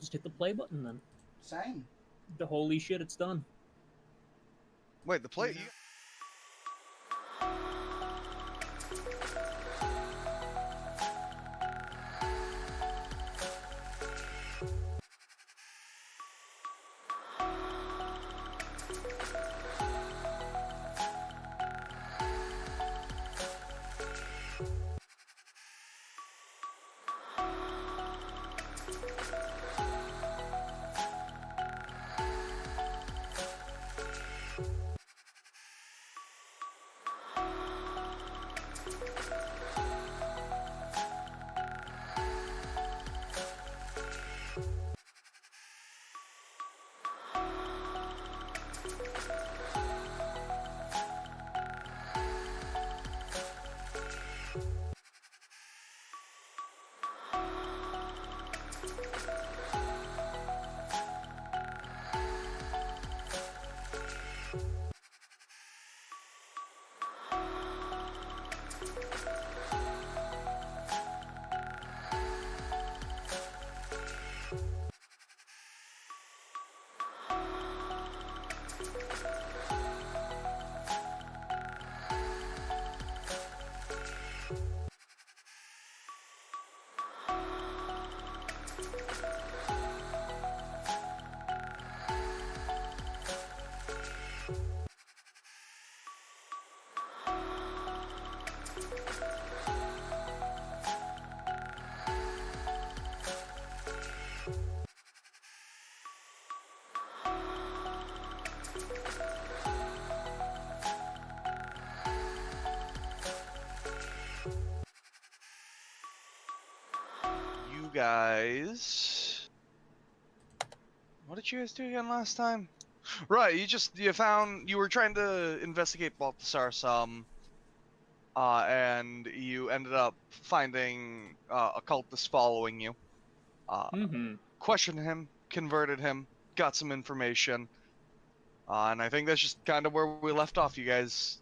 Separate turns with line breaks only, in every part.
just hit the play button then.
Same.
The holy shit, it's done.
Wait, the play... You guys... What did you guys do again last time? Right, you were trying to investigate Balthasar some, and you ended up finding a cultist following you. Questioned him, converted him, got some information, and I think that's just kind of where we left off. You guys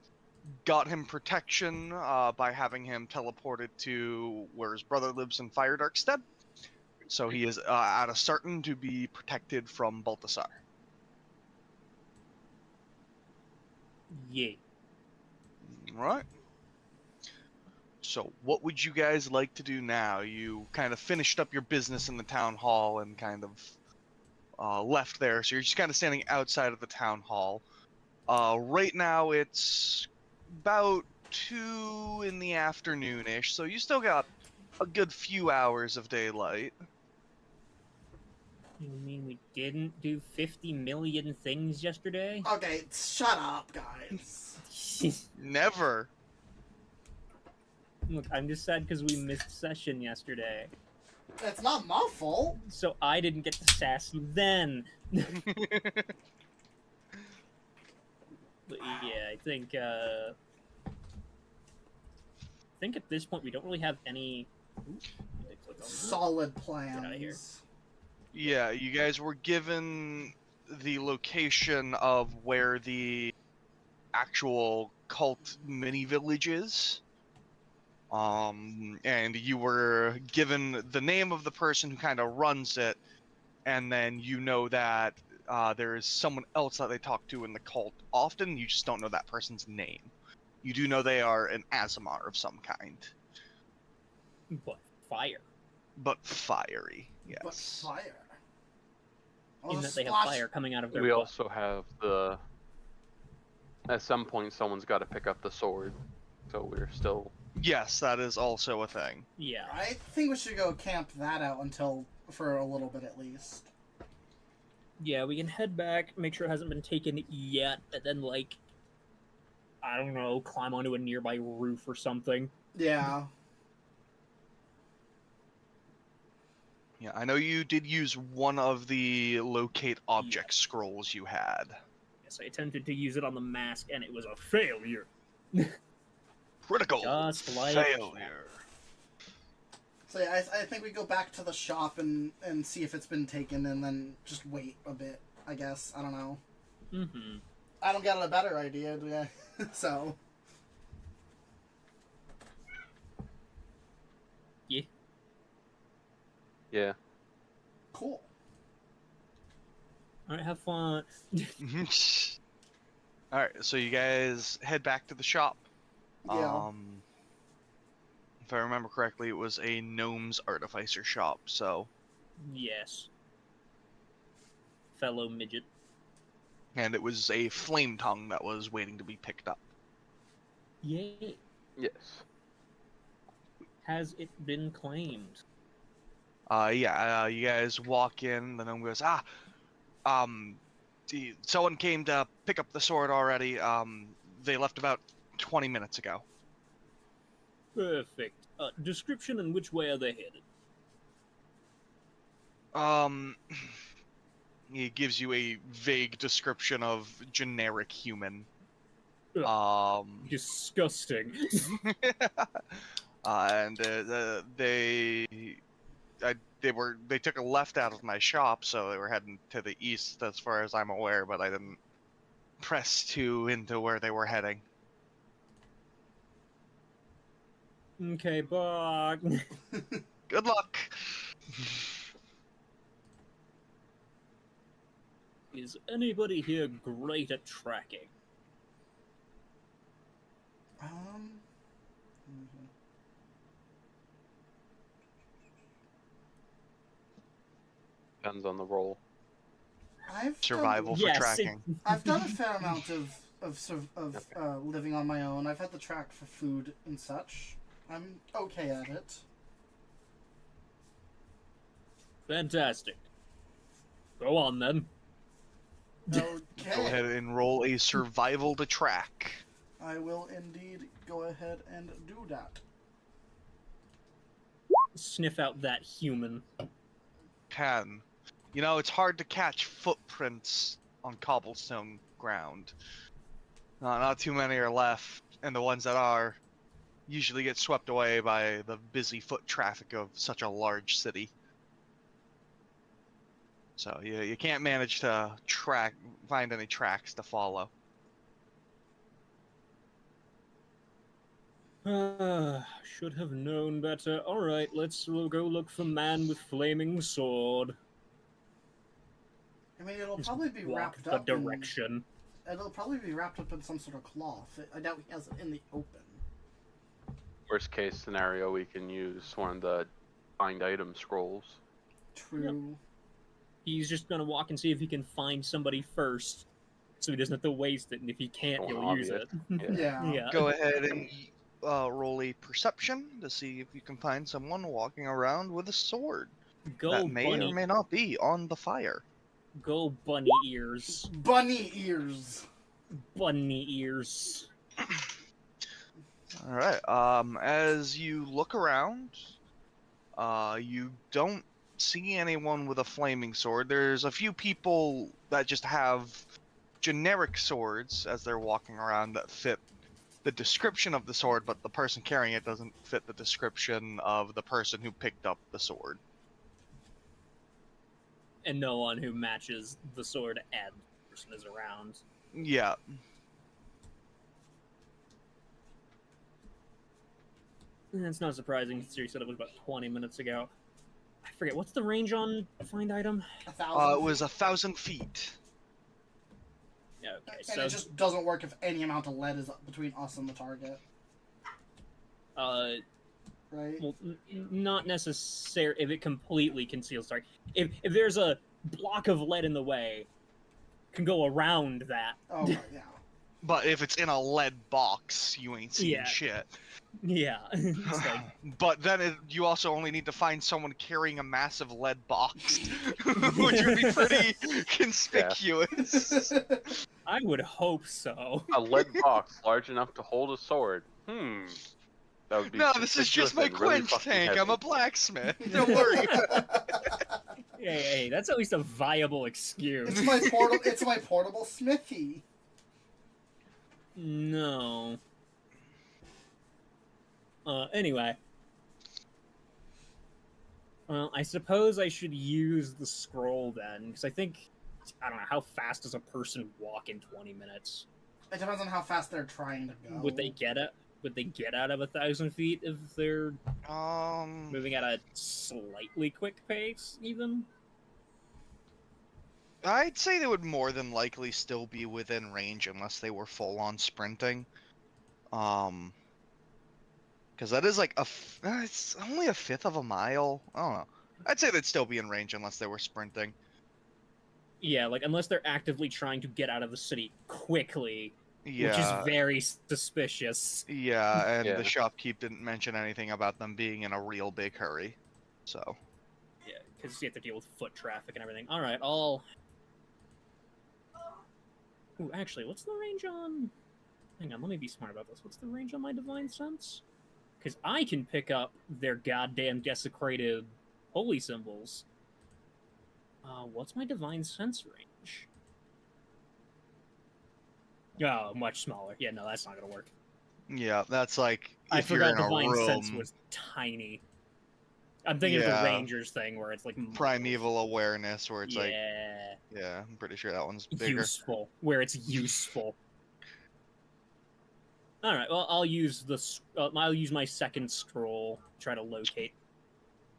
got him protection by having him teleported to where his brother lives in Firedarkstead. So he is at a certain to be protected from Balthasar.
Yay.
Right. So what would you guys like to do now? You kind of finished up your business in the town hall and kind of left there. So you're just kind of standing outside of the town hall. Right now it's about 2 in the afternoon-ish, so you still got a good few hours of daylight.
You mean we didn't do 50 million things yesterday?
Okay, shut up, guys.
Never.
Look, I'm just sad because we missed session yesterday.
It's not my fault.
So I didn't get to sass you then. But yeah, I think at this point we don't really have any
Solid
Get out of here.
plans.
Yeah, you guys were given the location of where the actual cult mini-village is. And you were given the name of the person who kind of runs it, and then you know that there is someone else that they talk to in the cult often. You just don't know that person's name. You do know they are an Azamar of some kind.
But fire.
But fiery, yes.
But fire.
In that they have
Splash-
fire coming out of their
We
butt.
also have the... At some point, someone's got to pick up the sword. So we're still...
Yes, that is also a thing.
Yeah.
I think we should go camp that out for a little bit at least.
Yeah, we can head back, make sure it hasn't been taken yet, and then, like, I don't know, climb onto a nearby roof or something.
Yeah.
Yeah, I know you did use one of the locate object scrolls you had.
Yes, I attempted to use it on the mask, and it was a failure.
Critical
Just like
failure.
So yeah, I think we go back to the shop and see if it's been taken, and then just wait a bit, I guess. I don't know.
Mm-hmm.
I don't got a better idea, do I? So...
Yeah.
Yeah.
Cool.
All right, have fun.
All right, so you guys head back to the shop.
Yeah.
If I remember correctly, it was a gnome's artificer shop. So,
Yes. Fellow midget.
and it was a flame tongue that was waiting to be picked up.
Yay.
Yes.
Has it been claimed?
You guys walk in. The gnome goes, someone came to pick up the sword already. They left about 20 minutes ago.
Perfect. Description and which way are they headed?
He gives you a vague description of generic human.
Disgusting.
And they took a left out of my shop, so they were heading to the east, as far as I'm aware. But I didn't press too into where they were heading.
Okay, bye.
Good luck.
Is anybody here great at tracking?
Depends on the roll.
Survival for tracking.
I've done a fair amount of living on my own. I've had to track for food and such. I'm okay at it.
Fantastic. Go on then.
Okay.
Go ahead and roll a survival to track.
I will indeed go ahead and do that.
Sniff out that human.
10. You know, it's hard to catch footprints on cobblestone ground. Not too many are left, and the ones that are usually get swept away by the busy foot traffic of such a large city. So you can't manage to find any tracks to follow.
Should have known better. Alright, we'll go look for man with flaming sword.
I mean, it'll
Just
probably be
walk
wrapped
the
up
direction.
It'll probably be wrapped up in some sort of cloth. I doubt he has it in the open.
Worst case scenario, we can use one of the find item scrolls.
True.
He's just gonna walk and see if he can find somebody first, so he doesn't have to waste it, and if he can't, he'll use it.
Yeah.
Go ahead and roll a perception to see if you can find someone walking around with a sword
Go
that may
bunny.
or may not be on the fire.
Go bunny ears.
Bunny ears.
Bunny ears.
All right. As you look around, you don't see anyone with a flaming sword. There's a few people that just have generic swords as they're walking around that fit the description of the sword, but the person carrying it doesn't fit the description of the person who picked up the sword.
And no one who matches the sword and the person is around.
Yeah.
It's not surprising, considering you said it was about 20 minutes ago. I forget, what's the range on find item?
1,000.
It was 1,000 feet.
Yeah, okay,
And
so
it just doesn't work if any amount of lead is between us and the target. Right?
well, not necessary if it completely conceals target. If there's a block of lead in the way, can go around that.
Oh, right, yeah.
But if it's in a lead box, you ain't seeing
Yeah.
shit.
Yeah. It's like,
But then you also only need to find someone carrying a massive lead box, which would be pretty conspicuous.
I would hope so.
A lead box large enough to hold a sword. That would be
No, this is just my
conspicuous and really
quench
fucking
tank.
heavy.
I'm a blacksmith. Don't worry.
Hey, that's at least a viable excuse.
It's my portable smithy.
No. Anyway. Well, I suppose I should use the scroll then, because I think, I don't know, how fast does a person walk in 20 minutes?
It depends on how fast they're trying to go.
Would they get out of 1,000 feet if they're moving at a slightly quick pace, even?
I'd say they would more than likely still be within range unless they were full on sprinting. Because that is like it's only a fifth of a mile. I don't know. I'd say they'd still be in range unless they were sprinting.
Yeah, like unless they're actively trying to get out of the city quickly,
Yeah.
which is very suspicious.
Yeah, and
Yeah.
the shopkeep didn't mention anything about them being in a real big hurry. So.
Yeah, because you have to deal with foot traffic and everything. All right, I'll. Ooh, actually, what's the range on? Hang on, let me be smart about this. What's the range on my divine sense? Because I can pick up their goddamn desecrated holy symbols. What's my divine sense range? Oh, much smaller. Yeah, no, that's not gonna work.
Yeah, that's like
I
if you're
forgot
in a
divine sense
room.
was tiny. I'm thinking of
Yeah.
the Rangers thing where it's like
Primeval awareness, where it's like,
yeah,
yeah, I'm pretty sure that one's bigger.
useful. Where it's useful. All right. Well, I'll use my second scroll. Try to locate.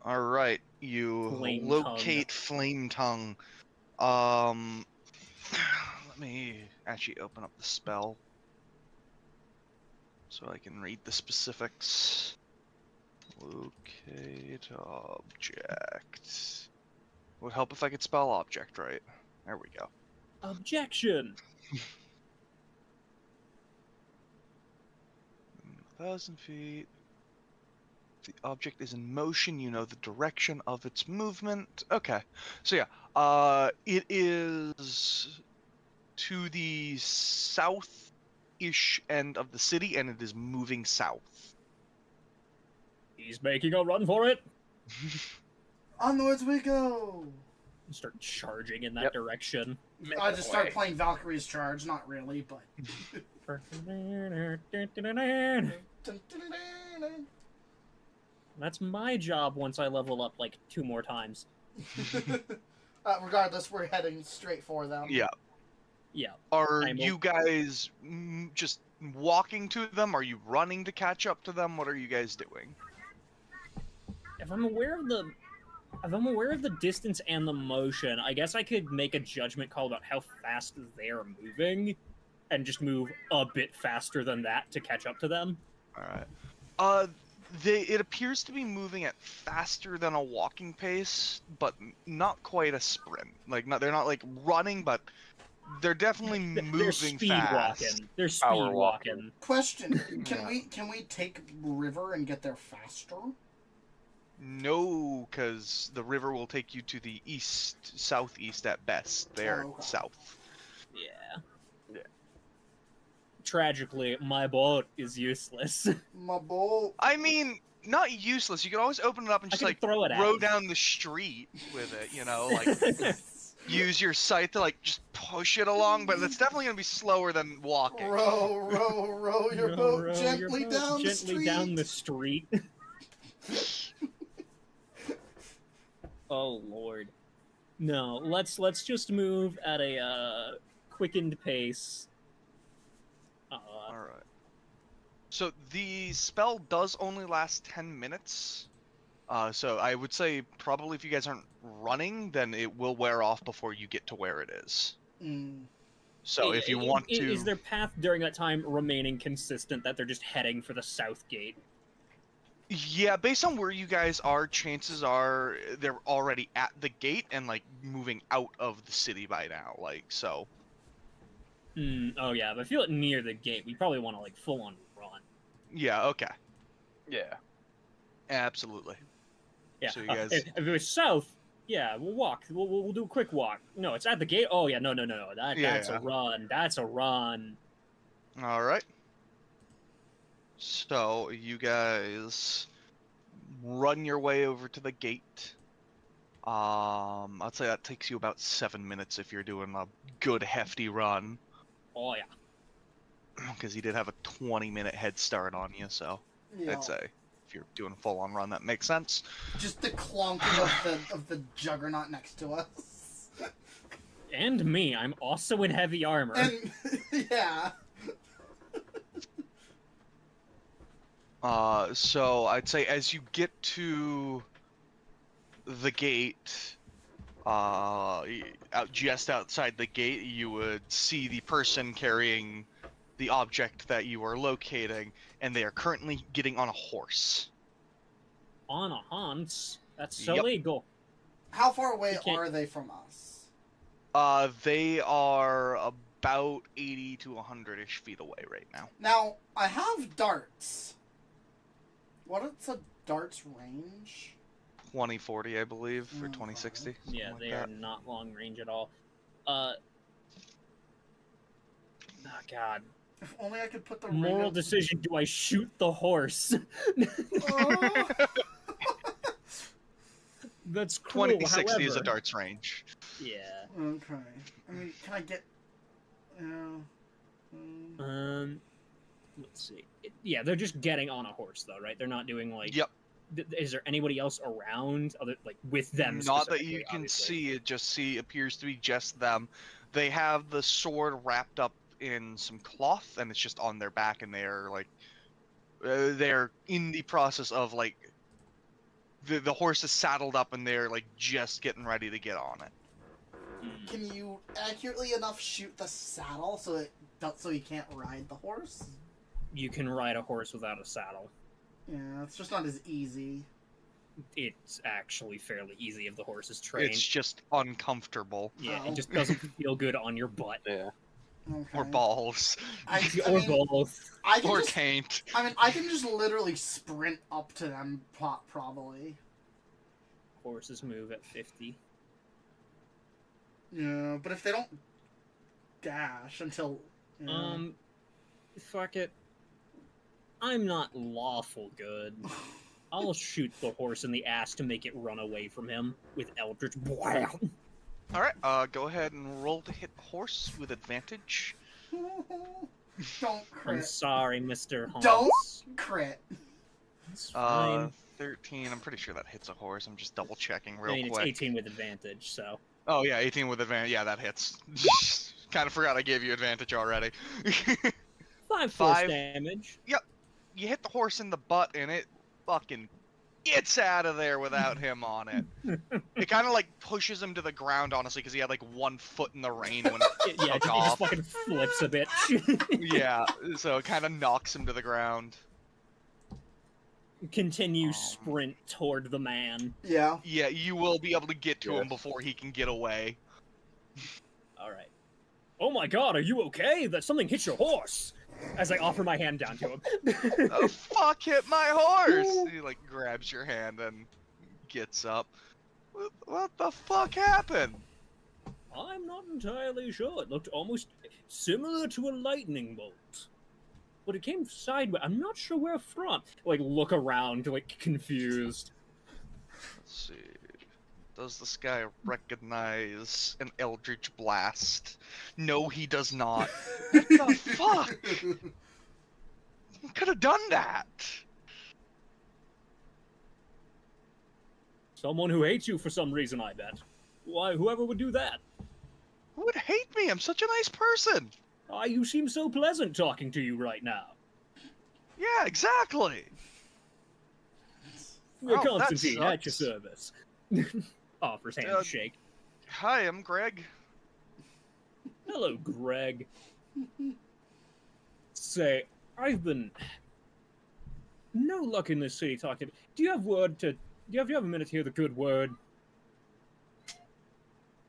All right, you
Flame
locate Flame Tongue. Let me actually open up the spell so I can read the specifics. Locate object. Would help if I could spell object right. There we go.
Objection.
1,000 feet. The object is in motion, you know the direction of its movement. Okay. So yeah, it is to the south-ish end of the city, and it is moving south.
He's making a run for it.
Onwards we go!
Start charging in that direction.
I just start playing Valkyrie's Charge, not really, but...
That's my job once I level up like 2 more times.
Regardless, we're heading straight for them.
Yeah.
Yeah.
Are you guys just walking to them? Are you running to catch up to them? What are you guys doing?
If I'm aware of the distance and the motion, I guess I could make a judgment call about how fast they're moving, and just move a bit faster than that to catch up to them.
All right. It appears to be moving at faster than a walking pace, but not quite a sprint. Like, they're not like running, but they're definitely moving
They're speed
fast.
walking. They're speed
Power
walking.
Question:
Yeah.
Can we take river and get there faster?
No, because the river will take you to the east, southeast at best. They're
Oh, okay.
south.
Yeah.
Yeah.
Tragically, my boat is useless.
My boat.
I mean, not useless. You can always open it up and
I
just
can
like
throw it at
row
you.
down the street with it. You know, like use your scythe to like just push it along. But it's definitely gonna be slower than walking.
Row your boat gently down the street.
down the street. Oh lord. No, let's just move at a quickened pace.
All right. So the spell does only last 10 minutes. So I would say probably if you guys aren't running, then it will wear off before you get to where it is.
Mm.
So if you want to,
is their path during that time remaining consistent that they're just heading for the south gate?
yeah, based on where you guys are, chances are they're already at the gate and like moving out of the city by now. Like so.
Oh yeah, but I feel it near the gate. We probably want to like full on run.
Yeah. Okay.
Yeah.
Absolutely.
Yeah.
So you guys-
if it was south, yeah, we'll walk. We'll do a quick walk. No, it's at the gate. Oh yeah, no. That's
Yeah.
a run. That's a run.
All right. So you guys run your way over to the gate. I'd say that takes you about 7 minutes if you're doing a good hefty run,
Oh yeah.
because you did have a 20-minute head start on you. So
Yeah.
I'd say if you're doing a full-on run, that makes sense.
Just the clonking of the juggernaut next to us.
And me, I'm also in heavy armor.
And yeah.
So I'd say as you get to the gate, just outside the gate, you would see the person carrying the object that you are locating, and they are currently getting on a horse.
On a Hans? That's so
Yep.
legal.
How far away
You can't-
are they from us?
They are about 80 to 100-ish feet away right now.
Now, I have darts. What is a dart's range?
2040, I believe, or
Mm,
2060.
Yeah,
something
they
like
are
that.
not long range at all. Oh god.
If only I could put the
Moral
ring of...
decision, do I shoot the horse?
Oh.
That's cool,
2060 is a
however.
dart's range.
Yeah.
Okay. I mean, can I get...
Let's see. Yeah, they're just getting on a horse, though, right? They're not doing, like...
Yep.
Is there anybody else around, other like with them?
Not that you
specifically,
can
obviously?
see, it just appears to be just them. They have the sword wrapped up in some cloth, and it's just on their back, and they're like, they're in the process of like, the horse is saddled up, and they're like just getting ready to get on it.
Can you accurately enough shoot the saddle so he can't ride the horse?
You can ride a horse without a saddle.
Yeah, it's just not as easy.
It's actually fairly easy if the horse is trained.
It's just uncomfortable.
Yeah,
Oh.
it just doesn't feel good on your butt.
Yeah.
Okay.
Or balls.
Or
mean,
both.
I can
Or
just,
taint.
I mean, I can just literally sprint up to them, probably.
Horses move at 50.
Yeah, but if they don't dash until... Yeah.
Fuck it. I'm not lawful good. I'll shoot the horse in the ass to make it run away from him with Eldritch Blast.
Alright, go ahead and roll to hit the horse with advantage.
Don't
I'm
crit.
sorry, Mr. Hans.
Don't crit.
It's fine.
13, I'm pretty sure that hits a horse. I'm just double checking
I
real
mean,
quick.
it's 18 with advantage, so.
Oh yeah, 18 with advantage. Yeah, that hits. Kind of forgot I gave you advantage already.
5 force
Five.
damage.
You hit the horse in the butt, and it fucking gets out of there without him on it. It kind of like pushes him to the ground, honestly, because he had like 1 foot in the rain when it
Yeah, it
took
just
off.
fucking flips a bit.
Yeah, so it kind of knocks him to the ground.
Continue sprint toward the man.
Yeah.
Yeah, you will be able to get to
Yeah.
him before he can get away.
Alright. Oh my god, are you okay? That something hit your horse! As I offer my hand down to him.
Oh, fuck, hit my horse! He like grabs your hand and gets up. What the fuck happened?
I'm not entirely sure. It looked almost similar to a lightning bolt. But it came sideways. I'm not sure where from. Like, look around, like, confused.
Let's see. Does this guy recognize an Eldritch Blast? No, he does not. What the fuck? He could have done that.
Someone who hates you for some reason, I bet. Why, whoever would do that?
Who would hate me? I'm such a nice person.
Ah, you seem so pleasant talking to you right now.
Yeah, exactly.
We're
Oh, that
Constantine, at your
sucks.
service. Offers hand to shake.
Hi, I'm Greg.
Hello, Greg. Say, I've been... No luck in this city talking... Do you have a minute to hear the good word?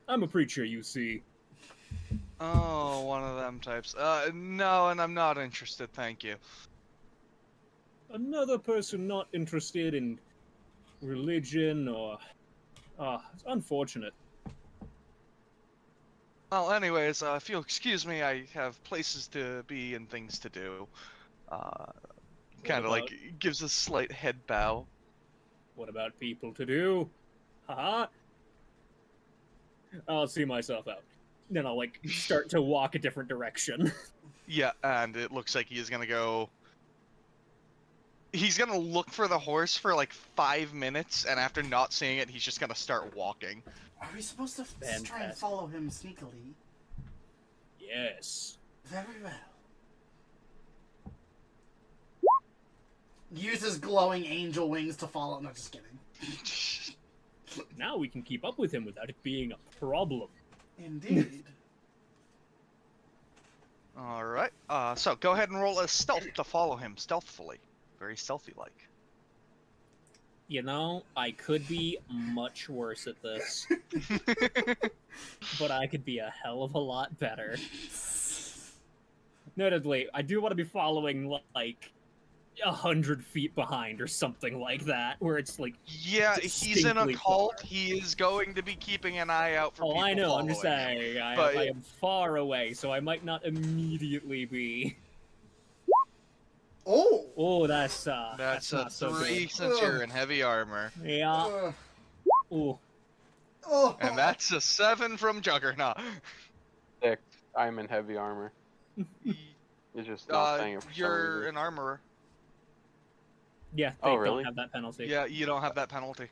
I'm a preacher, you see.
Oh, one of them types. No, and I'm not interested, thank you.
Another person not interested in religion or... it's unfortunate.
Well, anyways, if you'll excuse me, I have places to be and things to do. Kind of like gives a slight head bow.
What about people to do? Haha. I'll see myself out. Then I'll, like, start to walk a different direction.
Yeah, and it looks like he's gonna go. He's gonna look for the horse for like 5 minutes, and after not seeing it, he's just gonna start walking.
Are we supposed to try and
Fantastic.
follow him sneakily?
Yes.
Very well. Uses glowing angel wings to follow. No, just kidding.
Now we can keep up with him without it being a problem.
Indeed.
All right. So go ahead and roll a stealth to follow him stealthfully, very stealthy-like.
You know, I could be much worse at this, but I could be a hell of a lot better. Notably, I do want to be following, like, 100 feet behind or something like that, where it's, like,
Yeah, he's in a
distinctly
cult.
far.
He is going to be keeping an eye out for
Oh,
people
I know, I'm
following
just
him.
saying,
But-
I am far away, so I might not immediately be...
Oh!
Oh, that's
That's a
not so
3
good.
since you're in heavy armor.
Yeah,
Ugh.
ooh.
Oh!
And that's a 7 from Juggernaut.
6. I'm in heavy armor. It's just not saying it for some
You're
reason.
an armorer.
Yeah, they
Oh, really?
don't have that penalty.
Yeah, you don't have that penalty.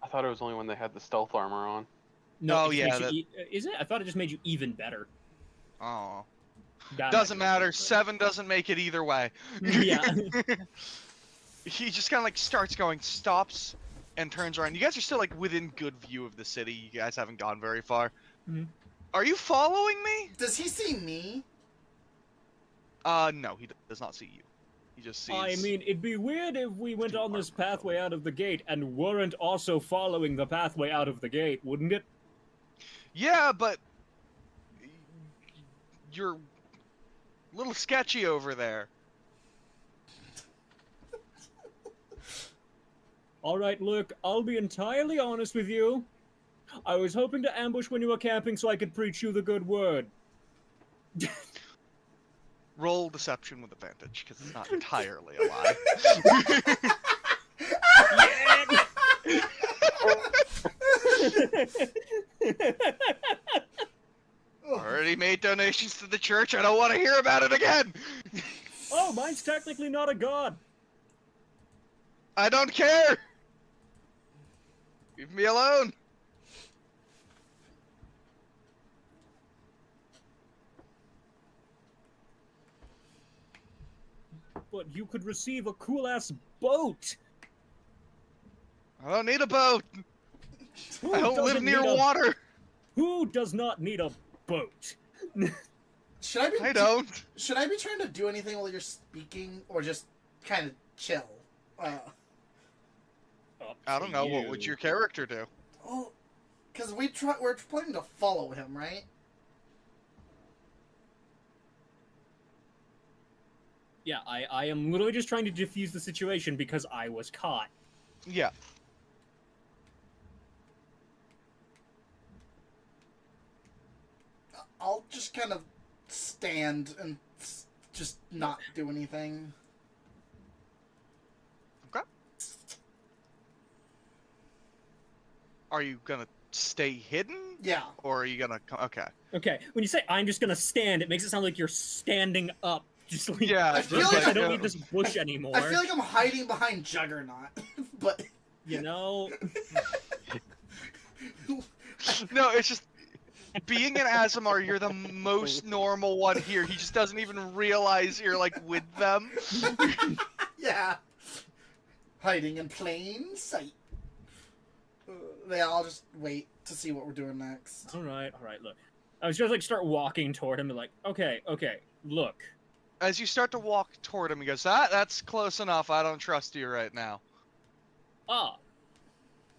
I thought it was only when they had the stealth armor on.
No,
Oh,
it
yeah,
makes you is it? I thought it just made you even better.
Oh.
That
Doesn't
might be
matter.
different.
7 doesn't make it either way.
Yeah.
He just kind of like starts going, stops, and turns around. You guys are still like within good view of the city. You guys haven't gone very far.
Mhm.
Are you following me?
Does he see me?
No, he does not see you. He just sees.
I mean, it'd be weird if we went
Two
on this
armor
pathway out of the gate and weren't also following the pathway out of the gate, wouldn't it?
Yeah, but you're a little sketchy over there.
Alright, look, I'll be entirely honest with you. I was hoping to ambush when you were camping so I could preach you the good word.
Roll deception with advantage, because it's not entirely a lie. Already made donations to the church. I don't want to hear about it again.
Oh, mine's technically not a god.
I don't care. Leave me alone.
But you could receive a cool-ass boat.
I don't need a boat.
Who
I don't live
doesn't
near
need a-
water.
Who does not need a boat?
Should I be?
I don't.
Should I be trying to do anything while you're speaking, or just kind of chill?
Up
I don't
to
know. What
you.
would your character do?
Oh, because we're planning to follow him, right?
Yeah, I am literally just trying to defuse the situation because I was caught.
Yeah.
I'll just kind of stand and just not do anything.
Okay. Are you gonna stay hidden,
Yeah.
or are you gonna come? Okay.
Okay, when you say I'm just gonna stand, it makes it sound like you're standing up. Just like,
Yeah,
I
just
feel like
I don't need
uh,
this bush anymore.
I feel like I'm hiding behind Juggernaut, but
You know,
No, it's just being an Azamar, you're the most normal one here. He just doesn't even realize you're like with them.
yeah, hiding in plain sight. Yeah, I'll just wait to see what we're doing next.
all right, look. I was just like start walking toward him and like, okay, look.
As you start to walk toward him, he goes, that's close enough. I don't trust you right now.
Ah,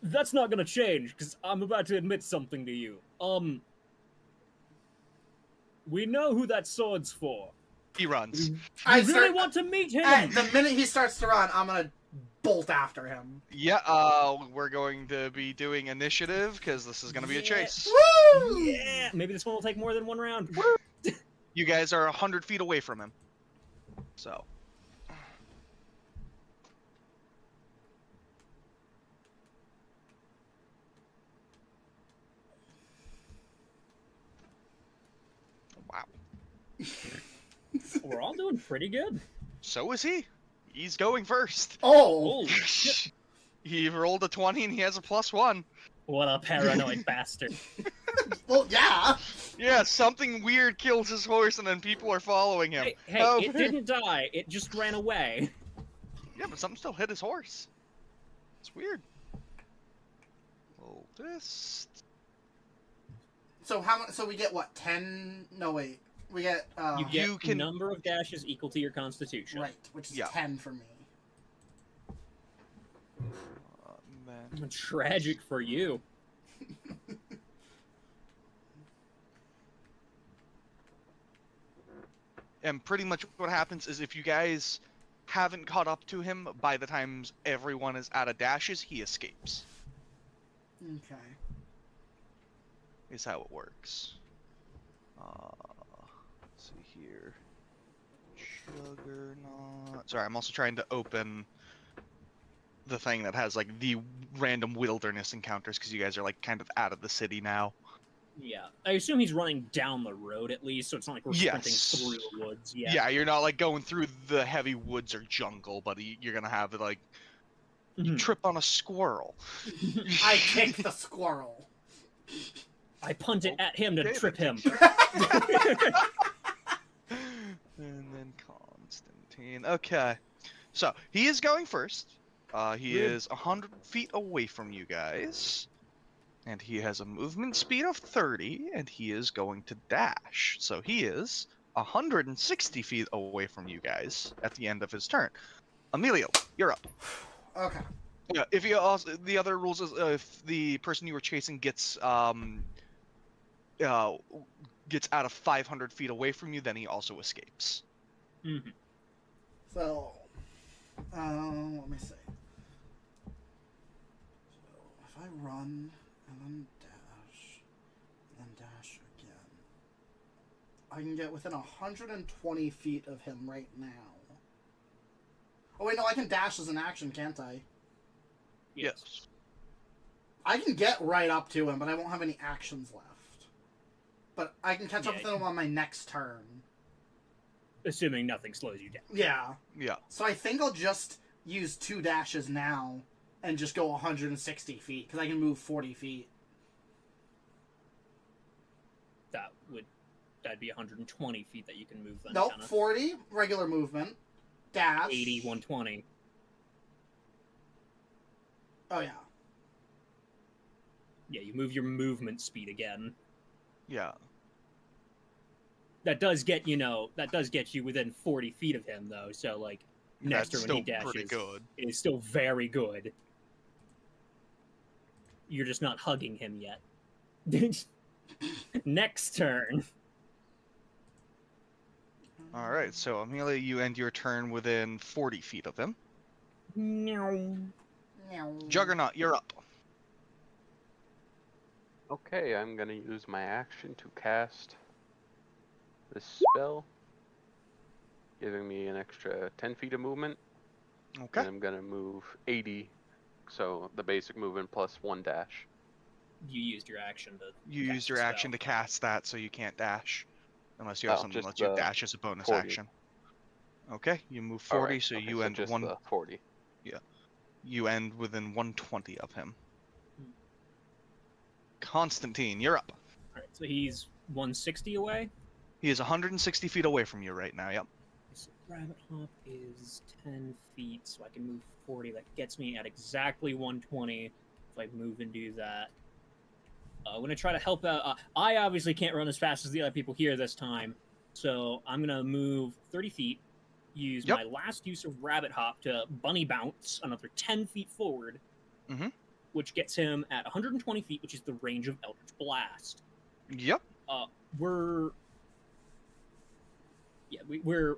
that's not gonna change because I'm about to admit something to you. We know who that sword's for.
He runs.
I
You really
start-
want to meet him?
The minute he starts to run, I'm gonna bolt after him.
Yeah, we're going to be doing initiative, because this is going to be a chase.
Woo!
Yeah, maybe this one will take more than one round.
You guys are 100 feet away from him. So. Wow.
We're all doing pretty good.
So is he. He's going first.
Oh,
Holy shit.
He rolled a 20 and he has a +1.
What a paranoid bastard.
well, yeah.
Yeah, something weird kills his horse and then people are following him.
Hey,
Oh,
it didn't die. It just ran away.
Yeah, but something still hit his horse. It's weird. This.
So how much? So we get what? 10? No, wait. We get
You get
You can-
number of dashes equal to your constitution.
right, which is
Yeah.
10 for me.
Man.
Tragic for you.
And pretty much what happens is if you guys haven't caught up to him by the times everyone is out of dashes, he escapes.
Okay.
Is how it works. Let's see here. Juggernaut. Sorry, I'm also trying to open the thing that has like the random wilderness encounters because you guys are like kind of out of the city now.
Yeah. I assume he's running down the road at least, so it's not like we're sprinting through the woods. Yeah.
Yeah, you're not like going through the heavy woods or jungle, but you're gonna have like you
Mhm.
trip on a squirrel.
I kicked the squirrel.
I punt it at him to
Okay,
trip him.
And then Constantine. Okay. So, he is going first. He
Good.
is 100 feet away from you guys. And he has a movement speed of 30, and he is going to dash. So, he is 160 feet away from you guys at the end of his turn. Emilio, you're up.
Okay.
Yeah, if you also, the other rules is if the person you were chasing gets out of 500 feet away from you, then he also escapes.
Mhm.
So, let me see. So, if I run and then dash again, I can get within 120 feet of him right now. Oh wait, no, I can dash as an action, can't I?
Yes.
I can get right up to him, but I won't have any actions left. But I can catch up
Yeah,
with him on my next turn.
Assuming nothing slows you down.
Yeah.
Yeah.
So I think I'll just use 2 dashes now and just go 160 feet, because I can move 40 feet.
That'd be 120 feet that you can move then.
Nope,
kinda.
40, regular movement. Dash.
80, 120.
Oh, yeah.
Yeah, you move your movement speed again.
Yeah.
That does get you within 40 feet of him though, so like next
That's
turn when he
still pretty
dashes,
good.
it is still very good. You're just not hugging him yet. Next turn.
Alright, so Amelia, you end your turn within 40 feet of him.
Meow.
Juggernaut, you're up.
Okay, I'm gonna use my action to cast this spell, giving me an extra 10 feet of movement.
Okay.
And I'm gonna move 80, so the basic movement plus 1 dash.
You used your action to.
You
cast
used your
the spell.
action to cast that, so you can't dash. Unless you have
Oh,
something
just
that lets you
the
dash as a bonus
40.
action. Okay, you move 40,
Alright,
so
okay,
you end
just
one.
the 40.
You end within 120 of him. Constantine, you're up.
Alright, so he's 160 away.
He is 160 feet away from you right now. Yep.
So rabbit hop is 10 feet, so I can move 40. That gets me at exactly 120 if I move and do that. I'm going to try to help out. I obviously can't run as fast as the other people here this time, so I'm going to move 30 feet, use
Yep.
my last use of rabbit hop to bunny bounce another 10 feet forward,
Mhm.
which gets him at 120 feet, which is the range of Eldritch Blast.
Yep.
We're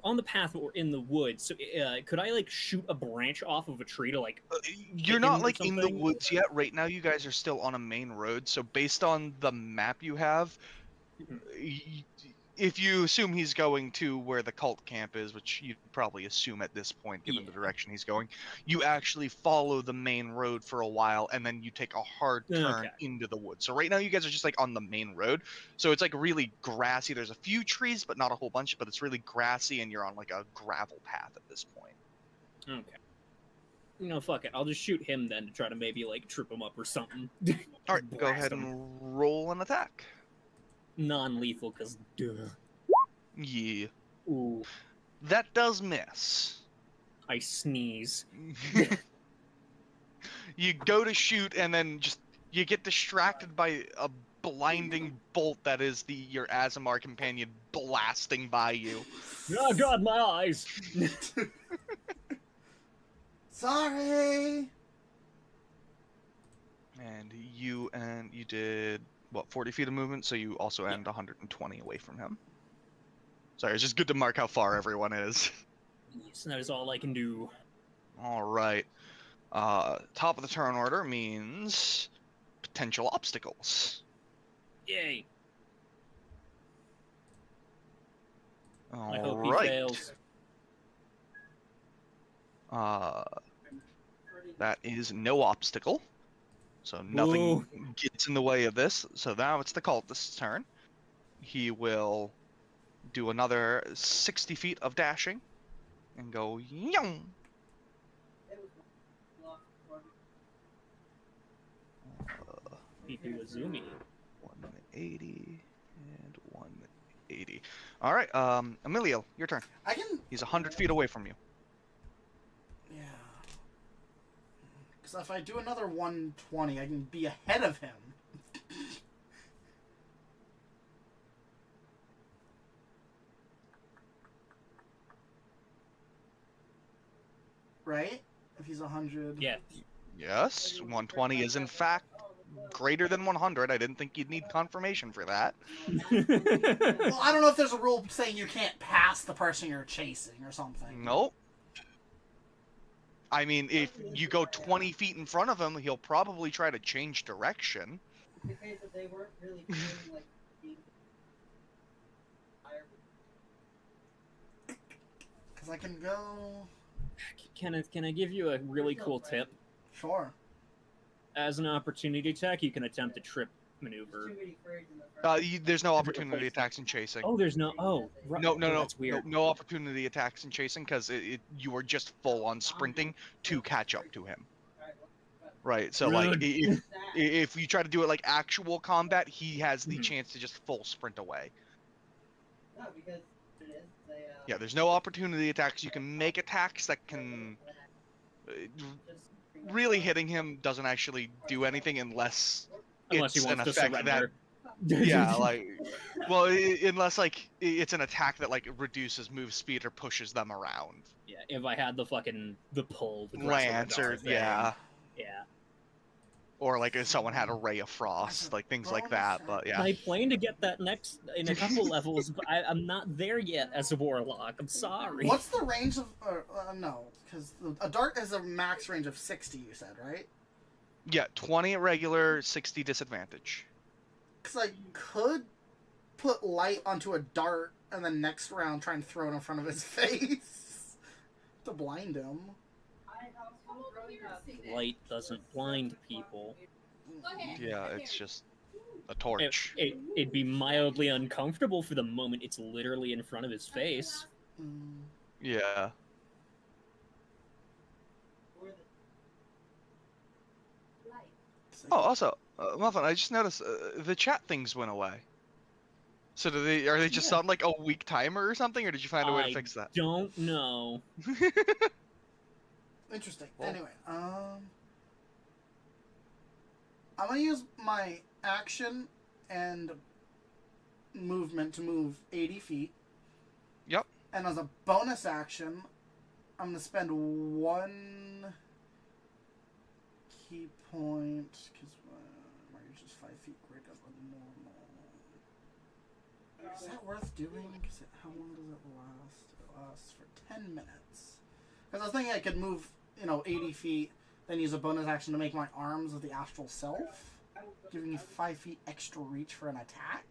on the path, but we're in the woods. So could I like shoot a branch off of a tree to like?
You're
him
not
or
like in the
something?
woods yet. Right now, you guys are still on a main road. So based on the map you have, if you assume he's going to where the cult camp is, which you'd probably assume at this point, given the
Yeah.
direction he's going, you actually follow the main road for a while, and then you take a hard turn
Okay.
into the woods. So right now, you guys are just like on the main road. So it's like really grassy. There's a few trees, but not a whole bunch. But it's really grassy, and you're on like a gravel path at this point.
Okay. No, fuck it. I'll just shoot him then to try to maybe like trip him up or something.
All right, go
Blast
ahead
him.
and roll an attack.
Non-lethal, cause duh.
Yeah,
Ooh,
that does miss.
I sneeze.
You go to shoot, and then just You get distracted by a blinding bolt that is your Azamar companion blasting by you.
Oh god, my eyes!
Sorry.
And you did what, 40 feet of movement, so you also end 120 away from him. Sorry, it's just good to mark how far everyone is.
Yes, that is all I can do.
All right. Top of the turn order means potential obstacles.
Yay!
All
I hope
right.
he fails.
That is no obstacle. So nothing gets in the way of this. So now it's the cultist's turn. He will do another 60 feet of dashing and go young.
Pipu Azumi.
180 and 180. All right, Emilio, your turn.
I can.
He's 100 feet away from you.
Yeah. Because if I do another 120, I can be ahead of him. Right? If he's 100.
Yeah.
Yes, 120 is in fact greater than 100. I didn't think you'd need confirmation for that.
Well, I don't know if there's a rule saying you can't pass the person you're chasing or something.
Nope. I mean, if you go 20 feet in front of him, he'll probably try to change direction.
Because I can go.
Can I give you a really cool tip?
Sure.
As an opportunity attack, you can attempt a trip maneuver.
There's no opportunity attacks in chasing.
Oh, there's no. Oh, right.
No,
That's weird.
no opportunity attacks in chasing because you are just full on sprinting to catch up to him. Right. So like, if you try to do it like actual combat, he has the chance to just full sprint away. Yeah, there's no opportunity attacks. You can make attacks that can. Really hitting him doesn't actually do anything unless
he
it's an
wants to
effect
surrender.
that. Yeah, like, well, unless like it's an attack that like reduces move speed or pushes them around.
Yeah, if I had the pull, the
Lance or yeah,
yeah.
or like if someone had a ray of frost, like things like that. But yeah,
I plan to get that next in a couple levels, but I'm not there yet as a warlock. I'm sorry.
What's the range of? No, because a dart has a max range of 60. You said, right?
yeah, 20 at regular, 60 disadvantage.
Because I could put light onto a dart and then next round try and throw it in front of his face to blind him.
Light doesn't blind people.
Yeah, it's just a torch.
It'd be mildly uncomfortable for the moment it's literally in front of his face.
Yeah. Oh, also, Muffin, I just noticed the chat things went away. So are they just on like a weak timer or something, or did you find a way to fix that?
Don't know.
Interesting.
Well.
Anyway, I'm gonna use my action and movement to move 80 feet.
Yep.
And as a bonus action, I'm gonna spend 1 key point because my range is 5 feet greater than normal. Is that worth doing? Because how long does it last? It lasts for 10 minutes. Because I was thinking I could move, 80 feet, then use a bonus action to make my arms of the astral self, giving me 5 feet extra reach for an attack.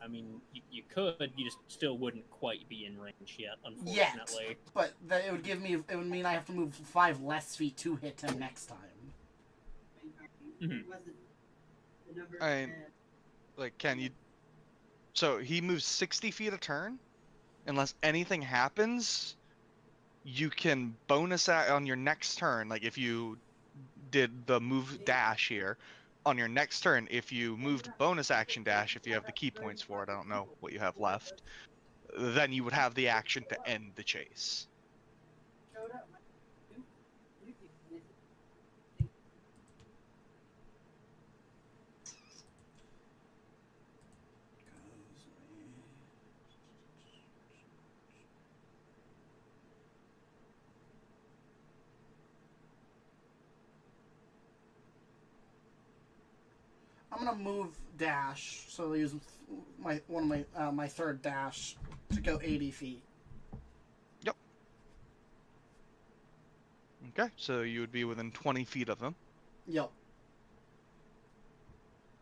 I mean, you could, you just still wouldn't quite be in range yet, unfortunately.
Yet, but that it would mean I have to move 5 less feet to hit him next time.
Can you? So he moves 60 feet a turn. Unless anything happens, you can bonus on your next turn. Like if you did the move dash here, on your next turn, if you moved bonus action dash, if you have the key points for it, I don't know what you have left, then you would have the action to end the chase.
gonna move dash, so I'll use my third dash to go 80 feet.
Yep. Okay, so you would be within 20 feet of him.
Yep.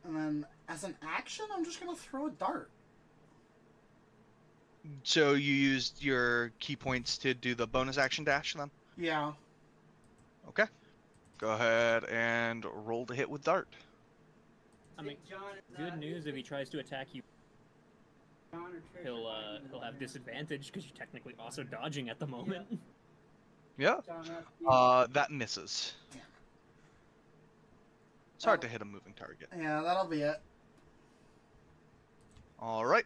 And then, as an action, I'm just gonna throw a dart.
So you used your key points to do the bonus action dash then?
Yeah.
Okay. Go ahead and roll to hit with dart.
I mean, good news if he tries to attack you, he'll have disadvantage because you're technically also dodging at the moment.
Yeah. That misses.
Damn.
It's hard to hit a moving target.
Yeah, that'll be it.
All right.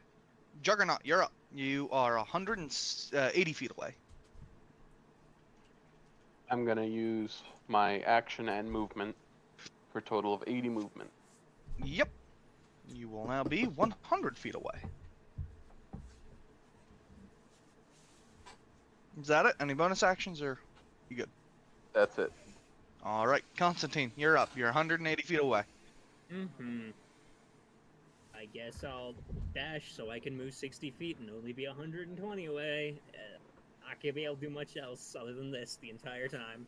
Juggernaut, you're up. You are 180 feet away.
I'm gonna use my action and movement for a total of 80 movement.
Yep. You will now be 100 feet away. Is that it? Any bonus actions, or you good?
That's it.
All right, Constantine, you're up. You're 180 feet away.
Mm-hmm. I guess I'll dash so I can move 60 feet and only be 120 away. Not gonna be able to do much else other than this the entire time.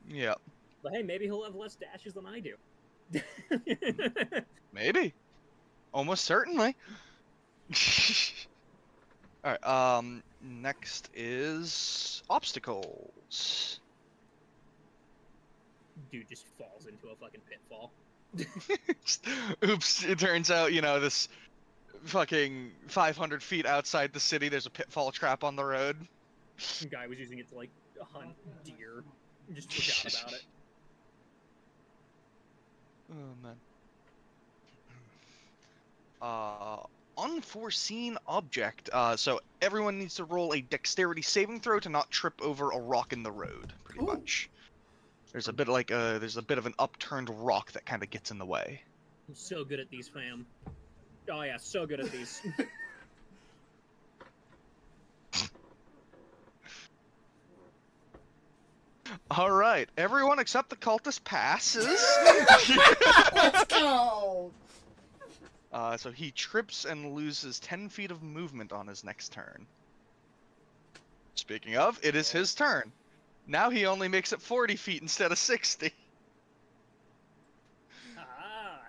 Yep.
But hey, maybe he'll have less dashes than I do.
Maybe. Almost certainly. Alright, next is obstacles.
Dude just falls into a fucking pitfall.
Oops, it turns out, this fucking 500 feet outside the city, there's a pitfall trap on the road.
Some guy was using it to, like, hunt deer. Just forgot about it.
Oh, man. Unforeseen object. So everyone needs to roll a dexterity saving throw to not trip over a rock in the road, pretty
Ooh.
much. There's a bit of an upturned rock that kind of gets in the way.
I'm so good at these, fam. Oh yeah, so good at these.
All right, everyone except the cultist passes.
Let's go!
So he trips and loses 10 feet of movement on his next turn. Speaking of, it is his turn. Now he only makes it 40 feet instead of 60.
Ah.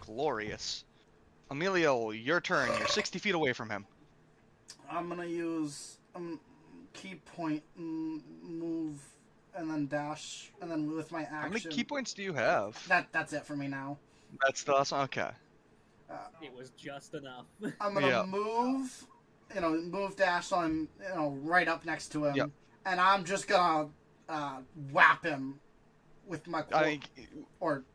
Glorious. Emilio, your turn. You're 60 feet away from him.
I'm gonna use key point, move, and then dash, and then with my action.
How many key points do you have?
That's it for me now.
That's the awesome. Okay.
It was just enough.
I'm gonna
Yeah.
move, move dash, so I'm, right up next to him,
Yep.
and I'm just gonna whap him with my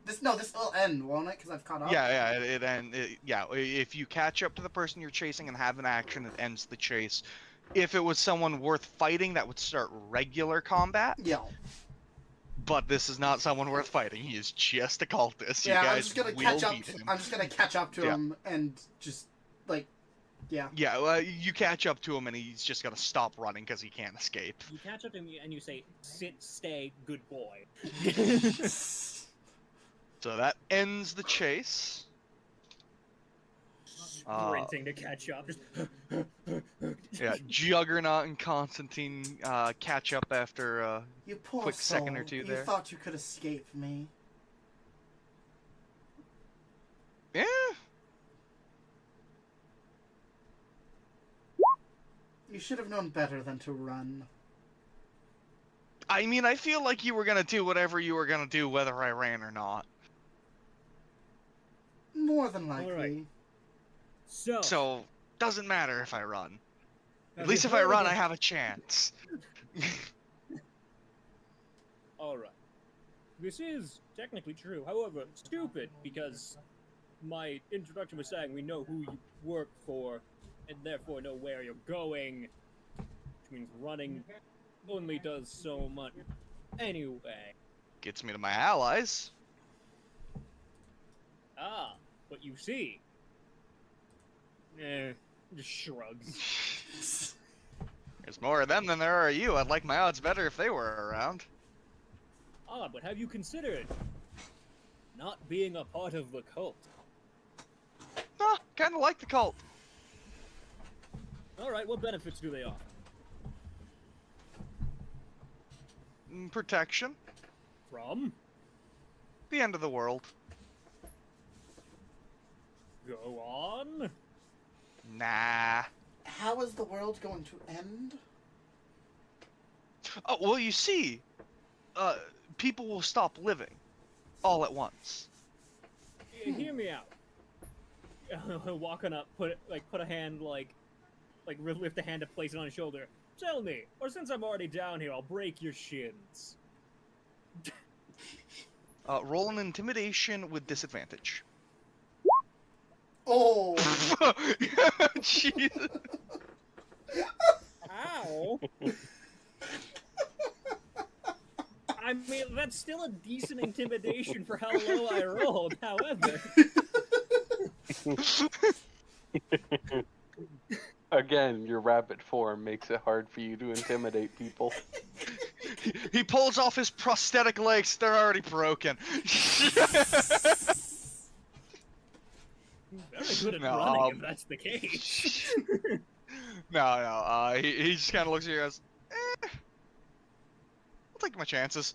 this will end, won't it? Because I've caught up.
Yeah, if you catch up to the person you're chasing and have an action, it ends the chase. If it was someone worth fighting, that would start regular combat.
Yeah.
But this is not someone worth fighting. He is just a cultist.
Yeah,
you guys
I'm just gonna
will
catch up.
beat him.
I'm just gonna catch up to him and just yeah.
Yeah, well, you catch up to him and he's just gonna stop running because he can't escape.
You catch up to him and you say, "Sit, stay, good boy."
So that ends the chase.
Sprinting to catch up. Just
Yeah, Juggernaut and Constantine catch up after
You poor
quick
soul.
second or two
You
there.
thought you could escape me.
Yeah.
You should have known better than to run.
I mean, I feel like you were gonna do whatever you were gonna do, whether I ran or not.
More than likely.
Alright. So
So, doesn't matter if I run. At least if I run, I have a chance.
Alright. This is technically true, however, stupid, because my introduction was saying we know who you work for, and therefore know where you're going, which means running only does so much. Anyway.
Gets me to my allies.
Ah, but you see. Just shrugs.
There's more of them than there are you. I'd like my odds better if they were around.
Ah, but have you considered not being a part of the cult?
Huh, kinda like the cult.
Alright, what benefits do they offer?
Protection.
From?
The end of the world.
Go on.
Nah.
How is the world going to end?
Oh, well, you see, people will stop living all at once.
Hear me out. Walking up, put a hand lift a hand to place it on his shoulder. Tell me, or since I'm already down here, I'll break your shins.
Roll an intimidation with disadvantage.
Oh!
Jesus.
Ow! I mean, that's still a decent intimidation for how low I rolled, however.
Again, your rabbit form makes it hard for you to intimidate people.
He pulls off his prosthetic legs, they're already broken.
Very good at
No,
running, if that's the case.
No, he just kind of looks at you and goes, I'll take my chances.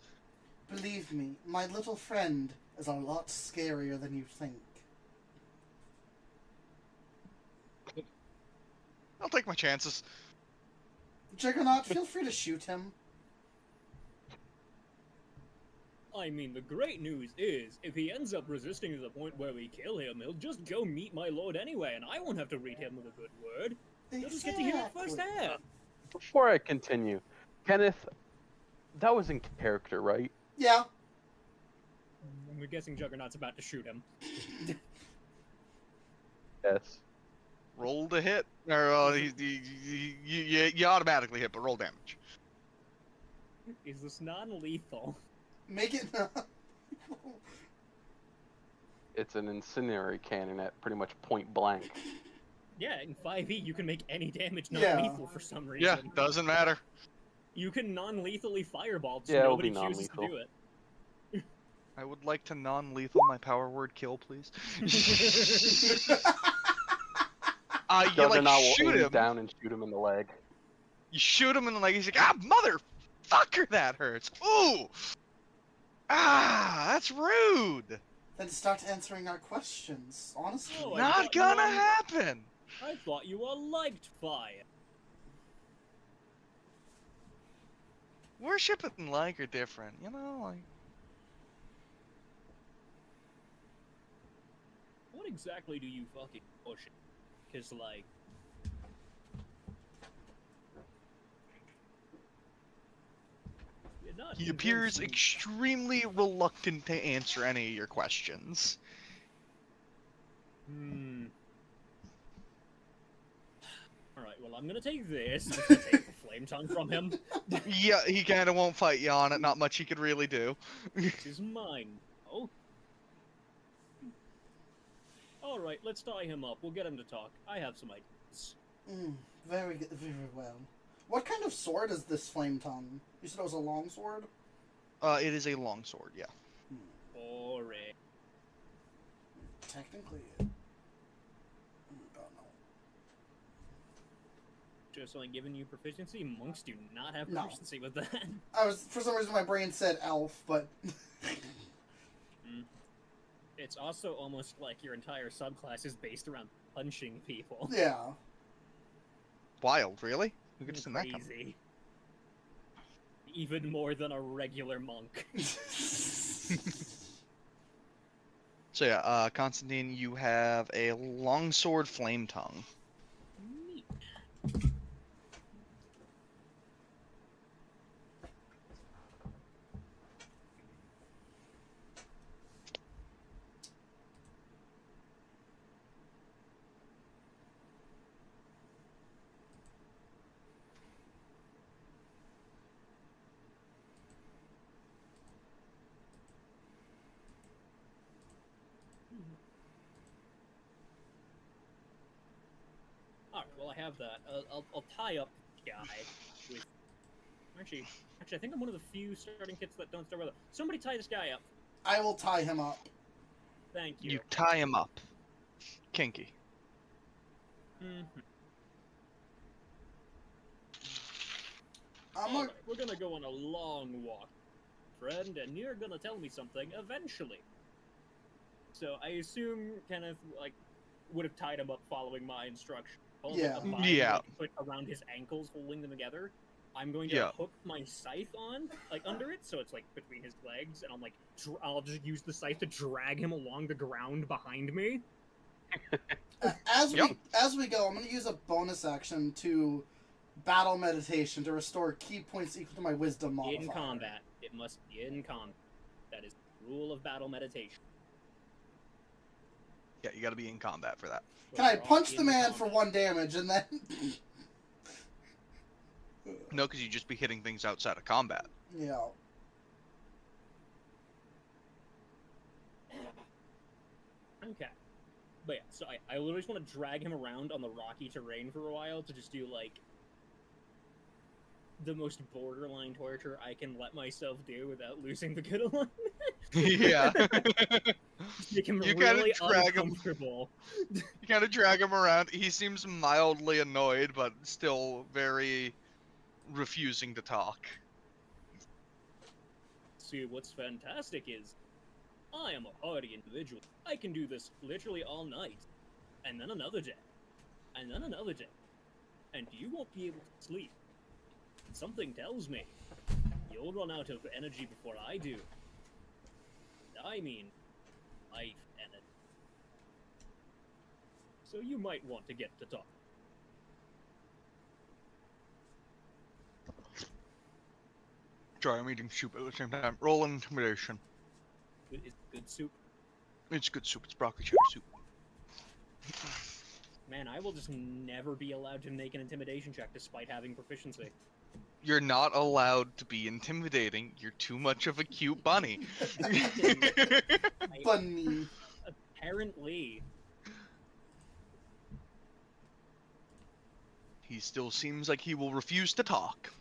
Believe me, my little friend is a lot scarier than you think.
I'll take my chances.
Juggernaut, feel free to shoot him.
I mean, the great news is, if he ends up resisting to the point where we kill him, he'll just go meet my lord anyway, and I won't have to read him with a good word. He'll just get to hear it firsthand.
Before I continue, Kenneth, that was in character, right?
Yeah.
I'm guessing Juggernaut's about to shoot him.
Yes.
Roll to hit. Or, you automatically hit, but roll damage.
Is this non-lethal?
Make it not.
It's an incendiary cannon at pretty much point blank.
Yeah, in 5e you can make any damage
Yeah.
non-lethal for some reason.
Yeah, doesn't matter.
You can non-lethally fireball, just
Yeah, it'll
nobody
be
chooses to
non-lethal.
do it.
I would like to non-lethal my power word kill, please. You
Juggernaut
like
will
shoot
aim
him.
down and shoot him in the leg.
You shoot him in the leg. He's like, ah, motherfucker, that hurts. Ooh. Ah, that's rude.
Then start answering our questions, honestly.
Oh, I
Not
thought you
gonna
were-
happen.
I thought you all liked fire.
Worship and like are different, you know. Like,
What exactly do you fucking push? Cause like, you're not
he appears
convincing-
extremely reluctant to answer any of your questions.
Alright, well I'm gonna take this. I'm gonna take the flame tongue from him.
Yeah, he kind of won't fight you on it. Not much he could really do.
This is mine. Oh. Alright, let's tie him up. We'll get him to talk. I have some ideas.
Very good, very well. What kind of sword is this flame tongue? You said it was a long sword?
It is a longsword, yeah.
Boring.
Technically. Don't know.
Just only giving you proficiency? Monks do not have
No.
proficiency with that.
I was, for some reason my brain said elf, but...
It's also almost like your entire subclass is based around punching people.
yeah.
Wild, really? Who could have seen that coming?
Crazy. Even more than a regular monk.
So yeah, Constantine, you have a longsword flame tongue.
Neat. Alright, well I have that. I'll tie up guy with... Actually, I think I'm one of the few starting kits that don't start with... Somebody tie this guy up.
I will tie him up.
Thank you.
You tie him up. Kinky.
Mm-hmm.
I'm
We're gonna go on a long walk, friend, and you're gonna tell me something eventually. So I assume Kenneth, like, would have tied him up following my instruction.
Yeah.
Yeah.
Put around his ankles, holding them together. I'm going to hook my scythe on, like, under it, so it's, like, between his legs, and I'm, like, I'll just use the scythe to drag him along the ground behind me.
As we go, I'm going to use a bonus action to battle meditation to restore key points equal to my wisdom modifier.
In combat. It must be in combat. That is the rule of battle meditation.
Yeah, you gotta be in combat for that.
Can I punch the man for 1 damage and then...
No, because you'd just be hitting things outside of combat.
Yeah.
Okay. But yeah, so I literally just want to drag him around on the rocky terrain for a while to just do, like, the most borderline torture I can let myself do without losing the good alignment.
Yeah.
Make him
You
really
gotta drag him.
uncomfortable.
You gotta drag him around. He seems mildly annoyed, but still very refusing to talk.
See, what's fantastic is, I am a hardy individual. I can do this literally all night, and then another day, and then another day, and you won't be able to sleep. Something tells me you'll run out of energy before I do. I mean, life energy. So you might want to get to talk.
Sorry, I'm eating soup at the same time. Roll intimidation.
It's good soup.
It's good soup. It's broccoli cheddar soup.
Man, I will just never be allowed to make an intimidation check despite having proficiency.
You're not allowed to be intimidating. You're too much of a cute bunny.
Bunny.
Apparently.
He still seems like he will refuse to talk.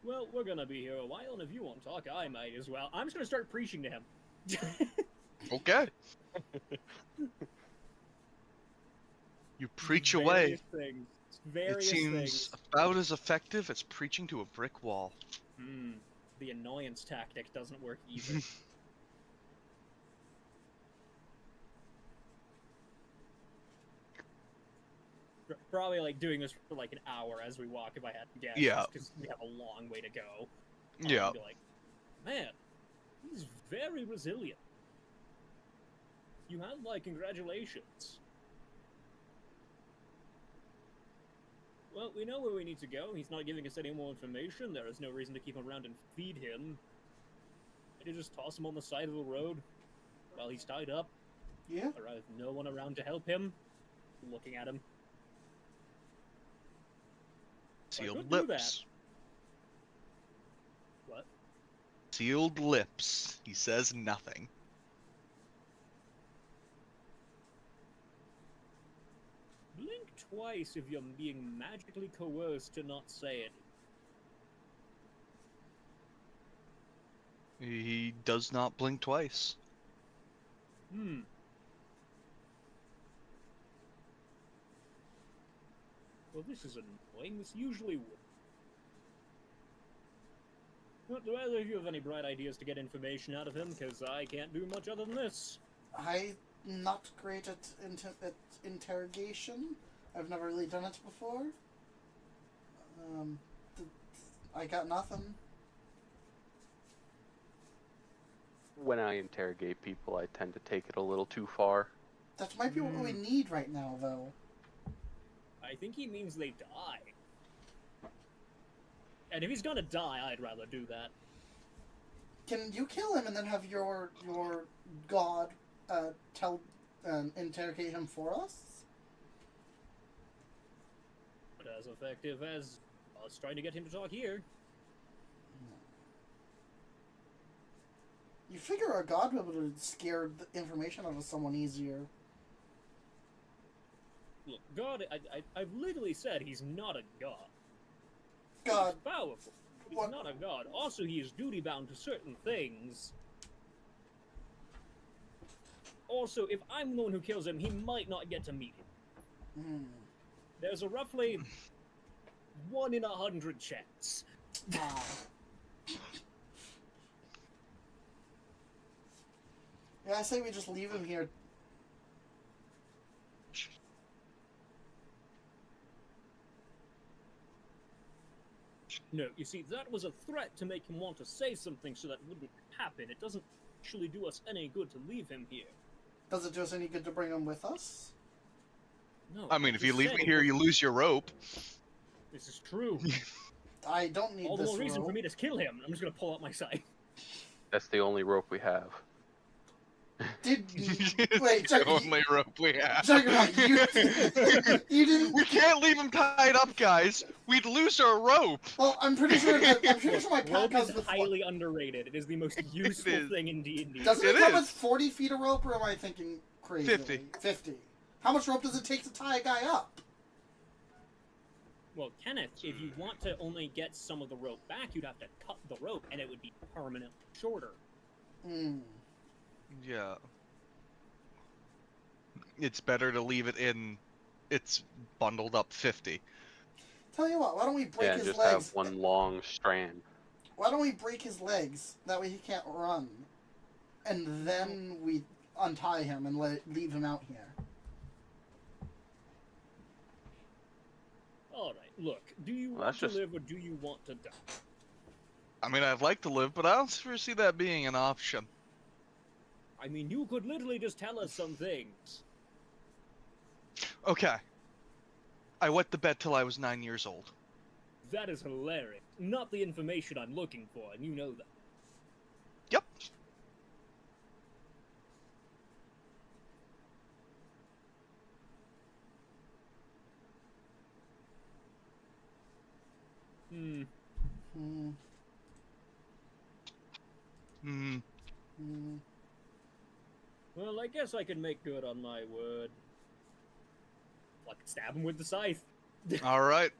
Well, we're gonna be here a while, and if you won't talk, I might as well. I'm just gonna start preaching to him.
Okay. You preach away. It seems about as effective as preaching to a brick wall.
The annoyance tactic doesn't work either. Probably like doing this for like an hour as we walk if I had to guess.
Yeah.
Because we have a long way to go.
Yeah.
Be like, man, he's very resilient. You have my congratulations. Well, we know where we need to go. He's not giving us any more information. There is no reason to keep him around and feed him. Maybe just toss him on the side of the road while he's tied up.
Yeah.
Or have no one around to help him. Looking at him.
Sealed lips.
What?
Sealed lips. He says nothing.
Blink twice if you're being magically coerced to not say it.
He does not blink twice.
Well, this is annoying. This usually would. Well, do either of you have any bright ideas to get information out of him? Because I can't do much other than this.
I'm not great at interrogation. I've never really done it before. I got nothing.
When I interrogate people, I tend to take it a little too far.
That might be what we need right now, though.
I think he means they die. And if he's gonna die, I'd rather do that.
Can you kill him and then have your god interrogate him for us?
But as effective as us trying to get him to talk here.
You figure our god would be able to scare the information out of someone easier.
Look, God, I've literally said he's not a god.
God.
He's powerful. He's
What?
not a god. Also, he is duty-bound to certain things. Also, if I'm the one who kills him, he might not get to meet him.
Hmm.
There's a roughly 1 in 100 chance.
Ah. Yeah, I say we just leave him here.
No, you see, that was a threat to make him want to say something so that wouldn't happen. It doesn't actually do us any good to leave him here.
Does it do us any good to bring him with us?
No.
I mean, if you
just
leave
said
me
it
here,
was-
you lose your rope.
This is true.
I don't need
All the
this
more reason
rope.
for me to kill him. I'm just gonna pull out my scythe.
That's the only rope we have.
Did
It's
wait,
the only rope we have.
Juggernaut, you didn't.
We can't leave him tied up, guys. We'd lose our rope.
Well, I'm pretty sure my pack
Rope
comes
is
with.
highly underrated. It is the most useful
is.
thing in D&D.
Doesn't it
It
come
is.
with 40 feet of rope, or am I thinking crazy?
50.
50. How much rope does it take to tie a guy up?
Well, Kenneth, if you want to only get some of the rope back, you'd have to cut the rope, and it would be permanently shorter.
Hmm.
Yeah. It's better to leave it in. It's bundled up 50.
Tell you what, why don't we break
Yeah,
his
just
legs?
have one long strand.
Why don't we break his legs? That way he can't run. And then we untie him and leave him out here.
Alright, look, do you
Well,
want
that's
to
just-
live or do you want to die?
I mean, I'd like to live, but I don't foresee that being an option.
I mean, you could literally just tell us some things.
Okay. I wet the bed till I was 9 years old.
That is hilarious. Not the information I'm looking for, and you know that.
Yep.
Hmm.
Hmm.
Hmm.
Hmm.
Well, I guess I can make good on my word. I could stab him with the scythe.
All right.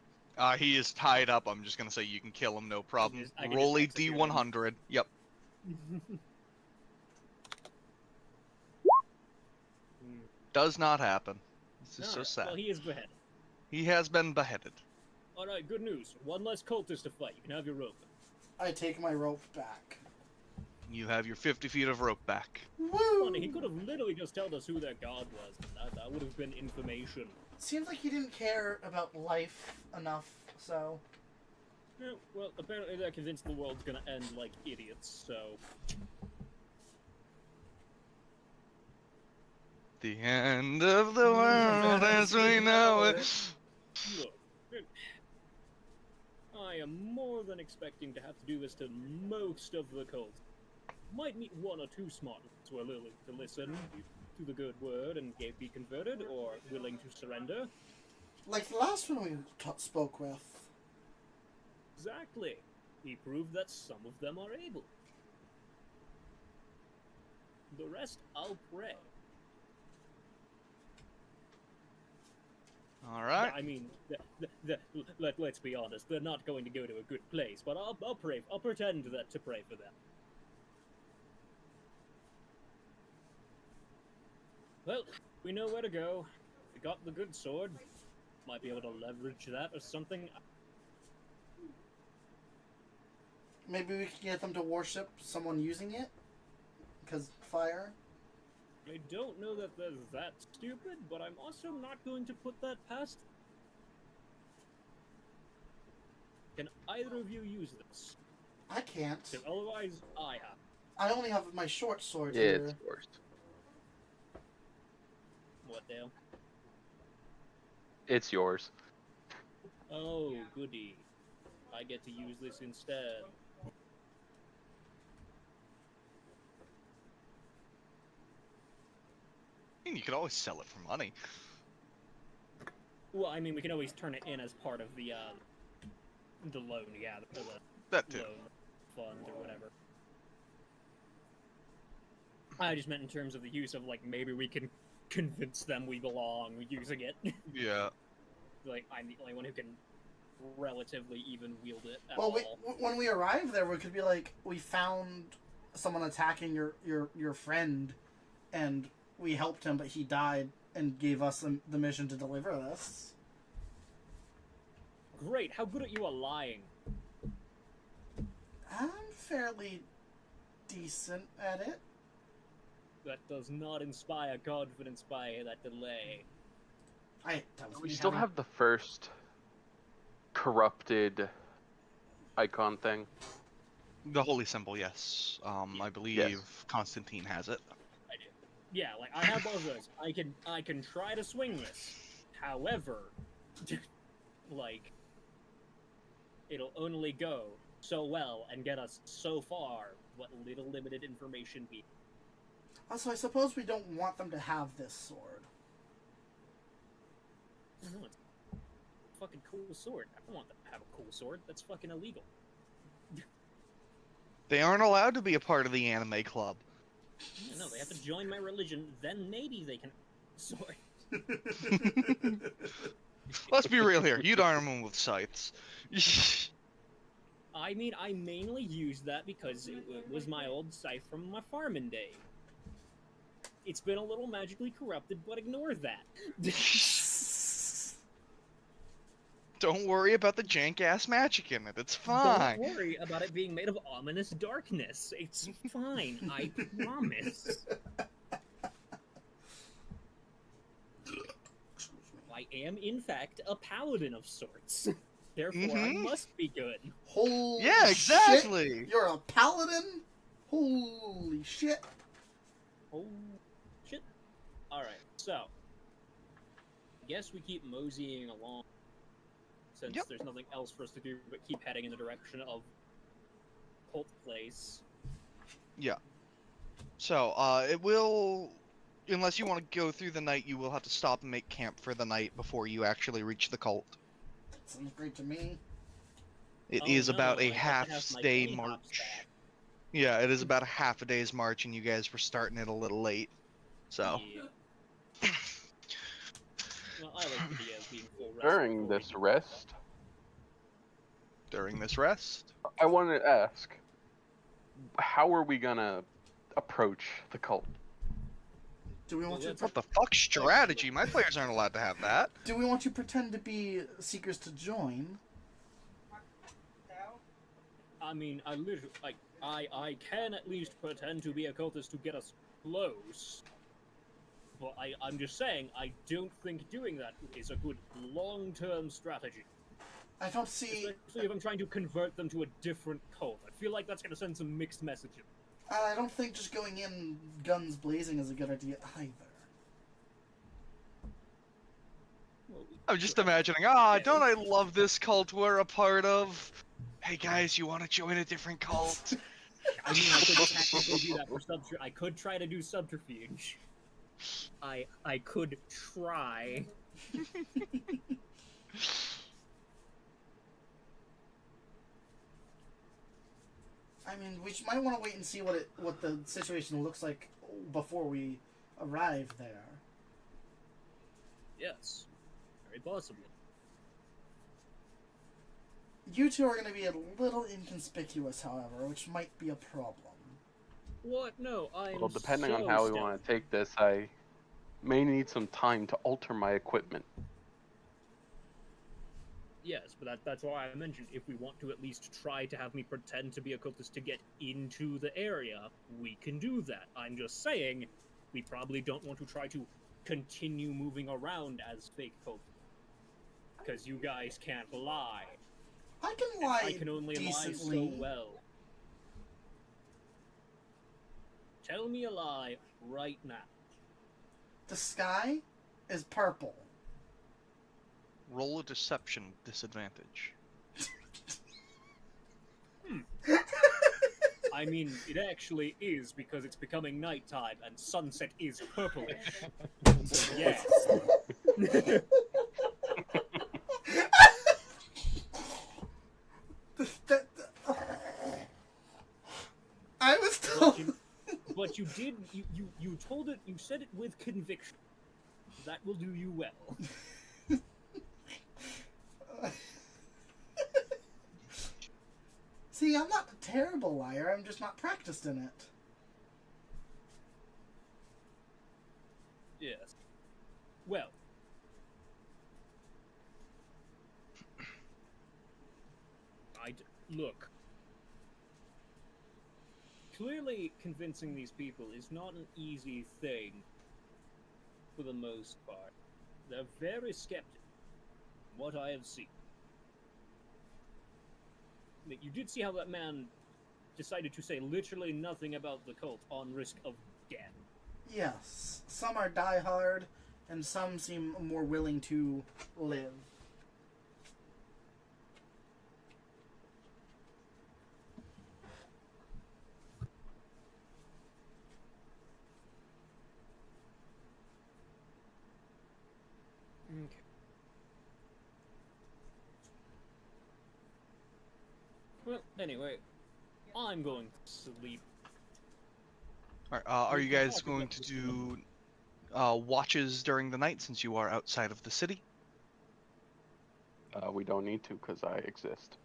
He is tied up. I'm just gonna say you can kill him, no problem.
I can
Roll a
just execute him.
D100. Yep.
Hmm.
Does not happen. This is so
Alright,
sad.
Well, he is beheaded.
He has been beheaded.
Alright, good news. One less cultist to fight. You can have your rope.
I take my rope back.
You have your 50 feet of rope back.
Woo!
Funny, he could have literally just told us who their god was. That would have been information.
Seems like he didn't care about life enough, so...
Yeah, well, apparently they're convinced the world's gonna end like idiots, so...
The end of the world as we know it.
Look, I am more than expecting to have to do this to most of the cults. Might meet one or two smart ones who are willing to listen to the good word and be converted, or willing to surrender.
Like the last one we spoke with.
Exactly. He proved that some of them are able. The rest, I'll pray.
All right.
I mean, let's be honest, they're not going to go to a good place, but I'll pray. I'll pretend that to pray for them. Well, we know where to go. We got the good sword. Might be able to leverage that or something.
Maybe we could get them to worship someone using it? Because fire?
I don't know that they're that stupid, but I'm also not going to put that past. Can either of you use this?
I can't.
Because otherwise, I have.
I only have my short sword
Yeah,
here.
it's yours.
What, Dale?
It's yours.
Oh, goody. I get to use this instead.
I mean, you could always sell it for money.
Well, I mean, we can always turn it in as part of the loan, yeah, the
That too.
loan fund or whatever. I just meant in terms of the use of, like, maybe we can convince them we belong using it.
Yeah.
Like, I'm the only one who can relatively even wield it at
Well,
all.
when we arrive there, we could be like, we found someone attacking your friend, and we helped him, but he died and gave us the mission to deliver this.
Great, how good are you at lying?
I'm fairly decent at it.
That does not inspire confidence by that delay.
We still have the first corrupted icon thing.
The holy symbol, yes. I believe Constantine has it.
I do. Yeah, like, I have both of those. I can try to swing this. However, like, it'll only go so well and get us so far what little limited information we...
Also, I suppose we don't want them to have this sword.
I don't know, it's a fucking cool sword. I don't want them to have a cool sword. That's fucking illegal.
They aren't allowed to be a part of the anime club.
Yeah, no, they have to join my religion, then maybe they can... Sword.
Let's be real here. You'd arm them with scythes.
I mean, I mainly used that because it was my old scythe from my farming day. It's been a little magically corrupted, but ignore that.
Don't worry about the jank-ass magic in it. It's fine.
Don't worry about it being made of ominous darkness. It's fine, I promise. I am, in fact, a paladin of sorts. Therefore, I must be good.
Holy
Yeah, exactly.
shit! You're a paladin? Holy shit!
Oh, shit. Alright, so. I guess we keep moseying along. Since there's nothing else for us to do but keep heading in the direction of Cult Place.
Yeah. So, it will... Unless you want to go through the night, you will have to stop and make camp for the night before you actually reach the cult.
Sounds great to me.
It is about a
I have to have my
half-day
penny hops
march.
back.
Yeah, it is about a half a day's march, and you guys were starting it a little late. So...
Yeah. Well, I like the idea of being full rest
During
before
this rest,
During this rest?
I wanted to ask, how are we gonna approach the cult?
Do we want you?
What the fuck strategy? My players aren't allowed to have that.
Do we want you to pretend to be seekers to join?
I mean, I literally, like, I can at least pretend to be a cultist to get us close. But I'm just saying, I don't think doing that is a good long-term strategy.
I don't see.
Especially if I'm trying to convert them to a different cult. I feel like that's going to send some mixed messages.
I don't think just going in guns blazing is a good idea either.
I'm just imagining, don't I love this cult we're a part of? Hey guys, you want to join a different cult?
I mean, I could technically do that for subterfuge. I could try to do subterfuge. I could try.
I mean, we might want to wait and see what the situation looks like before we arrive there.
Yes, very possibly.
You two are going to be a little inconspicuous, however, which might be a problem.
What? No, I'm
Well, depending
so
on how we
stealthy.
want to take this, I may need some time to alter my equipment.
Yes, but that's why I mentioned if we want to at least try to have me pretend to be a cultist to get into the area, we can do that. I'm just saying, we probably don't want to try to continue moving around as fake cultists. Because you guys can't lie.
I can lie
I can only
decently.
lie so well. Tell me a lie right now.
The sky is purple.
Roll a deception with disadvantage.
I mean, it actually is because it's becoming nighttime and sunset is purplish. So yes.
I was told.
But you did, you told it, you said it with conviction. That will do you well.
See, I'm not a terrible liar. I'm just not practiced in it.
Yes. Well. Look. Clearly, convincing these people is not an easy thing, for the most part. They're very skeptical, from what I have seen. You did see how that man decided to say literally nothing about the cult on risk of death.
Yes, some are diehard, and some seem more willing to live.
Okay. Well, anyway, I'm going to sleep.
Are you guys going to do watches during the night since you are outside of the city?
We don't need to because I exist.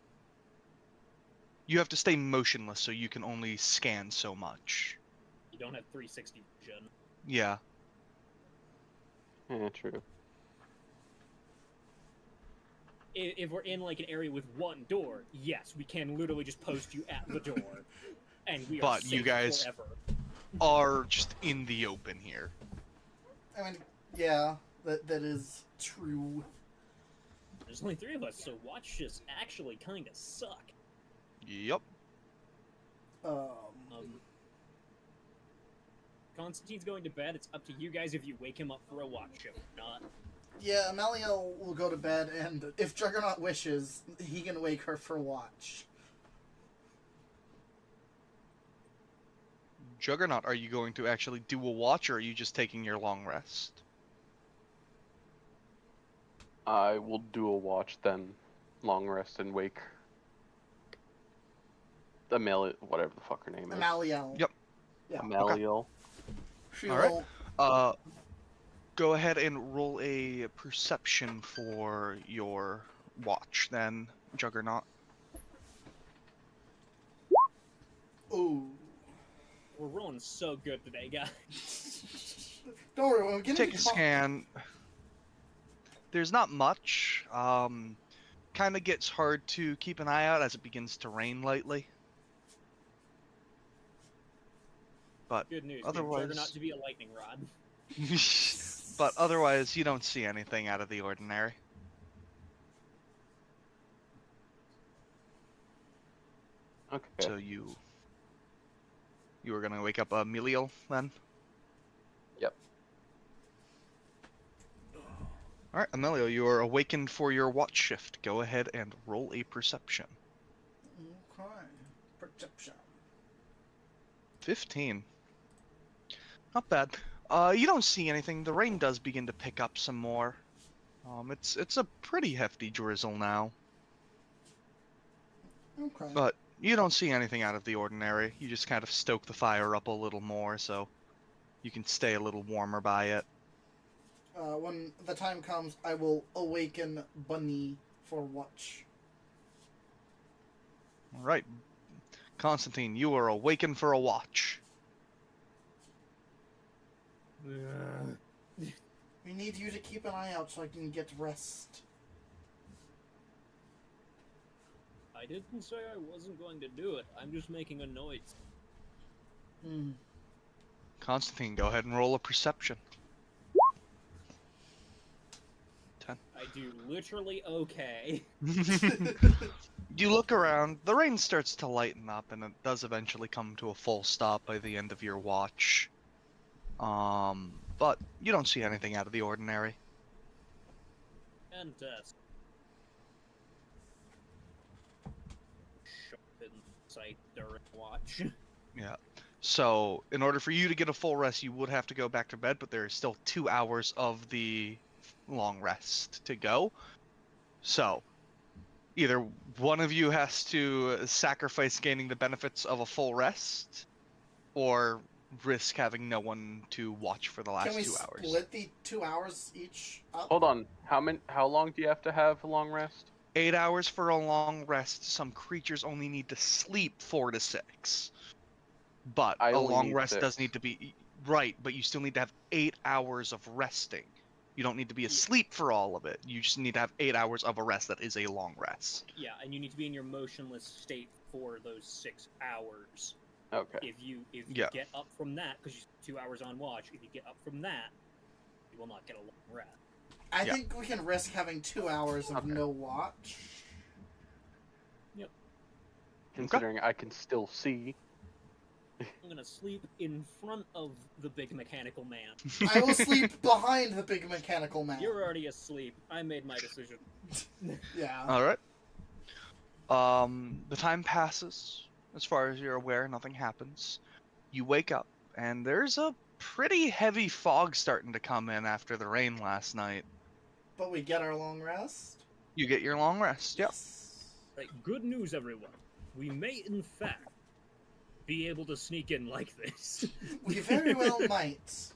You have to stay motionless, so you can only scan so much.
You don't have 360 vision.
Yeah.
Yeah, true.
If we're in like an area with one door, yes, we can literally just post you at the door, and we are
But
safe
you guys
forever.
are just in the open here.
I mean, yeah, that is true.
There's only 3 of us, so watch just actually kind of suck.
Yep.
Constantine's going to bed. It's up to you guys if you wake him up for a watch shift or not.
Yeah, Ameliel will go to bed, and if Juggernaut wishes, he can wake her for watch.
Juggernaut, are you going to actually do a watch, or are you just taking your long rest?
I will do a watch, then long rest and wake Ameliel, whatever the fuck her name is.
Ameliel.
Yep.
Yeah.
Ameliel.
She
Alright.
will...
Go ahead and roll a perception for your watch, then, Juggernaut.
Ooh.
Oh.
We're rolling so good today, guys.
Don't worry, we're getting
Take a scan. There's not much. Kind of gets hard to keep an eye out as it begins to rain lightly. But
Good news.
otherwise,
Juggernaut to be a lightning rod.
but otherwise, you don't see anything out of the ordinary.
Okay.
So you were gonna wake up Ameliel then?
Yep.
Alright, Ameliel, you are awakened for your watch shift. Go ahead and roll a perception.
Okay. Perception.
15. Not bad. You don't see anything. The rain does begin to pick up some more. It's a pretty hefty drizzle now.
Okay.
But you don't see anything out of the ordinary. You just kind of stoke the fire up a little more so you can stay a little warmer by it.
When the time comes, I will awaken Bunny for watch.
Alright. Constantine, you are awakened for a watch.
We need you to keep an eye out so I can get rest.
I didn't say I wasn't going to do it. I'm just making a noise.
Constantine, go ahead and roll a perception. 10.
I do literally okay.
You look around, the rain starts to lighten up, and it does eventually come to a full stop by the end of your watch. But you don't see anything out of the ordinary.
Fantastic. Sharpen sight during watch.
Yeah. So, in order for you to get a full rest, you would have to go back to bed, but there is still 2 hours of the long rest to go. So, either one of you has to sacrifice gaining the benefits of a full rest, or risk having no one to watch for the last
Can we
2 hours.
split the 2 hours each up?
Hold on. How long do you have to have a long rest?
8 hours for a long rest. Some creatures only need to sleep 4 to 6. But
I
a
only
long
need
rest does
6.
need to be right, but you still need to have 8 hours of resting. You don't need to be asleep for all of it. You just need to have 8 hours of a rest that is a long rest.
Yeah, and you need to be in your motionless state for those 6 hours.
Okay.
If you
Yeah.
get up from that, because you're 2 hours on watch, if you get up from that, you will not get a long rest.
I
Yeah.
think we can risk having 2 hours of
Okay.
no watch.
Considering I can still see.
I'm gonna sleep in front of the big mechanical man.
I will sleep behind the big mechanical man.
You're already asleep. I made my decision.
Yeah.
All right. The time passes. As far as you're aware, nothing happens. You wake up, and there's a pretty heavy fog starting to come in after the rain last night.
But we get our long rest.
You get your long rest. Yep.
Yes.
Right, good news, everyone. We may, in fact, be able to sneak in like this.
We very well might.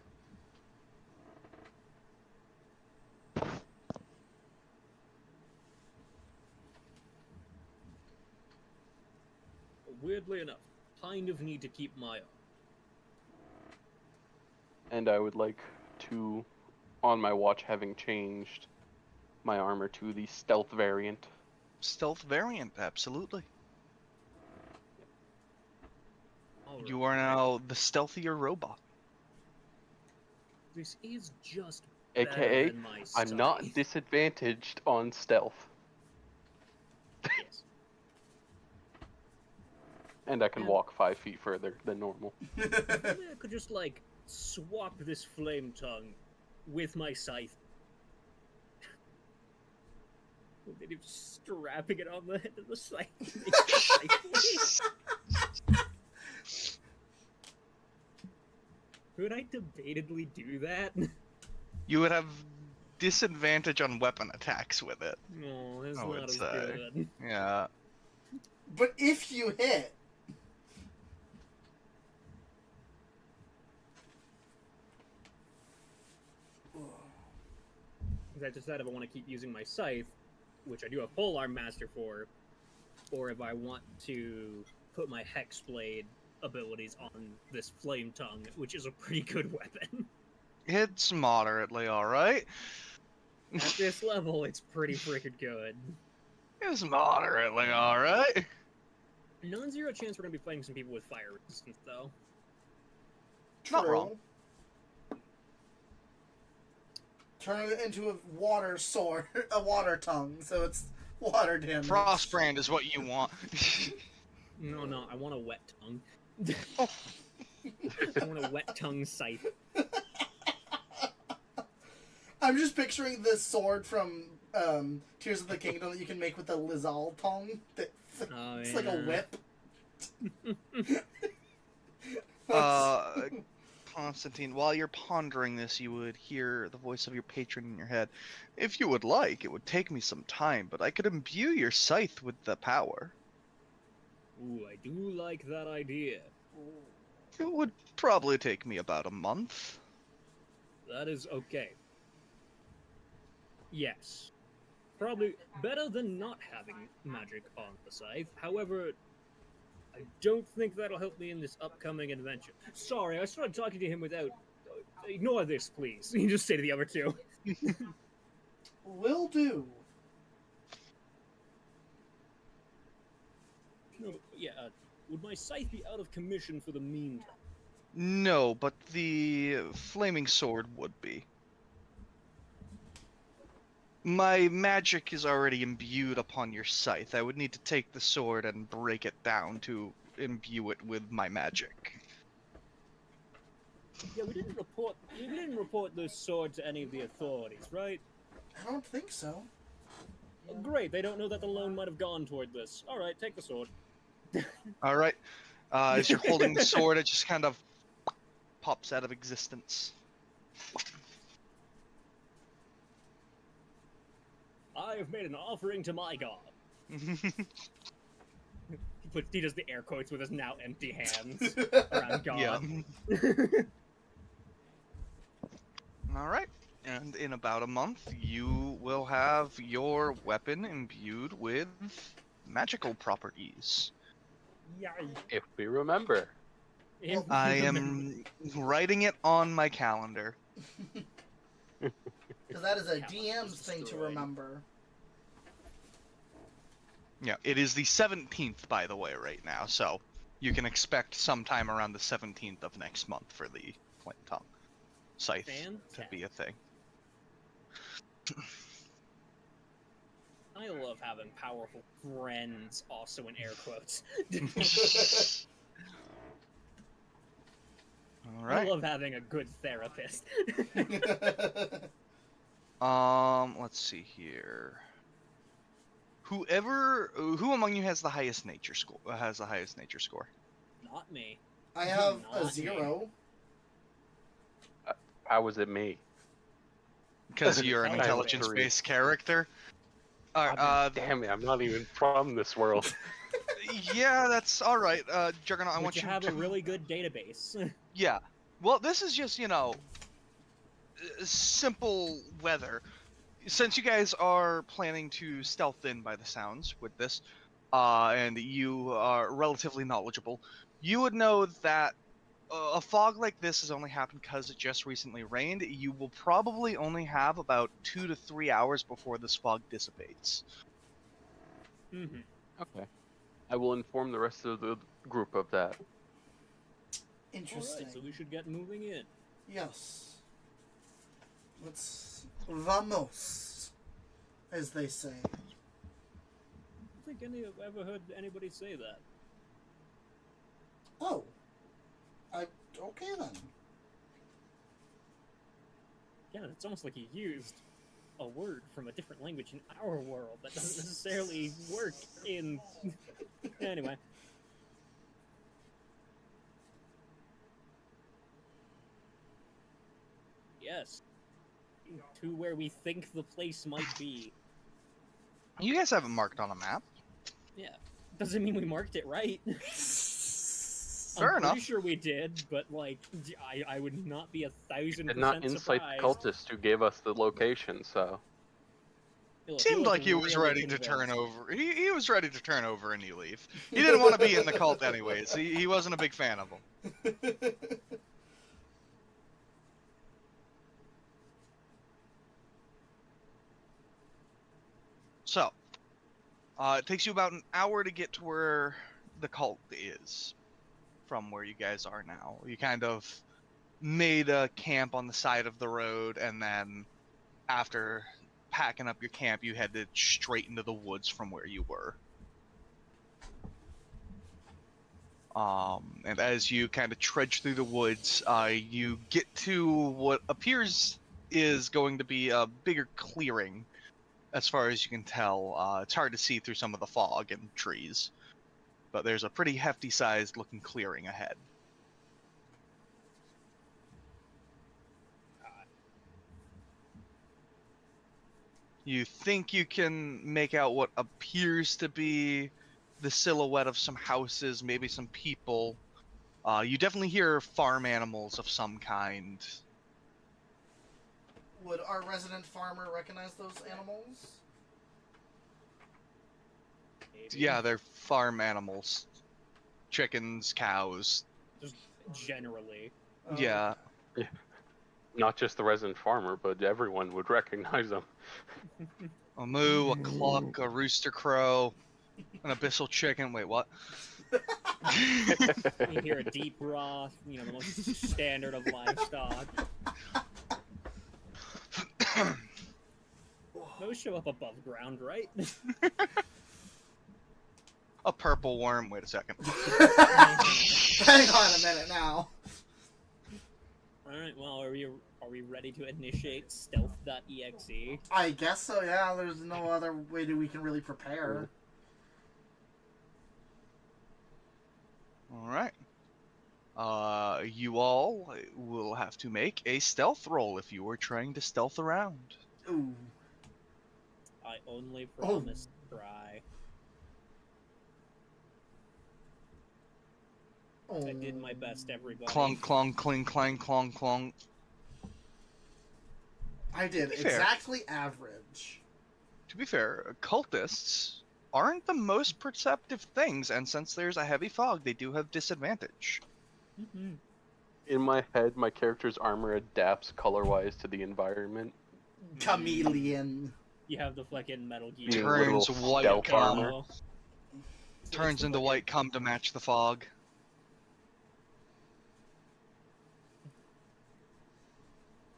Weirdly enough, kind of need to keep my eye.
And I would like to, on my watch, having changed my armor to the stealth variant.
Stealth variant, absolutely.
Alright.
You are now the stealthier robot.
This is just better
AKA,
than my
I'm not
scythe.
disadvantaged on stealth.
Yes.
And I can
Yeah.
walk 5 feet further than normal.
Maybe I could just, like, swap this flame tongue with my scythe. Maybe just strapping it on the head of the scythe. Could I debatedly do that?
You would have disadvantage on weapon attacks with it.
No, that's
I
not
would
as
say.
good.
Yeah.
But if you hit,
Because I decided if I want to keep using my scythe, which I do have Polearm Master for, or if I want to put my Hexblade abilities on this Flame Tongue, which is a pretty good weapon.
It's moderately alright.
At this level, it's pretty freaking good.
It's moderately alright.
Non-zero chance we're going to be fighting some people with fire resistance, though.
true.
Not wrong.
Turn it into a water sword, a water tongue, so it's water damage.
Frostbrand is what you want.
No, I want a wet tongue.
Oh.
I want a wet tongue scythe.
I'm just picturing this sword from Tears of the Kingdom that you can make with the Lizal tongue.
Oh,
It's like a whip.
Constantine, while you're pondering this, you would hear the voice of your patron in your head. If you would like, it would take me some time, but I could imbue your scythe with the power.
Ooh, I do like that idea.
It would probably take me about a month.
That is okay. Yes. Probably better than not having magic on the scythe. However, I don't think that'll help me in this upcoming adventure. Sorry, I started talking to him without... Ignore this, please. You just say to the other two.
Will do.
No, yeah, would my scythe be out of commission for the meantime?
No, but the flaming sword would be. My magic is already imbued upon your scythe. I would need to take the sword and break it down to imbue it with my magic.
Yeah, we didn't report this sword to any of the authorities, right?
I don't think so.
Oh, great, they don't know that the loan might have gone toward this. Alright, take the sword.
Alright. As you're holding the sword, it just kind of pops out of existence.
I have made an offering to my god. he does the air quotes with his now empty hands around God.
Yeah. All right. And in about a month, you will have your weapon imbued with magical properties.
Yay.
If we remember.
If
I
you
am writing it on my calendar.
Because that is a
Cameron
DM's
was
thing to
destroyed.
remember.
Yeah, it is the 17th, by the way, right now, so you can expect sometime around the 17th of next month for the Flame Tongue Scythe to be a thing.
I love having powerful friends, also in air quotes.
All
I
right.
love having a good therapist.
Let's see here. Who among you has the highest nature score?
Not me.
I have
Not
a
me.
0.
How was it me?
Because you're an
I have a
intelligence-based character. Alright,
Damn it, I'm not even from this world.
yeah, that's all right. Juggernaut, I
Would
want
you
you
have
to.
a really good database?
Yeah. Well, this is just simple weather. Since you guys are planning to stealth in by the sounds with this, and you are relatively knowledgeable, you would know that a fog like this has only happened because it just recently rained. You will probably only have about 2 to 3 hours before this fog dissipates.
Mm-hmm.
Okay. I will inform the rest of the group of that.
Interesting.
Alright, so we should get moving in.
Yes. Let's... Vamos, as they say.
I don't think I've ever heard anybody say that.
Oh. Okay then.
Yeah, it's almost like he used a word from a different language in our world that doesn't necessarily work in... Anyway. Yes. To where we think the place might be.
You guys haven't marked on a map.
Yeah. Doesn't mean we marked it right.
Fair
I'm
enough.
pretty sure we did, but like, I would not be 1,000%
Did not incite
surprised.
the cultist who gave us the location, so.
Look,
Seemed
look
like he was
really
ready to turn
convinced.
over. He was ready to turn over a new leaf. He didn't want to be in the cult anyways. He wasn't a big fan of them. So, it takes you about an hour to get to where the cult is from where you guys are now. You kind of made a camp on the side of the road, and then after packing up your camp, you headed straight into the woods from where you were. And as you kind of trudge through the woods, you get to what appears is going to be a bigger clearing. As far as you can tell, it's hard to see through some of the fog and trees, but there's a pretty hefty-sized looking clearing ahead. You think you can make out what appears to be the silhouette of some houses, maybe some people. You definitely hear farm animals of some kind.
Would our resident farmer recognize those animals?
Maybe.
Yeah, they're farm animals. Chickens, cows.
Just generally.
Yeah.
Not just the resident farmer, but everyone would recognize them.
A moo, a cluck, a rooster crow, an abyssal chicken. Wait, what?
You hear a deep broth, the most standard of livestock. Those show up above ground, right?
A purple worm. Wait a second.
Hang on a minute now.
Alright, well, are we ready to initiate stealth.exe?
I guess so, yeah. There's no other way that we can really prepare.
All right. You all will have to make a stealth roll if you are trying to stealth around.
Ooh.
I only promise to try.
Oh.
I did my best, everybody.
Clong, clong, cling, clang, clong, clong.
I did
To be fair.
exactly average.
To be fair, cultists aren't the most perceptive things, and since there's a heavy fog, they do have disadvantage.
Mm-hmm.
In my head, my character's armor adapts color-wise to the environment.
Chameleon.
You have the fucking Metal Gear.
Being
Turns
literal
white
stealth
cum.
armor.
Turns into white cum to match the fog.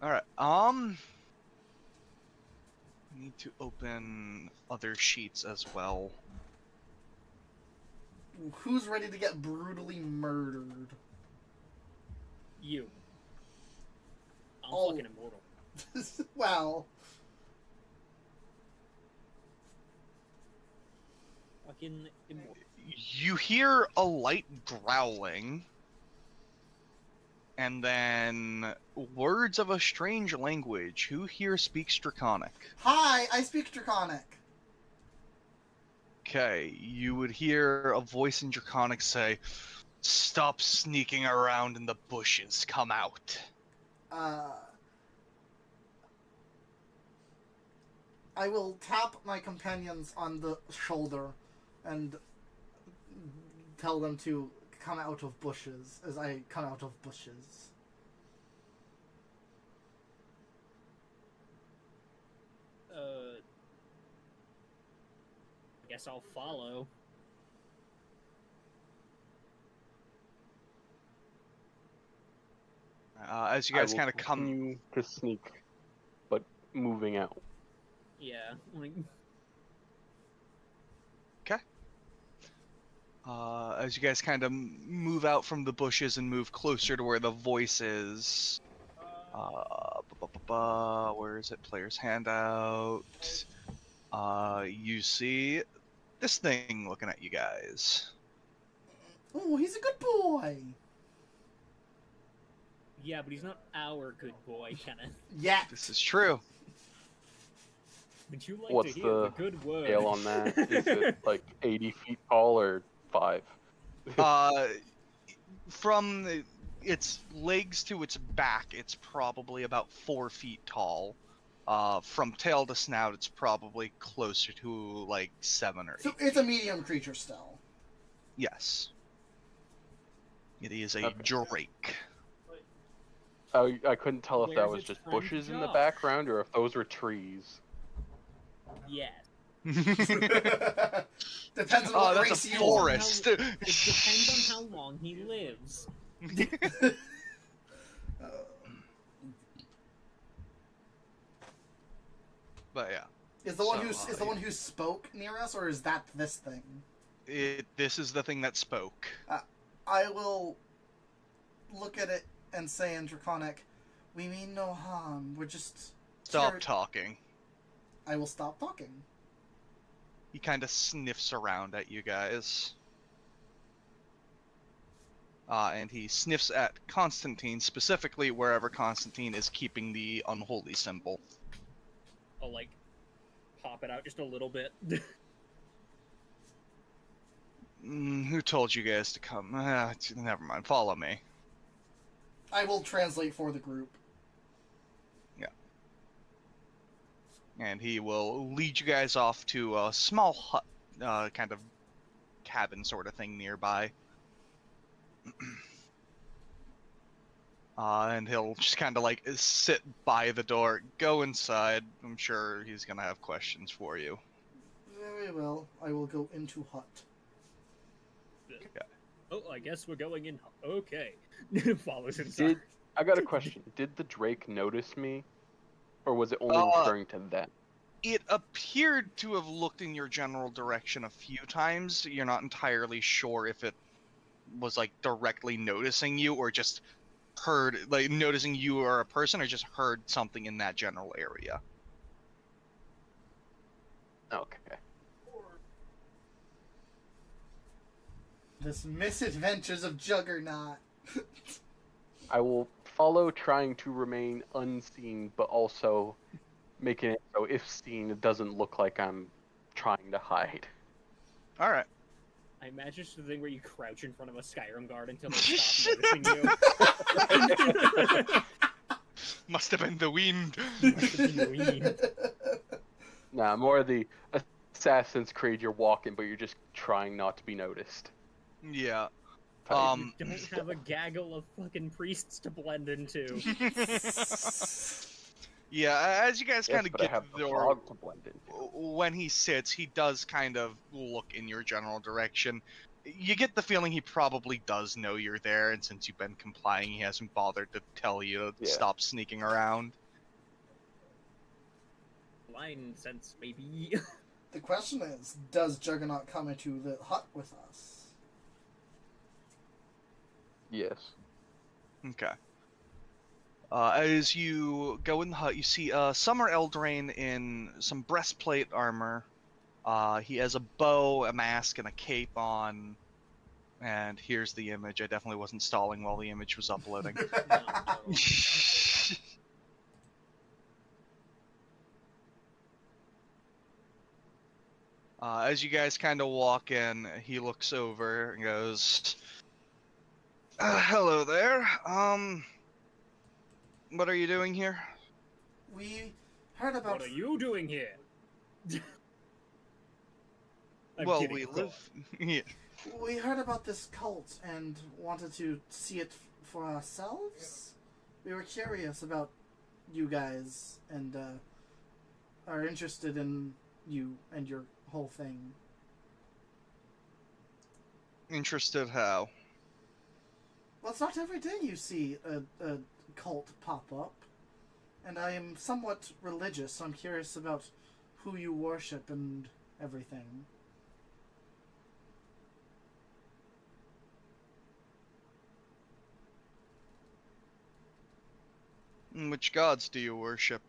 Alright, need to open other sheets as well.
Who's ready to get brutally murdered?
You. I'm
Oh.
fucking immortal.
Well,
Fucking immortal.
You hear a light growling, and then words of a strange language. Who here speaks Draconic?
hi, I speak Draconic.
Okay, you would hear a voice in Draconic say, "Stop sneaking around in the bushes, come out."
I will tap my companions on the shoulder and tell them to come out of bushes as I come out of bushes.
I guess I'll follow.
As you guys
I will
kind of come...
continue to sneak, but moving out.
Yeah, like...
as you guys kind of move out from the bushes and move closer to where the voice is. Where is it? Player's handout. You see this thing looking at you guys.
Oh, he's a good boy.
Yeah, but he's not our good boy, Kenneth.
Yeah.
This is true.
Would you like
What's
to hear the
the
good word?
scale on that? Is it like 80 feet tall or 5?
From its legs to its back, it's probably about 4 feet tall. From tail to snout, it's probably closer to like 7 or 8.
So it's a medium creature still.
Yes. It is a
Okay.
drake.
I couldn't tell if that
Where's
was
its
just
friend
bushes in the
Josh?
background or if those were trees.
Yes.
Depends on
Oh,
what
that's
race
a
you
forest.
It depends on how long he lives.
But yeah,
Is the one
So,
who one who spoke near us, or is that this thing?
this is the thing that spoke.
I will look at it and say in Draconic, "We mean no harm. We're just
Stop talking.
I will stop talking.
He kind of sniffs around at you guys. And he sniffs at Constantine, specifically wherever Constantine is keeping the unholy symbol.
I'll, like, pop it out just a little bit.
Who told you guys to come? Never mind, follow me.
I will translate for the group.
And he will lead you guys off to a small hut, kind of cabin sort of thing nearby. And he'll just kind of like sit by the door, go inside. I'm sure he's gonna have questions for you.
Very well. I will go into hut.
Oh, I guess we're going in. Okay. Follows inside.
I got a question. Did the Drake notice me? Or was it only referring to them?
It appeared to have looked in your general direction a few times. You're not entirely sure if it was like directly noticing you or just heard, like noticing you are a person, or just heard something in that general area.
Okay.
This misadventures of Juggernaut.
I will follow, trying to remain unseen, but also making it so if seen, it doesn't look like I'm trying to hide.
All right.
I imagine it's the thing where you crouch in front of a Skyrim guard until they stop noticing you.
Must have been the wind.
Nah, more of the Assassin's Creed. You're walking, but you're just trying not to be noticed.
Yeah.
type.
You don't have a gaggle of fucking priests to blend into.
Yeah, as you guys kind
Yes,
of
but I
get
have
to the
the
door,
fog to blend into.
when he sits, he does kind of look in your general direction. You get the feeling he probably does know you're there, and since you've been complying, he hasn't bothered to tell you to
Yeah.
stop sneaking around.
Line sense, maybe.
The question is, does Juggernaut come into the hut with us?
Yes.
Okay. As you go in the hut, you see Summer Eldraine in some breastplate armor. He has a bow, a mask, and a cape on. And here's the image. I definitely wasn't stalling while the image was uploading. As you guys kind of walk in, he looks over and goes, "Hello there. What are you doing here?"
We heard about.
What are you doing here? I'm
Well,
kidding,
we
of course.
live. Yeah.
We heard about this cult and wanted to see it for ourselves. We were curious about you guys and are interested in you and your whole thing.
Interested how?
Well, it's not every day you see a cult pop up, and I am somewhat religious, so I'm curious about who you worship and everything.
Which gods do you worship?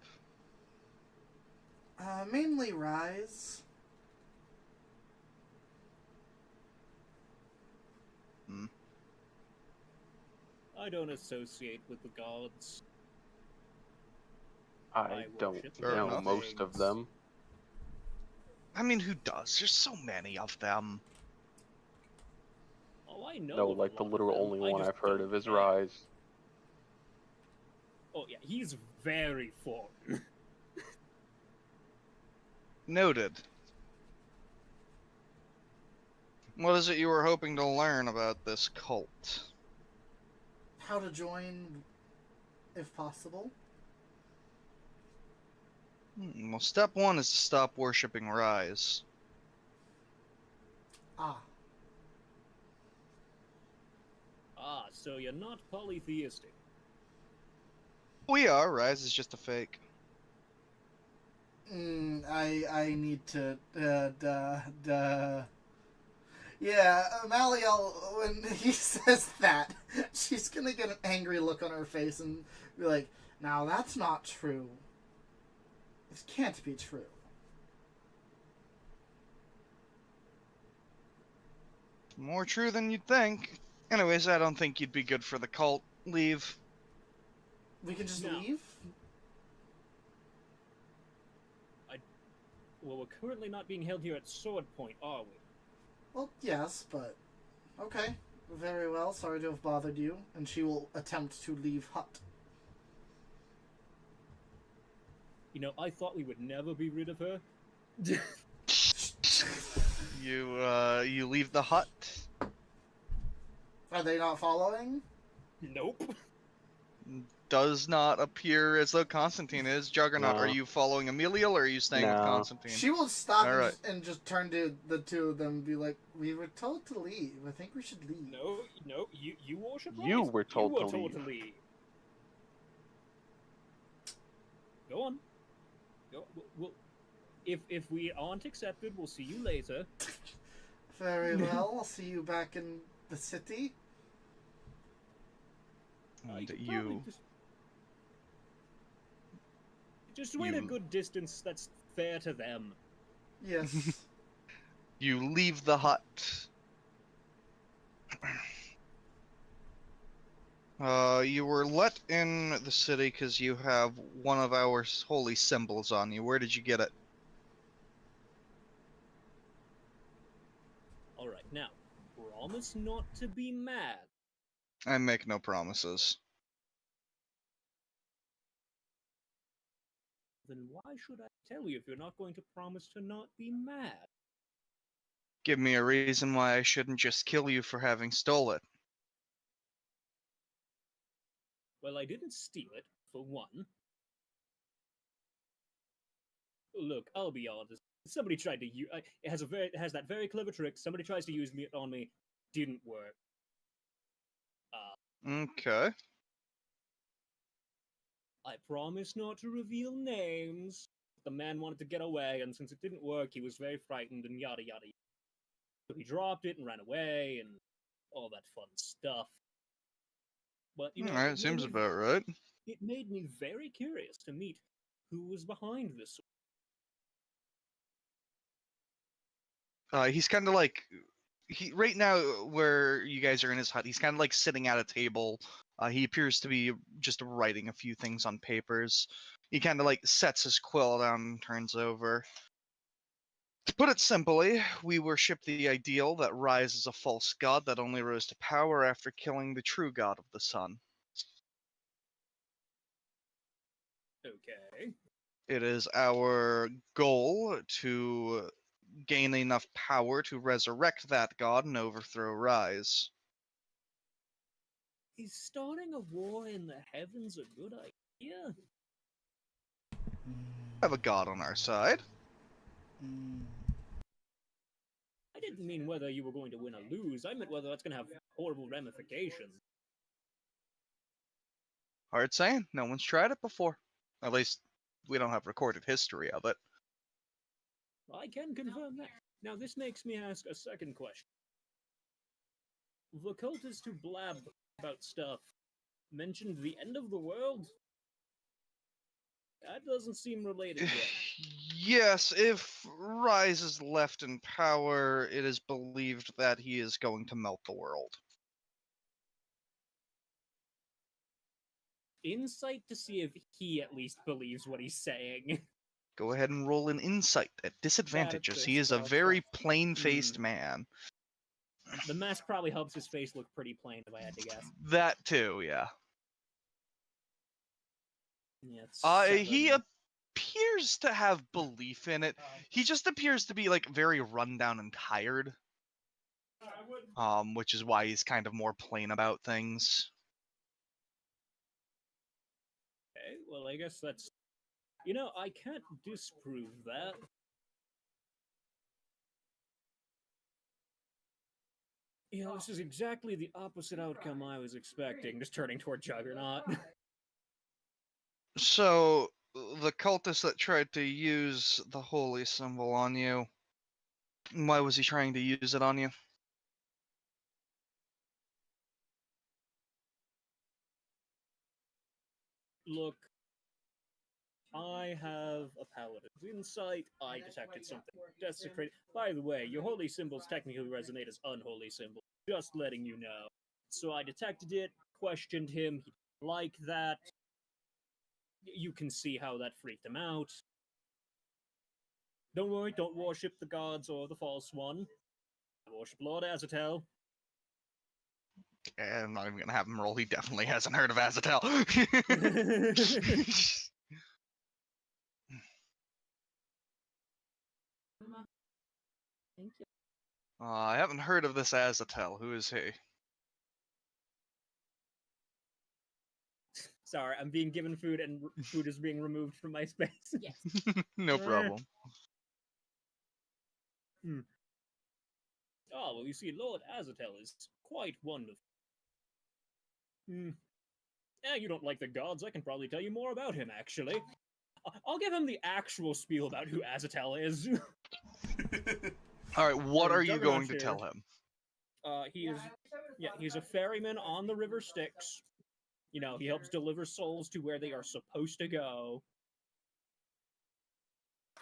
Mainly Rise.
I don't associate with the gods.
I don't
worship
Fair
know
enough.
most of
things.
them.
I mean, who does? There's so many of them.
Oh, I know.
No,
of a
like the
lot of
literal
them.
only
I
one
just
I've heard
don't
of is
care.
Rise.
Oh yeah, he's very foreign.
Noted. What is it you were hoping to learn about this cult?
How to join, if possible.
Well, step one is to stop worshipping Rise.
Ah.
Ah, so you're not polytheistic.
We are. Rise is just a fake.
I need to, Yeah, Maliel, when he says that, she's gonna get an angry look on her face and be like, now that's not true. This can't be true.
More true than you'd think. Anyways, I don't think you'd be good for the cult. Leave.
We can just
No.
leave?
Well, we're currently not being held here at Sword Point, are we?
Well, yes, but... Okay, very well, sorry to have bothered you. And she will attempt to leave hut.
You know, I thought we would never be rid of her.
You leave the hut.
Are they not following?
Nope.
Does not appear as though Constantine is. Juggernaut,
No.
are you following Emilial or are you staying with
No.
Constantine?
She will stop
All right.
and just turn to the two of them and be like, we were told to leave. I think we should leave.
No, you worship
You
Rise.
were told
you were
to
told
leave.
to leave. Go on. Go, we'll, if we aren't accepted, we'll see you later.
Very well, I'll see you back in the city.
And
could
you
probably just wait a
You-
good distance that's fair to them.
Yes.
you leave the hut. You were let in the city because you have one of our holy symbols on you. Where did you get it?
Alright, now, promise not to be mad.
I make no promises.
Then why should I tell you if you're not going to promise to not be mad?
Give me a reason why I shouldn't just kill you for having stole it.
Well, I didn't steal it, for one. Look, I'll be honest. Somebody tried to use it has that very clever trick. Somebody tries to use it on me, didn't work.
Okay.
I promise not to reveal names. The man wanted to get away, and since it didn't work, he was very frightened and yada yada. So he dropped it and ran away and all that fun stuff. But you know,
Alright, seems about right.
It made me very curious to meet who was behind this.
He's kind of like right now where you guys are in his hut. He's kind of like sitting at a table. He appears to be just writing a few things on papers. He kind of like sets his quill down and turns over. To put it simply, we worship the ideal that Rise is a false god that only rose to power after killing the true god of the sun.
Okay.
It is our goal to gain enough power to resurrect that god and overthrow Rise.
Is starting a war in the heavens a good idea?
Have a god on our side.
I didn't mean whether you were going to win or lose. I meant whether that's going to have horrible ramifications.
Hard saying. No one's tried it before. At least, we don't have recorded history of it.
I can confirm that. Now, this makes me ask a second question. The cultist who blabbed about stuff mentioned the end of the world? That doesn't seem related yet.
Yes, if Rise is left in power, it is believed that he is going to melt the world.
Insight to see if he at least believes what he's saying.
Go ahead and roll an insight at disadvantages. He is a very plain-faced man.
The mask probably helps his face look pretty plain, if I had to guess.
That too, yeah.
Yeah,
he appears to have belief in it. He just appears to be like very run down and tired. Which is why he's kind of more plain about things.
Okay, well, I guess that's... You know, I can't disprove that. You know, this is exactly the opposite outcome I was expecting, just turning toward Juggernaut.
So, the cultist that tried to use the holy symbol on you, why was he trying to use it on you?
Look, I have a paladin's insight. I detected something desecrated. By the way, your holy symbols technically resonate as unholy symbols. Just letting you know. So I detected it, questioned him. He didn't like that. You can see how that freaked him out. Don't worry, don't worship the gods or the false one. I worship Lord Azatel.
I'm not even gonna have him roll. He definitely hasn't heard of Azatel.
Thank you.
I haven't heard of this Azatel. Who is he?
Sorry, I'm being given food and food is being removed from my space.
Yes.
No problem.
Oh, well, you see, Lord Azatel is quite wonderful. Yeah, you don't like the gods. I can probably tell you more about him, actually. I'll give him the actual spiel about who Azatel is.
Alright, what are you going
Juggernaut's
to
here.
tell him?
He's a ferryman on the River Styx. You know, he helps deliver souls to where they are supposed to go.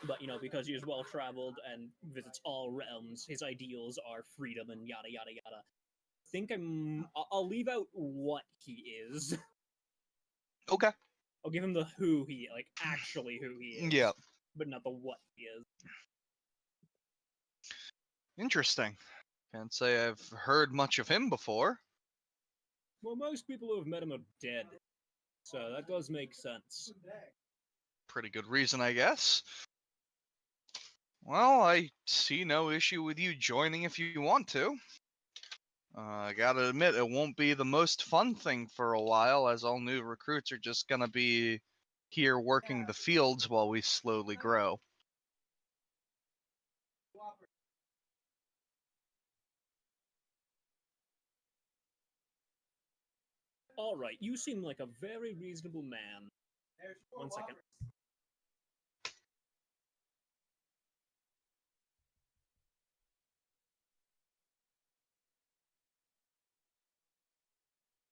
But, you know, because he is well-traveled and visits all realms, his ideals are freedom and yada yada yada. I'll leave out what he is.
Okay.
I'll give him the who he, like, actually who he is.
Yeah.
But not the what he is.
Interesting. Can't say I've heard much of him before.
Well, most people who have met him are dead, so that does make sense.
Pretty good reason, I guess. Well, I see no issue with you joining if you want to. I gotta admit, it won't be the most fun thing for a while, as all new recruits are just gonna be here working the fields while we slowly grow.
Alright, you seem like a very reasonable man. 1 second.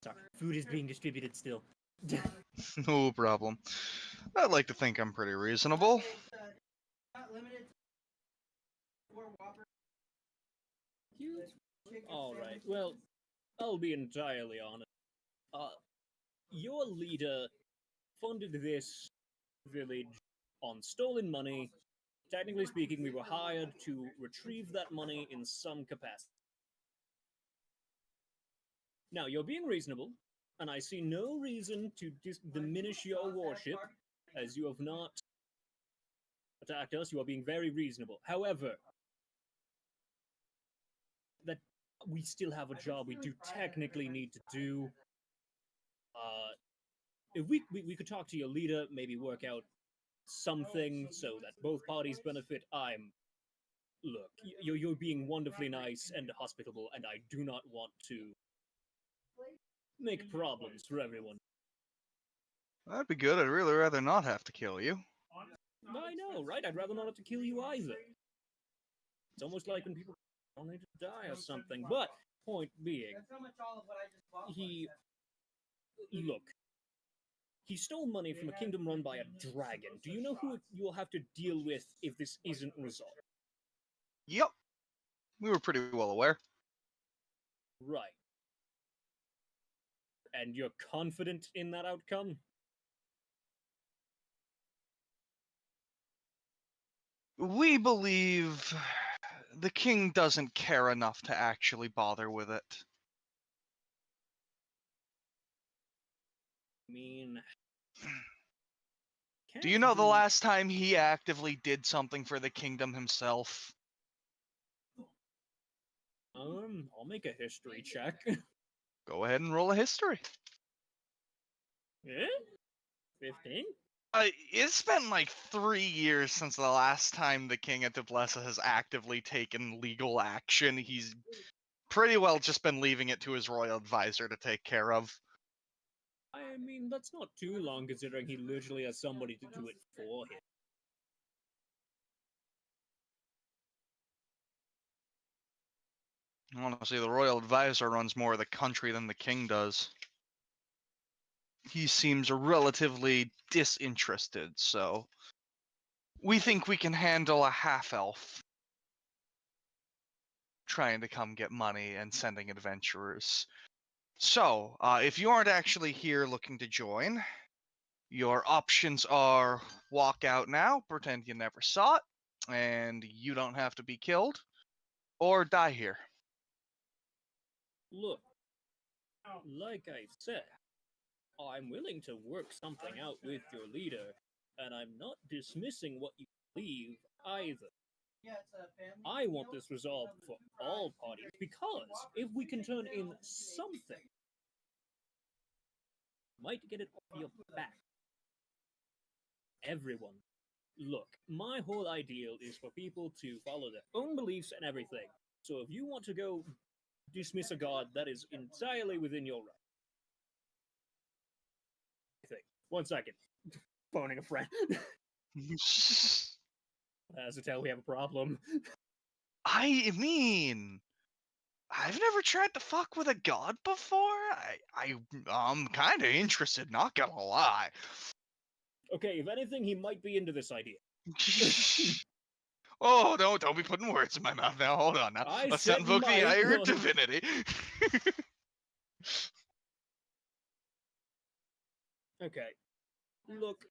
Sorry, food is being distributed still.
No problem. I'd like to think I'm pretty reasonable.
Alright, well, I'll be entirely honest. Your leader funded this village on stolen money. Technically speaking, we were hired to retrieve that money in some capacity. Now, you're being reasonable, and I see no reason to diminish your worship, as you have not attacked us. You are being very reasonable. However, that we still have a job we do technically need to do. If we could talk to your leader, maybe work out something so that both parties benefit. Look, you're being wonderfully nice and hospitable, and I do not want to make problems for everyone.
That'd be good. I'd really rather not have to kill you.
I know, right? I'd rather not have to kill you either. It's almost like when people don't need to die or something. But point being, look. He stole money from a kingdom run by a dragon. Do you know who you will have to deal with if this isn't resolved?
Yep. We were pretty well aware.
Right. And you're confident in that outcome?
We believe the king doesn't care enough to actually bother with it.
I mean...
Do you know the last time he actively did something for the kingdom himself?
I'll make a history check.
Go ahead and roll a history.
Yeah? 15?
It's been like 3 years since the last time the king at Dublessa has actively taken legal action. He's pretty well just been leaving it to his royal advisor to take care of.
I mean, that's not too long considering he literally has somebody to do it for him.
Honestly, the royal advisor runs more of the country than the king does. He seems relatively disinterested, so we think we can handle a half-elf trying to come get money and sending adventurers. So, if you aren't actually here looking to join, your options are walk out now, pretend you never saw it, and you don't have to be killed, or die here.
Look, like I said, I'm willing to work something out with your leader, and I'm not dismissing what you believe either. I want this resolved for all parties, because if we can turn in something, might get it off your back. Everyone. Look, my whole ideal is for people to follow their own beliefs and everything. So if you want to go dismiss a god, that is entirely within your right. 1 second. Phoning a friend. As to tell we have a problem.
I mean, I've never tried to fuck with a god before. I'm kind of interested, not gonna lie.
Okay, if anything, he might be into this idea.
Oh, no, don't be putting words in my mouth now. Hold on now. Let's not invoke the higher divinity.
Okay. Look.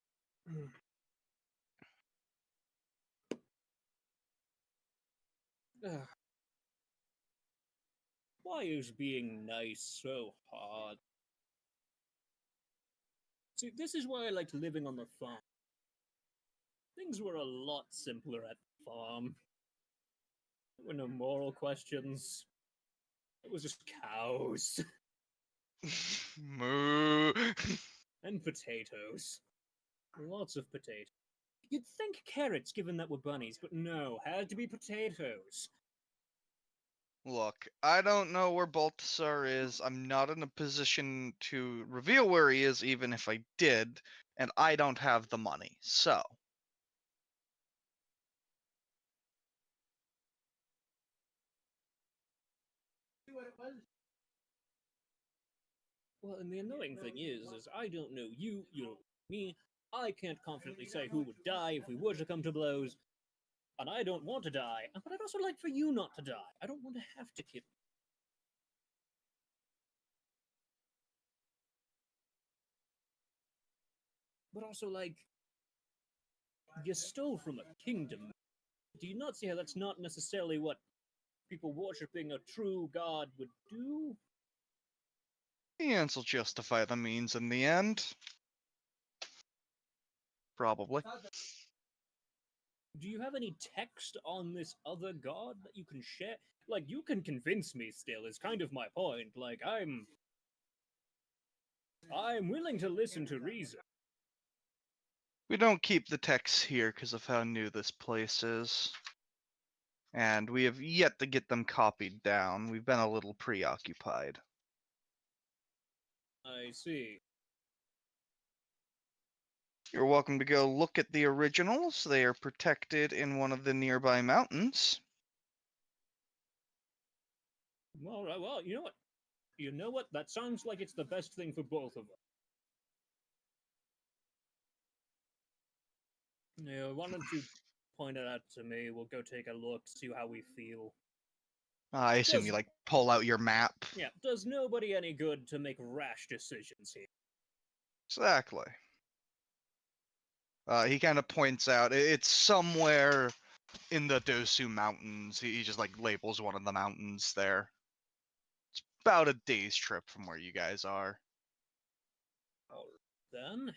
Why is being nice so hard? See, this is why I liked living on the farm. Things were a lot simpler at the farm. There were no moral questions. It was just cows.
Moo.
And potatoes. Lots of potatoes. You'd think carrots, given that we're bunnies, but no, had to be potatoes.
Look, I don't know where Baltasar is. I'm not in a position to reveal where he is, even if I did, and I don't have the money. So,
Well, and the annoying thing is I don't know you don't know me. I can't confidently say who would die if we were to come to blows, and I don't want to die, but I'd also like for you not to die. I don't want to have to kill you. But also, like, you stole from a kingdom. Do you not see how that's not necessarily what people worshipping a true god would do?
the ends will justify the means in the end. Probably.
Do you have any text on this other god that you can share? Like, you can convince me still, is kind of my point. Like, I'm willing to listen to reason.
We don't keep the texts here because of how new this place is. And we have yet to get them copied down. We've been a little preoccupied.
I see.
You're welcome to go look at the originals. They are protected in one of the nearby mountains.
All right, well, you know what? You know what? That sounds like it's the best thing for both of us. Yeah, why don't you point it out to me? We'll go take a look, see how we feel.
I assume
Does-
you like pull out your map.
Yeah, does nobody any good to make rash decisions here?
Exactly. He kind of points out it's somewhere in the Dosu Mountains. He just like labels one of the mountains there. It's about a day's trip from where you guys are.
All right, then.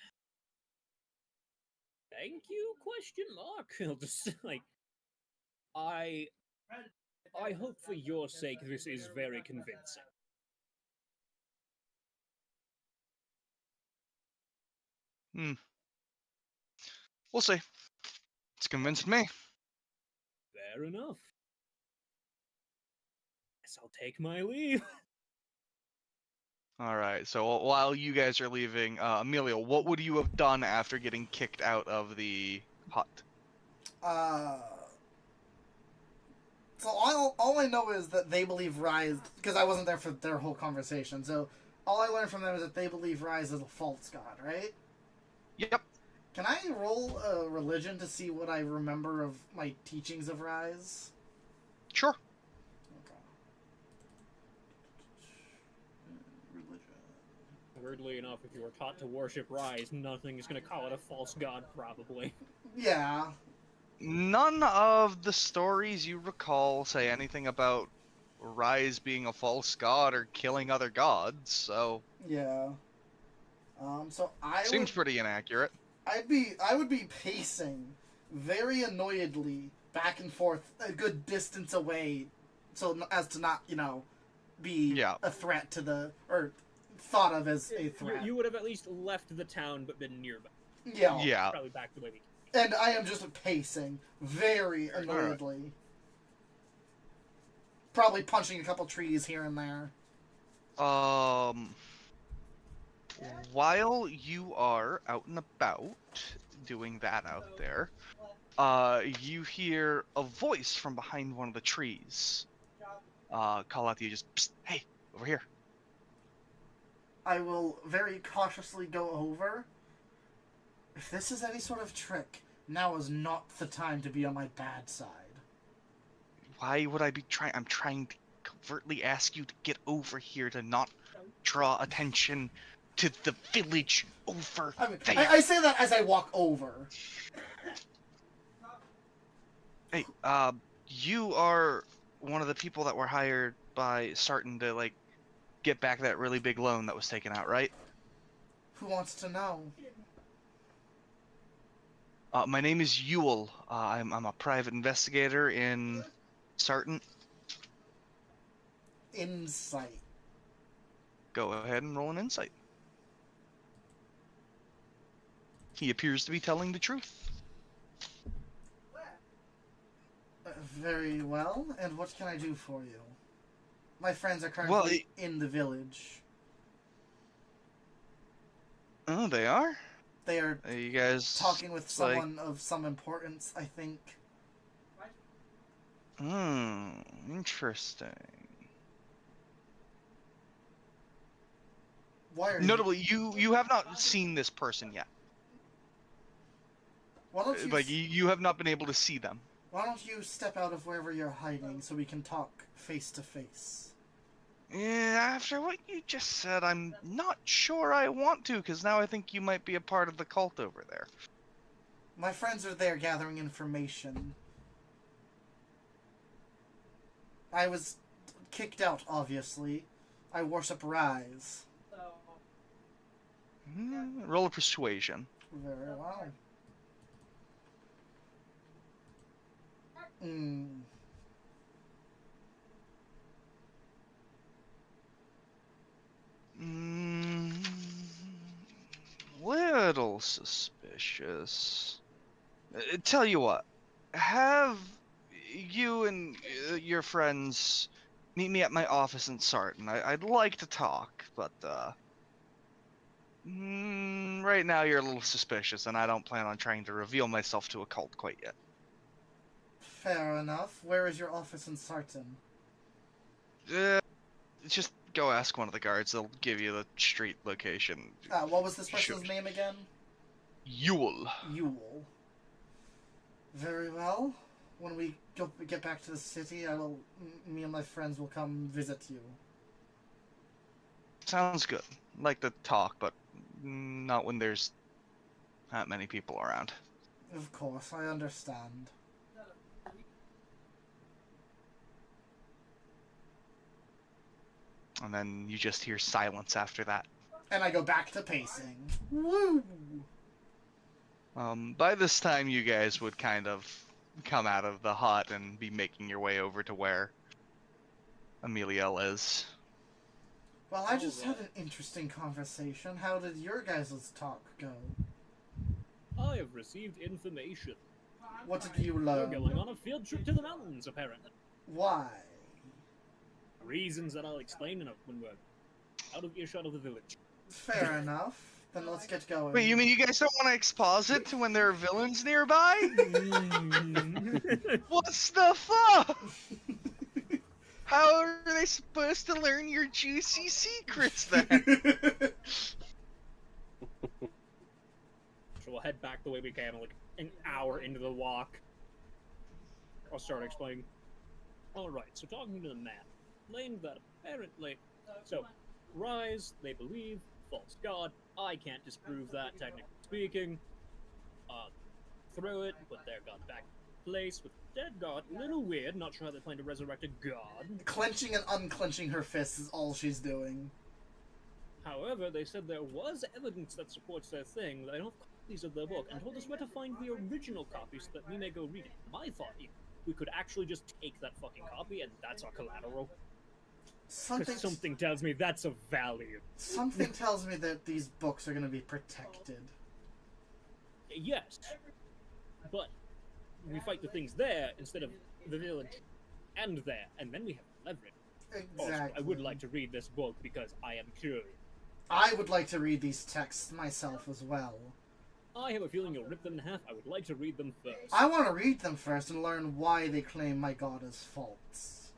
Thank you? Question mark. I'll just like I hope for your sake this is very convincing.
We'll see. It's convinced me.
Fair enough. Guess I'll take my leave.
All right. So while you guys are leaving, Amelia, what would you have done after getting kicked out of the hut?
So all I know is that they believe Rise, because I wasn't there for their whole conversation. So all I learned from them is that they believe Rise is a false god, right?
Yep.
Can I roll a religion to see what I remember of my teachings of Rise?
Sure.
Okay. Religion.
Weirdly enough, if you were taught to worship Rise, nothing is going to call it a false god, probably.
Yeah.
None of the stories you recall say anything about Rise being a false god or killing other gods, so
Yeah. So
seems pretty inaccurate.
I would be pacing very annoyedly back and forth a good distance away, so as to not, be a threat to the, or thought of as a threat.
You would have at least left the town, but been nearby.
Yeah.
Yeah.
Probably back the way we came.
And I am just pacing very annoyedly. Probably punching a couple trees here and there.
While you are out and about doing that out there, you hear a voice from behind one of the trees. Call out to you, just, psst, hey, over here.
I will very cautiously go over. If this is any sort of trick, now is not the time to be on my bad side.
Why would I be trying? I'm trying to covertly ask you to get over here to not draw attention to the village over there.
I say that as I walk over.
Hey, you are one of the people that were hired by Sarton to, like, get back that really big loan that was taken out, right?
Who wants to know?
My name is Ewell. I'm a private investigator in Sarton.
Insight.
Go ahead and roll an insight. He appears to be telling the truth.
Very well. And what can I do for you? My friends are currently in the village.
Oh, they are?
They are
You guys
talking with someone of some importance, I think.
Interesting.
Why are
Notably, you have not seen this person yet.
Why don't you...
Like, you have not been able to see them.
Why don't you step out of wherever you're hiding so we can talk face to face?
Yeah, after what you just said, I'm not sure I want to, because now I think you might be a part of the cult over there.
My friends are there gathering information. I was kicked out, obviously. I worship Rise.
Roll a persuasion.
Very well.
Little suspicious. Tell you what, have you and your friends meet me at my office in Sarton. I'd like to talk, but right now you're a little suspicious, and I don't plan on trying to reveal myself to a cult quite yet.
Fair enough. Where is your office in Sarton?
Just go ask one of the guards. They'll give you the street location.
What was this person's name again?
Ewell.
Ewell. Very well. When we get back to the city, me and my friends will come visit you.
Sounds good. Like to talk, but not when there's not many people around.
Of course, I understand.
And then you just hear silence after that.
And I go back to pacing. Woo!
By this time, you guys would kind of come out of the hut and be making your way over to where Emiliel is.
Well, I just had an interesting conversation. How did your guys' talk go?
I have received information.
What did you learn?
We're going on a field trip to the mountains, apparently.
Why?
Reasons that I'll explain when we're out of earshot of the village.
Fair enough. Then let's get going.
Wait, you mean you guys don't want to exposit to when there are villains nearby? What's the fuck? How are they supposed to learn your juicy secrets then?
So we'll head back the way we came, like an hour into the walk. I'll start explaining. Alright, so talking to the man. Claimed that apparently... So, Rise, they believe, false god. I can't disprove that, technically speaking. Throw it, put their god back in place with dead god. Little weird, not sure how they plan to resurrect a god.
Clenching and unclenching her fists is all she's doing.
However, they said there was evidence that supports their thing. They don't have copies of their book, and told us where to find the original copy so that we may go read it. My thought is, we could actually just take that fucking copy, and that's our collateral. Something tells me that's of value.
Something tells me that these books are going to be protected.
Yes, but we fight the things there instead of the village and there, and then we have leverage.
Exactly.
Also, I would like to read this book because I am curious.
I would like to read these texts myself as well.
I have a feeling you'll rip them in half. I would like to read them first.
I want to read them first and learn why they claim my god is false.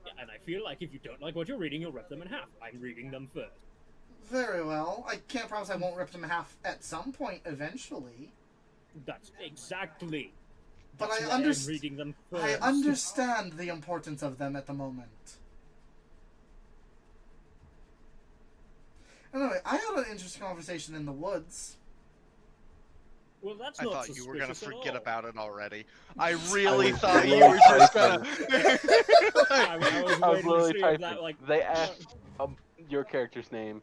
Yeah, and I feel like if you don't like what you're reading, you'll rip them in half. I'm reading them first.
Very well. I can't promise I won't rip them in half at some point eventually.
That's exactly.
But
That's
I
why I'm
understand.
reading them first.
I understand the importance of them at the moment. Anyway, I had an interesting conversation in the woods.
Well, that's
I
not
thought you were gonna
suspicious at
forget
all.
about it already. I really
was
thought you
really
were just gonna.
I was
I was
waiting to
literally
see if
typing.
that, like...
They asked your character's name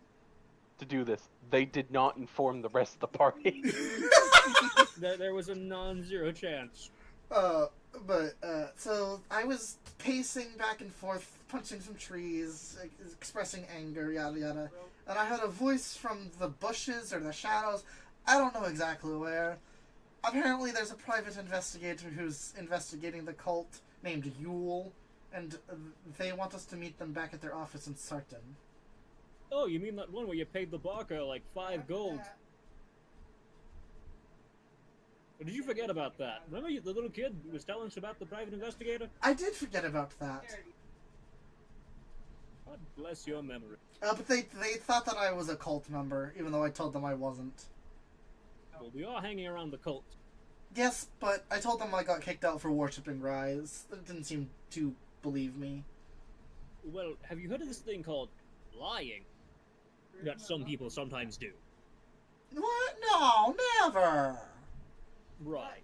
to do this. They did not inform the rest of the party.
There was a non-zero chance.
So I was pacing back and forth, punching some trees, expressing anger, yada yada, and I heard a voice from the bushes or the shadows. I don't know exactly where. Apparently, there's a private investigator who's investigating the cult named Yule, and they want us to meet them back at their office in Sarton.
Oh, you mean that one where you paid the barker like 5 gold? Or did you forget about that? Remember the little kid who was telling us about the private investigator?
I did forget about that.
God bless your memory.
But they thought that I was a cult member, even though I told them I wasn't.
Well, we are hanging around the cult.
Yes, but I told them I got kicked out for worshipping Rise. They didn't seem to believe me.
Well, have you heard of this thing called lying? That some people sometimes do.
What? No, never!
Right.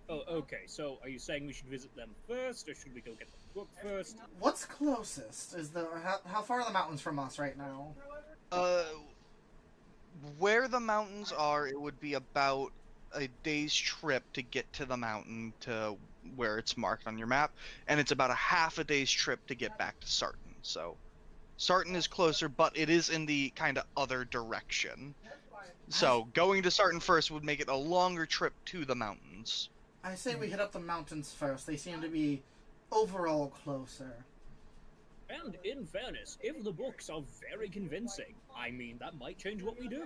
Oh, okay, so are you saying we should visit them first, or should we go get the book first?
What's closest? How far are the mountains from us right now?
Where the mountains are, it would be about a day's trip to get to the mountain to where it's marked on your map, and it's about a half a day's trip to get back to Sarton. So, Sarton is closer, but it is in the kind of other direction. So, going to Sarton first would make it a longer trip to the mountains.
I say we hit up the mountains first. They seem to be overall closer.
And in fairness, if the books are very convincing, I mean, that might change what we do.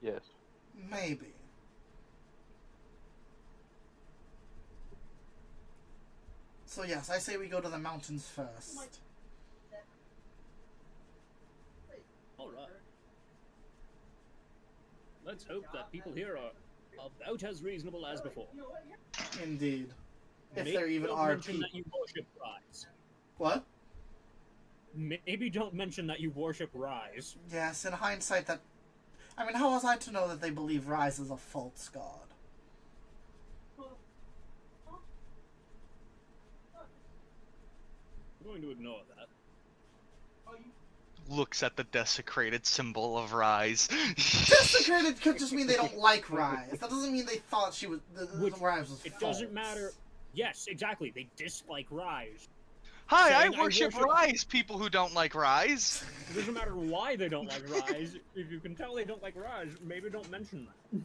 Yes.
Maybe. So yes, I say we go to the mountains first.
Alright. Let's hope that people here are about as reasonable as before.
Indeed. If
Maybe
there even
don't
are
mention
people.
that you worship Rise.
What?
Maybe don't mention that you worship Rise.
Yes, in hindsight that... I mean, how was I to know that they believe Rise is a false god?
I'm going to ignore that.
Looks at the desecrated symbol of Rise.
Desecrated could just mean they don't like Rise. That doesn't mean they thought she was... the Rise was
It
false.
doesn't matter. Yes, exactly. They dislike Rise.
Hi, I
Saying I
worship
worship-
Rise, people who don't like Rise.
It doesn't matter why they don't like Rise. If you can tell they don't like Rise, maybe don't mention that.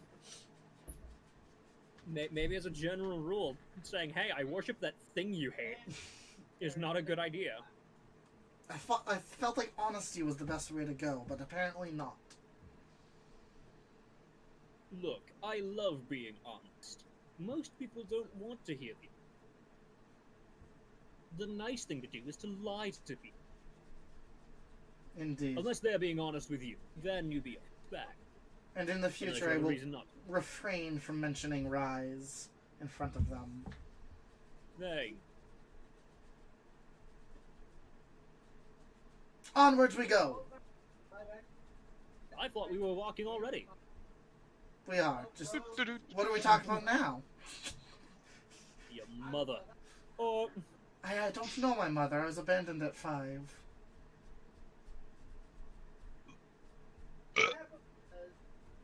Maybe as a general rule, saying, hey, I worship that thing you hate, is not a good idea.
I felt like honesty was the best way to go, but apparently not.
Look, I love being honest. Most people don't want to hear the nice thing to do is to lie to people.
Indeed.
Unless they're being honest with you, then you be back.
And in the
And there's
future, I
no
will
reason not to.
refrain from mentioning Rise in front of them.
Hey,
Onwards we go!
I thought we were walking already.
We are. Just, what are we talking about now?
Your mother. Oh,
I don't know my mother. I was abandoned at 5.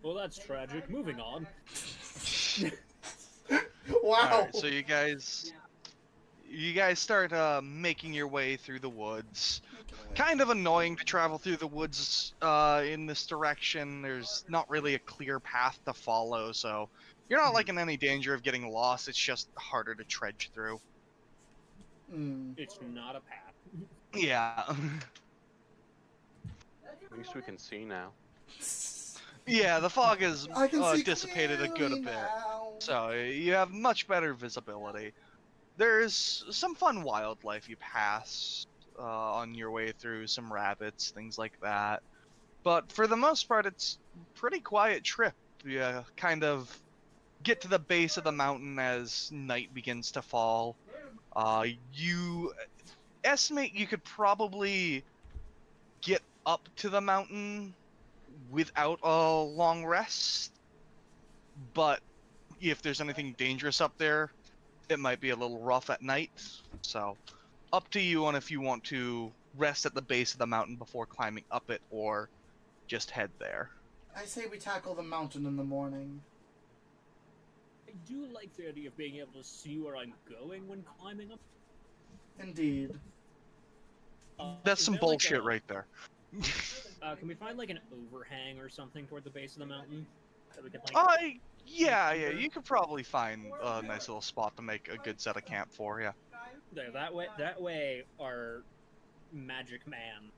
well, that's tragic. Moving on.
Wow!
Alright, so you guys start making your way through the woods. Kind of annoying to travel through the woods in this direction. There's not really a clear path to follow, so you're not like in any danger of getting lost. It's just harder to trudge through.
It's not a path.
Yeah.
At least we can see now.
Yeah, the fog has
I can see
dissipated a good
clearly
bit.
now.
So you have much better visibility. There's some fun wildlife you pass on your way through, some rabbits, things like that. But for the most part, it's a pretty quiet trip. You kind of get to the base of the mountain as night begins to fall. You estimate you could probably get up to the mountain without a long rest. but if there's anything dangerous up there, it might be a little rough at night. So, up to you on if you want to rest at the base of the mountain before climbing up it, or just head there.
I say we tackle the mountain in the morning.
I do like the idea of being able to see where I'm going when climbing up.
Indeed.
That's
Is
some
there, like,
bullshit
a-
right there.
Can we find like an overhang or something toward the base of the mountain that we could like?
Yeah, you could probably find a nice little spot to make a good set of camp for, yeah.
There, that way, our magic man.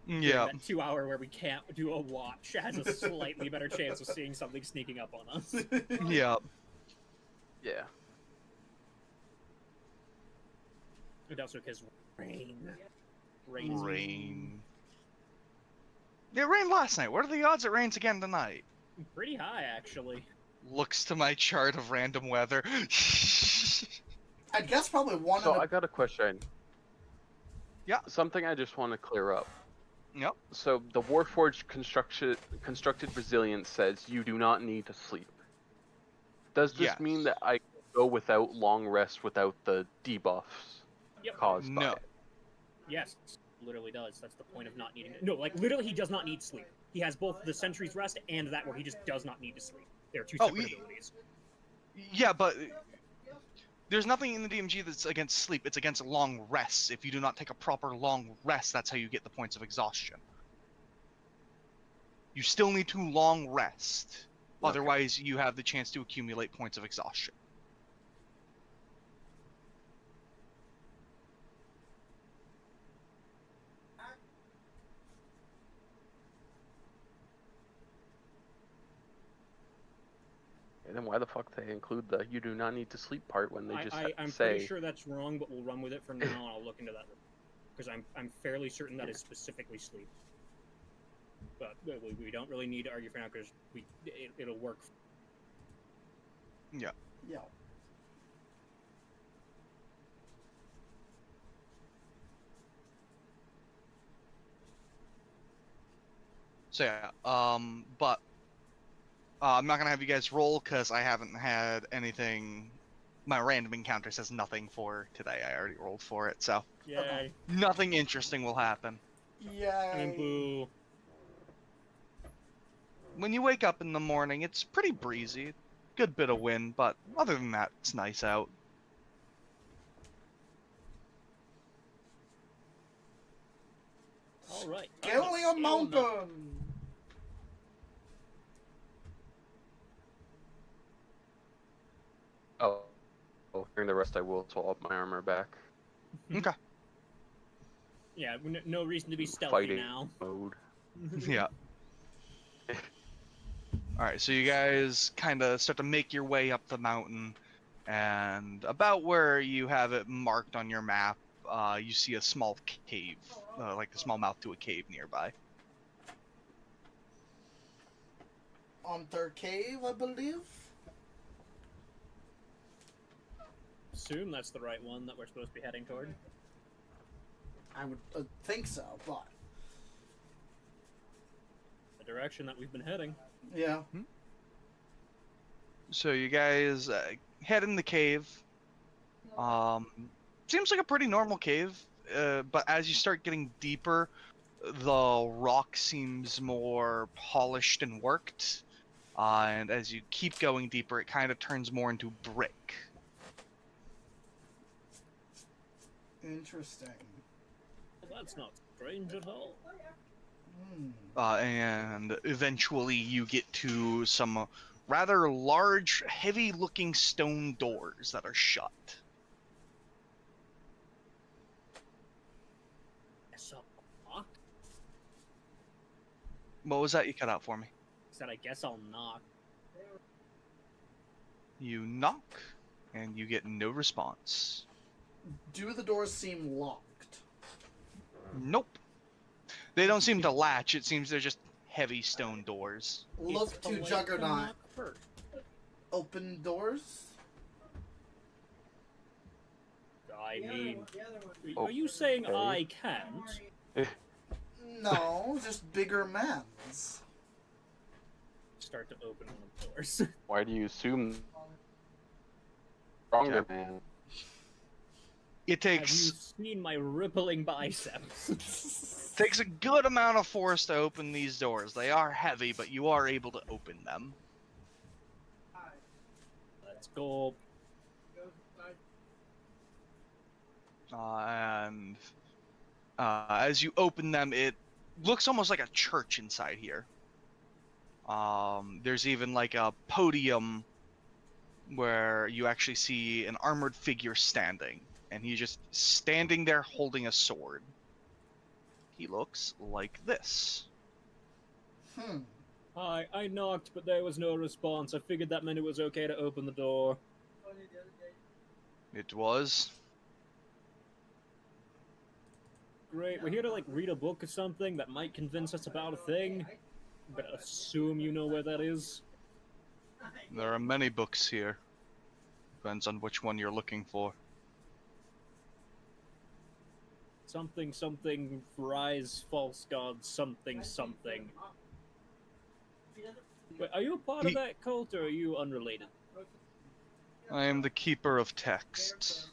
Yeah.
That 2 hour where we can't do a watch has a slightly better chance of seeing something sneaking up on us.
Yeah.
Yeah.
And also because rain.
Rain. It rained last night. What are the odds it rains again tonight?
Pretty high, actually.
Looks to my chart of random weather.
I'd guess probably one
So
in
I got a question.
Yeah.
Something I just want to clear up.
Yep.
So the Warforged constructed resilience says you do not need to sleep. Does this
Yes.
mean that I go without long rest without the debuffs
Yep.
caused by
No.
it?
Yes, literally does. That's the point of not needing it. No, like literally, he does not need sleep. He has both the Sentry's Rest and that where he just does not need to sleep. They're two separate abilities.
Yeah, but there's nothing in the DMG that's against sleep. It's against long rests. If you do not take a proper long rest, that's how you get the points of exhaustion. You still need to long rest.
Okay.
Otherwise, you have the chance to accumulate points of exhaustion.
And then why the fuck they include the you do not need to sleep part when they just
I'm
say
pretty sure that's wrong, but we'll run with it from now on. I'll look into that because I'm fairly certain that is specifically sleep. But we don't really need to argue for now because it'll work.
Yeah.
Yeah.
So yeah, but I'm not gonna have you guys roll because I haven't had anything. My random encounter says nothing for today. I already rolled for it, so
Yay!
nothing interesting will happen.
I mean,
Yay.
boo.
When you wake up in the morning, it's pretty breezy, good bit of wind, but other than that, it's nice out.
All right.
Scaling a mountain!
oh, during the rest I will swap up my armor back.
Okay.
Yeah, no reason to be stealthy
Fighting
now.
mode.
Yeah. Alright, so you guys kind of start to make your way up the mountain, and about where you have it marked on your map, you see a small cave, like a small mouth to a cave nearby.
On third cave, I believe.
Assume that's the right one that we're supposed to be heading toward.
I would think so, but
The direction that we've been heading.
yeah.
So you guys head in the cave. Seems like a pretty normal cave, but as you start getting deeper, the rock seems more polished and worked. And as you keep going deeper, it kind of turns more into brick.
Interesting.
Well, that's not strange at all.
And eventually you get to some rather large, heavy-looking stone doors that are shut.
So, knock?
What was that you cut out for me?
Said I guess I'll knock.
You knock, and you get no response.
Do the doors seem locked?
Nope. They don't seem to latch. It seems they're just heavy stone doors.
Look
It's
to
polite
Juggernaut.
knock first.
Open doors?
I mean, are you saying
Okay.
I can't?
No, just bigger mans.
start to open one of the doors.
Why do you assume stronger
Okay.
man?
It
Have you
takes
seen my rippling biceps?
takes a good amount of force to open these doors. They are heavy, but you are able to open them.
Let's go.
And as you open them, it looks almost like a church inside here. There's even like a podium where you actually see an armored figure standing, and he's just standing there holding a sword. He looks like this.
Hi, I knocked, but there was no response. I figured that meant it was okay to open the door.
It was.
Great, we're here to, like, read a book or something that might convince us about a thing. But assume you know where that is.
There are many books here. Depends on which one you're looking for.
Something, something, rise, false gods, something, something. Wait, are you a part of that cult, or are you unrelated?
I am the keeper of texts.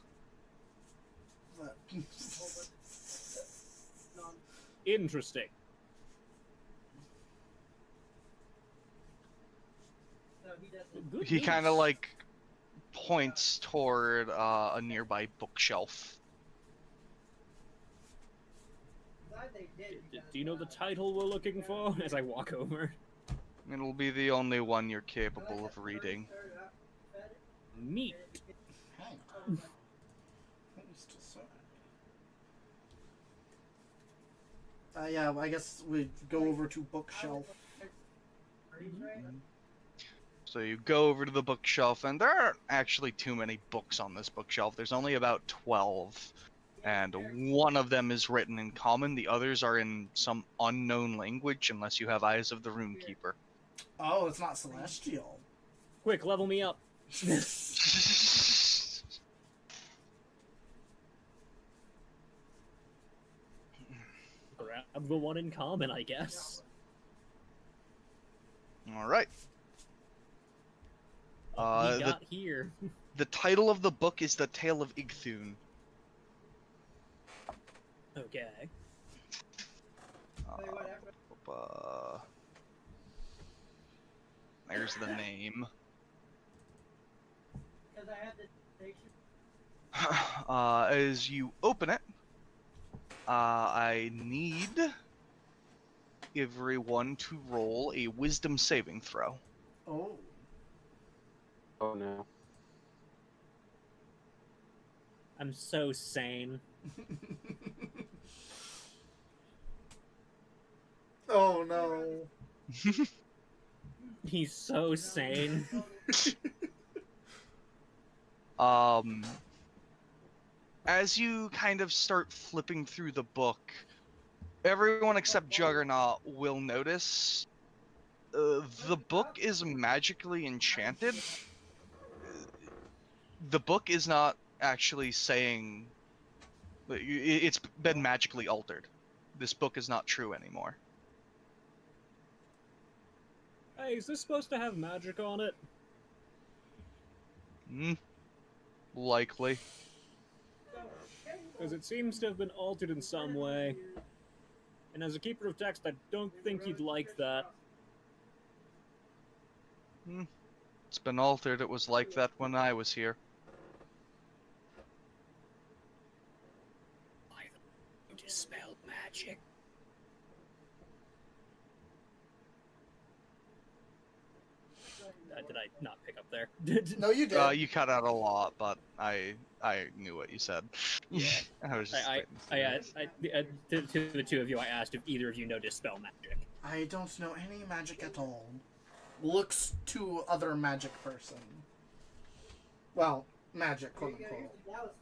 Interesting. Good
He
news.
kind of like points toward a nearby bookshelf.
Do you know the title we're looking for? As I walk over.
It'll be the only one you're capable of reading.
Neat.
Hang on. What used to say? Yeah, well, I guess we go over to bookshelf.
So you go over to the bookshelf, and there aren't actually too many books on this bookshelf. There's only about 12, and one of them is written in common. The others are in some unknown language, unless you have Eyes of the Runekeeper.
Oh, it's not celestial.
Quick, level me up. Grab the one in common, I guess.
All right.
What we got here.
The title of the book is The Tale of Igthun.
Okay.
There's the name. As you open it, I need everyone to roll a wisdom saving throw.
Oh.
Oh no.
I'm so sane.
Oh no.
He's so sane.
As you kind of start flipping through the book, everyone except Juggernaut will notice the book is magically enchanted. The book is not actually saying... It's been magically altered. This book is not true anymore.
Hey, is this supposed to have magic on it?
Likely.
Because it seems to have been altered in some way. And as a keeper of text, I don't think you'd like that.
It's been altered. It was like that when I was here.
I dispelled magic. Did I not pick up there?
No, you did.
You cut out a lot, but I knew what you said.
Yeah.
I was just
to the two of you, I asked if either of you know dispel magic.
I don't know any magic at all. Looks to other magic person. Well, magic, quote unquote.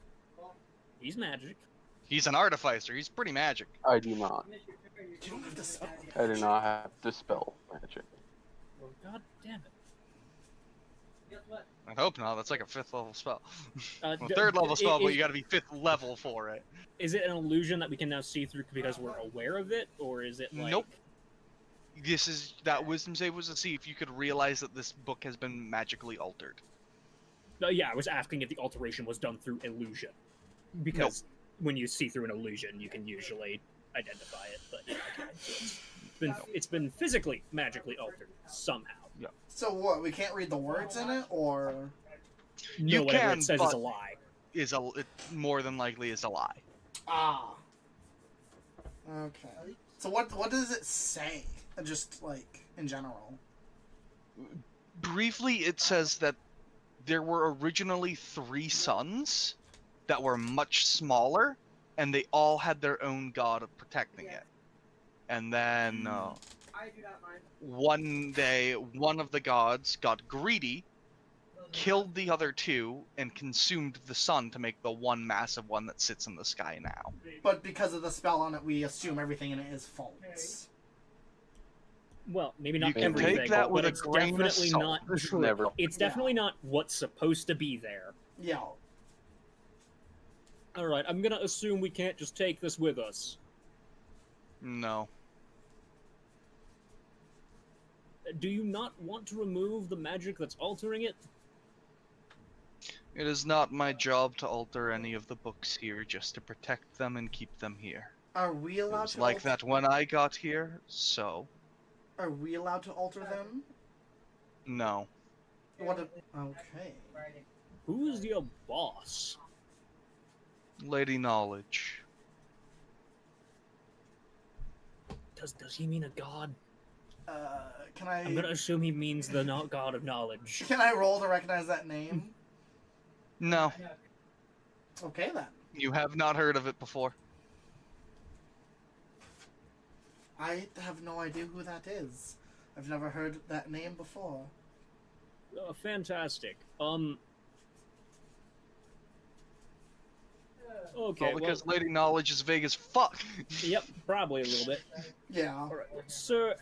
He's magic.
He's an artificer. He's pretty magic.
I do not.
You don't have to spell it.
I do not have dispel magic.
Well, god damn it.
I hope not. That's like a 5th level spell. Well,
D-
3rd level spell, but
is-
you gotta be 5th level for it.
Is it an illusion that we can now see through because we're aware of it, or is it like...
Nope. that wisdom save was to see if you could realize that this book has been magically altered.
Yeah, I was asking if the alteration was done through illusion, because when you see through an illusion, you can usually identify it. But yeah, okay, so it's been physically magically altered somehow.
Yeah.
So what? We can't read the words in it, or
No, whatever
can,
it says
but
is a lie.
It more than likely is a lie.
ah? Okay. So what does it say? Just like in general.
Briefly, it says that there were originally 3 suns that were much smaller, and they all had their own god of protecting it. And then one day, one of the gods got greedy, killed the other 2, and consumed the sun to make the one massive one that sits in the sky now.
But because of the spell on it, we assume everything in it is false.
Well, maybe not
You can
everything,
take that
but
with a
it's
grain of
definitely
salt.
not
This is
true.
never.
It's definitely not what's supposed to be there.
Yeah.
Alright, I'm gonna assume we can't just take this with us.
No.
Do you not want to remove the magic that's altering it?
It is not my job to alter any of the books here, just to protect them and keep them here.
Are we
It
allowed
was
to
like
alter-
that when I got here, so
Are we allowed to alter them?
no.
What? Okay.
Who's your boss?
Lady Knowledge.
Does he mean a god?
Can
I'm gonna
I?
assume he means the god of knowledge.
Can I roll to recognize that name?
No,
Okay then.
you have not heard of it before.
I have no idea who that is. I've never heard that name before.
Fantastic. Okay,
Well, because Lady Knowledge is vague as fuck.
yep, probably a little bit.
Yeah.
Alright, sir,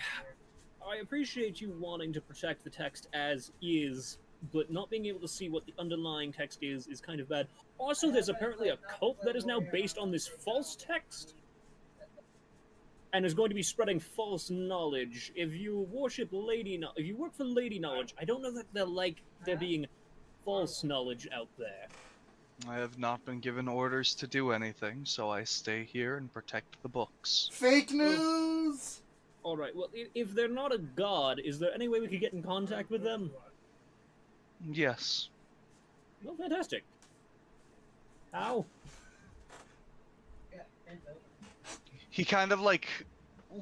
I appreciate you wanting to protect the text as is, but not being able to see what the underlying text is kind of bad. Also, there's apparently a cult that is now based on this false text, and is going to be spreading false knowledge. If you worship if you work for Lady Knowledge, I don't know that they're like there being false knowledge out there.
I have not been given orders to do anything, so I stay here and protect the books.
Fake news.
Alright, well, if they're not a god, is there any way we could get in contact with them?
Yes.
Well, fantastic. How?
He kind of like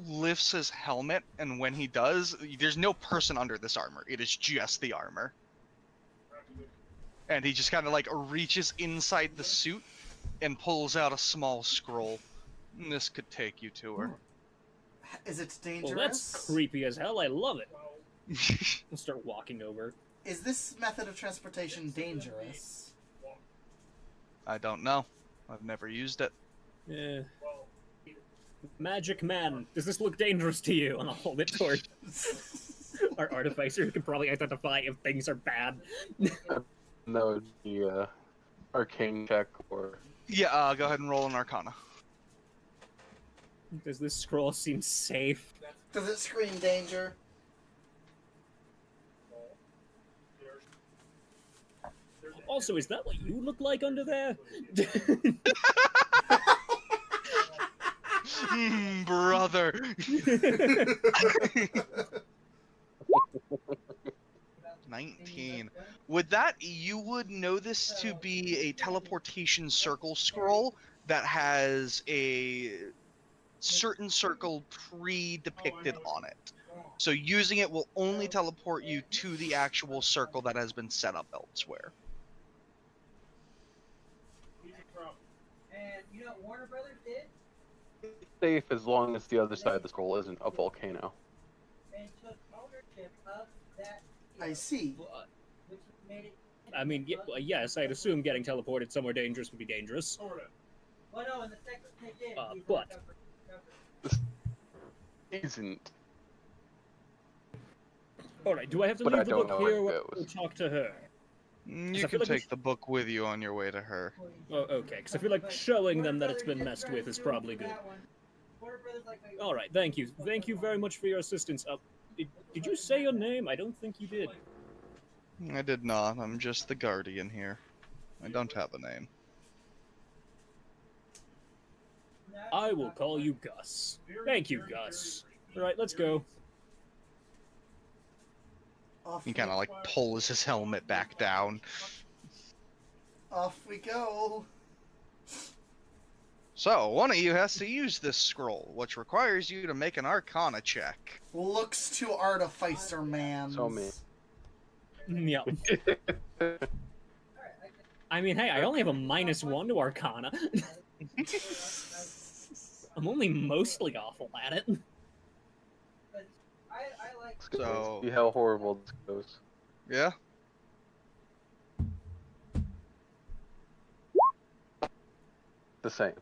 lifts his helmet, and when he does, there's no person under this armor. It is just the armor. And he just kind of like reaches inside the suit and pulls out a small scroll. This could take you to her.
Is it dangerous?
Well, that's creepy as hell. I love it. I'll start walking over.
Is this method of transportation dangerous?
I don't know. I've never used it.
Eh. Magic man, does this look dangerous to you? And I'll hold it toward our artificer who can probably identify if things are bad.
That would be arcane check or.
Yeah, go ahead and roll an Arcana.
Does this scroll seem safe?
Does it scream danger?
Also, is that what you look like under there?
Brother. 19. With that, you would know this to be a teleportation circle scroll that has a certain circle pre-depicted on it. So using it will only teleport you to the actual circle that has been set up elsewhere.
And you know what Warner Brothers did?
Safe as long as the other side of the scroll isn't a volcano.
They took ownership of that.
I see.
Which made it.
I mean, yes, I'd assume getting teleported somewhere dangerous would be dangerous.
Well, no, and the second they did. we
but-
discovered-
Isn't.
Alright, do I have to
But I
leave the
don't
book
know
here
where
or
it
go
goes.
talk to her?
You
I
can
feel like we
take the book with you on your way to her.
Oh, okay, because I feel like showing them that it's been messed with is probably good.
Warner Brothers
All right, thank you. Thank you very much for your assistance. Did you say your name? I don't think you did.
I did not. I'm just the guardian here. I don't have a name.
I will call you Gus. Thank you, Gus. All right, let's go.
Off
He kind of like pulls his helmet back down.
Off we go.
So, one of you has to use this scroll, which requires you to make an Arcana check.
Looks too artificer, man.
So me.
Yeah. I mean, hey, I only have a -1 to Arcana. I'm only mostly awful at it.
So,
See how horrible this goes.
yeah.
The same.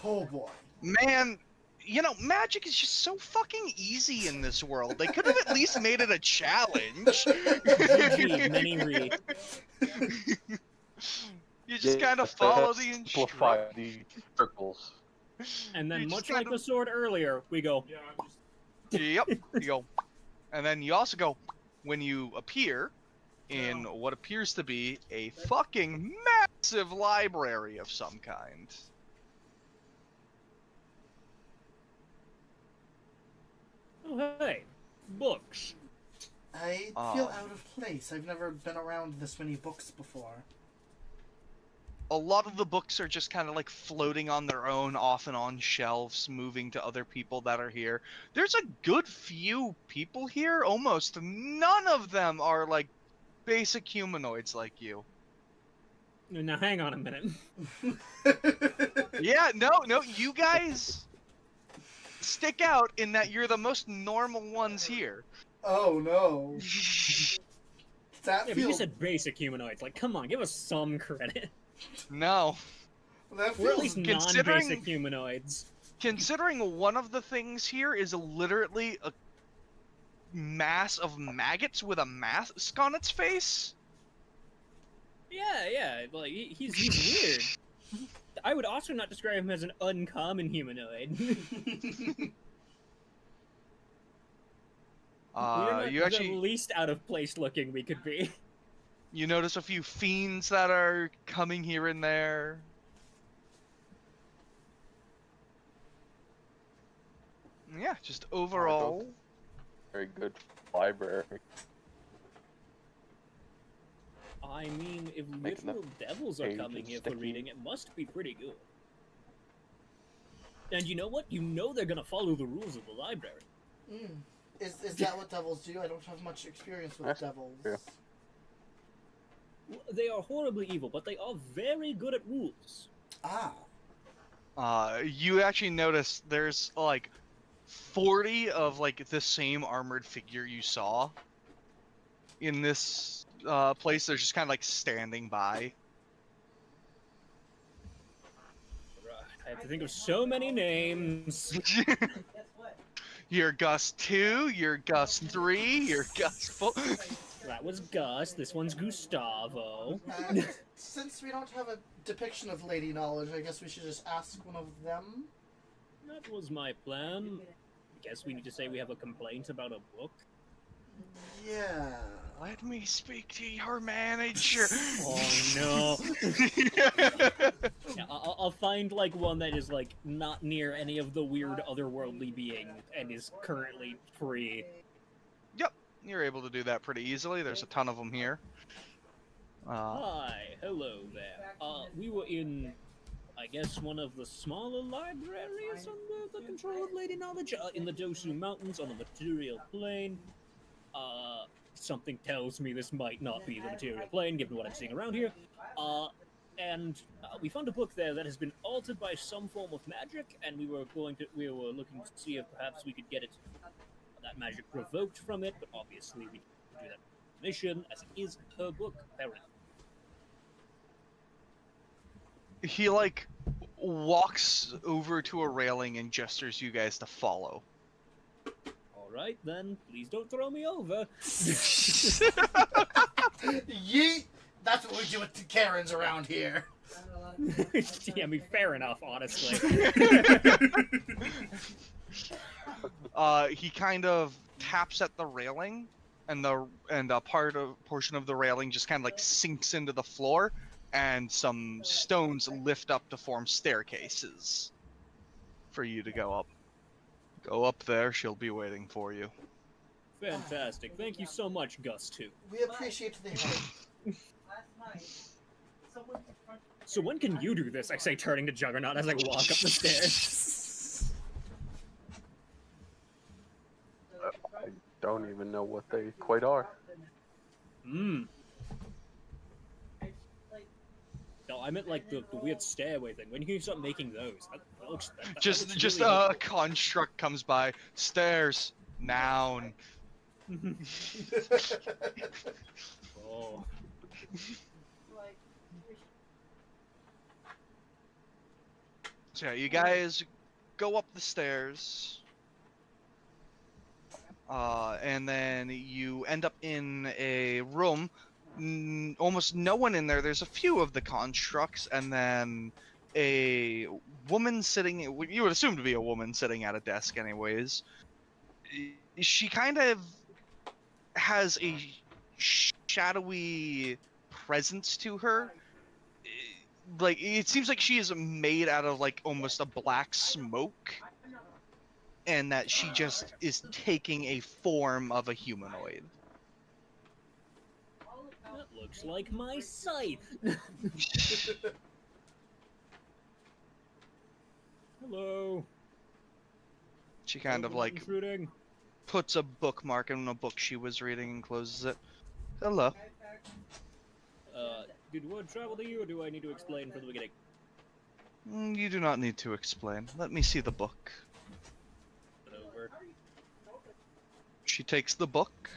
Oh boy.
Man, you know, magic is just so fucking easy in this world. They could have at least made it a challenge.
GG, many re.
You just kind of
Yes,
follow
let's
the
simplify
instructions.
the circles.
And then,
You just
much like
gotta-
the sword earlier, we go.
Yep, you go. And then you also go, when you appear in what appears to be a fucking massive library of some kind.
Oh, hey, books.
I feel out of place. I've never been around this many books before.
A lot of the books are just kind of like floating on their own, off and on shelves, moving to other people that are here. There's a good few people here. Almost none of them are like basic humanoids like you.
Now, hang on a minute.
Yeah, no, you guys stick out in that you're the most normal ones here.
Oh no. That
Yeah, but you
feels.
said basic humanoids. Like, come on, give us some credit.
No.
That
We're at
feels.
least
Considering-
non-basic humanoids.
Considering one of the things here is literally a mass of maggots with a mask on its face.
Yeah, like he's weird. I would also not describe him as an uncommon humanoid. We're not
You
the
actually
least out of place looking we could be.
you notice a few fiends that are coming here and there. Yeah, just overall.
Very good library.
I mean, if
Making the
literal devils are
pages
coming here for
sticky.
reading, it must be pretty good. And you know what? You know they're gonna follow the rules of the library.
Is that what devils do? I don't have much experience with
That's
devils.
true.
They are horribly evil, but they are very good at rules.
Ah.
You actually notice there's like 40 of like the same armored figure you saw in this place. They're just kind of like standing by.
I have to think of so many names.
You're Gus 2, you're Gus 3, you're Gus 4.
That was Gus. This one's Gustavo.
Since we don't have a depiction of lady knowledge, I guess we should just ask one of them.
That was my plan. Guess we need to say we have a complaint about a book.
Yeah.
Let me speak to your manager.
Oh no. Yeah, I'll find like one that is like not near any of the weird otherworldly beings and is currently free.
Yep, you're able to do that pretty easily. There's a ton of them here.
Hi, hello there. We were in, I guess, one of the smaller libraries under the control of Lady Knowledge, in the Dosu Mountains on the material plane. Something tells me this might not be the material plane, given what I'm seeing around here. And we found a book there that has been altered by some form of magic, and we were looking to see if perhaps we could get that magic revoked from it, but obviously we can't do that with permission, as it is her book, apparently.
He like walks over to a railing and gestures you guys to follow.
Alright then, please don't throw me over.
Yeet! That's what we do with the Karens around here.
Yeah, I mean, fair enough, honestly.
He kind of taps at the railing, and a portion of the railing just kind of like sinks into the floor, and some stones lift up to form staircases for you to go up. Go up there, she'll be waiting for you.
Fantastic. Thank you so much, Gus, too.
We appreciate the help.
Last night, someone confronted
So when can you do this? I say, turning to Juggernaut as I walk up the stairs.
I don't even know what they quite are.
Hmm. No, I meant like the weird stairway thing. When can you start making those? That looks, that
Just
looks
just
really
a construct comes by. Stairs. Noun.
Oh.
like,
So yeah, you guys go up the stairs. And then you end up in a room. Almost no one in there. There's a few of the constructs, and then a woman sitting. You would assume to be a woman sitting at a desk, anyways. She kind of has a shadowy presence to her. Like, it seems like she is made out of like almost a black smoke, and that she just is taking a form of a humanoid.
That looks like my site. Hello.
She kind of like
Intruding.
puts a bookmark in a book she was reading and closes it. Hello.
Did word travel to you, or do I need to explain from the beginning?
You do not need to explain. Let me see the book.
Over.
She takes the book,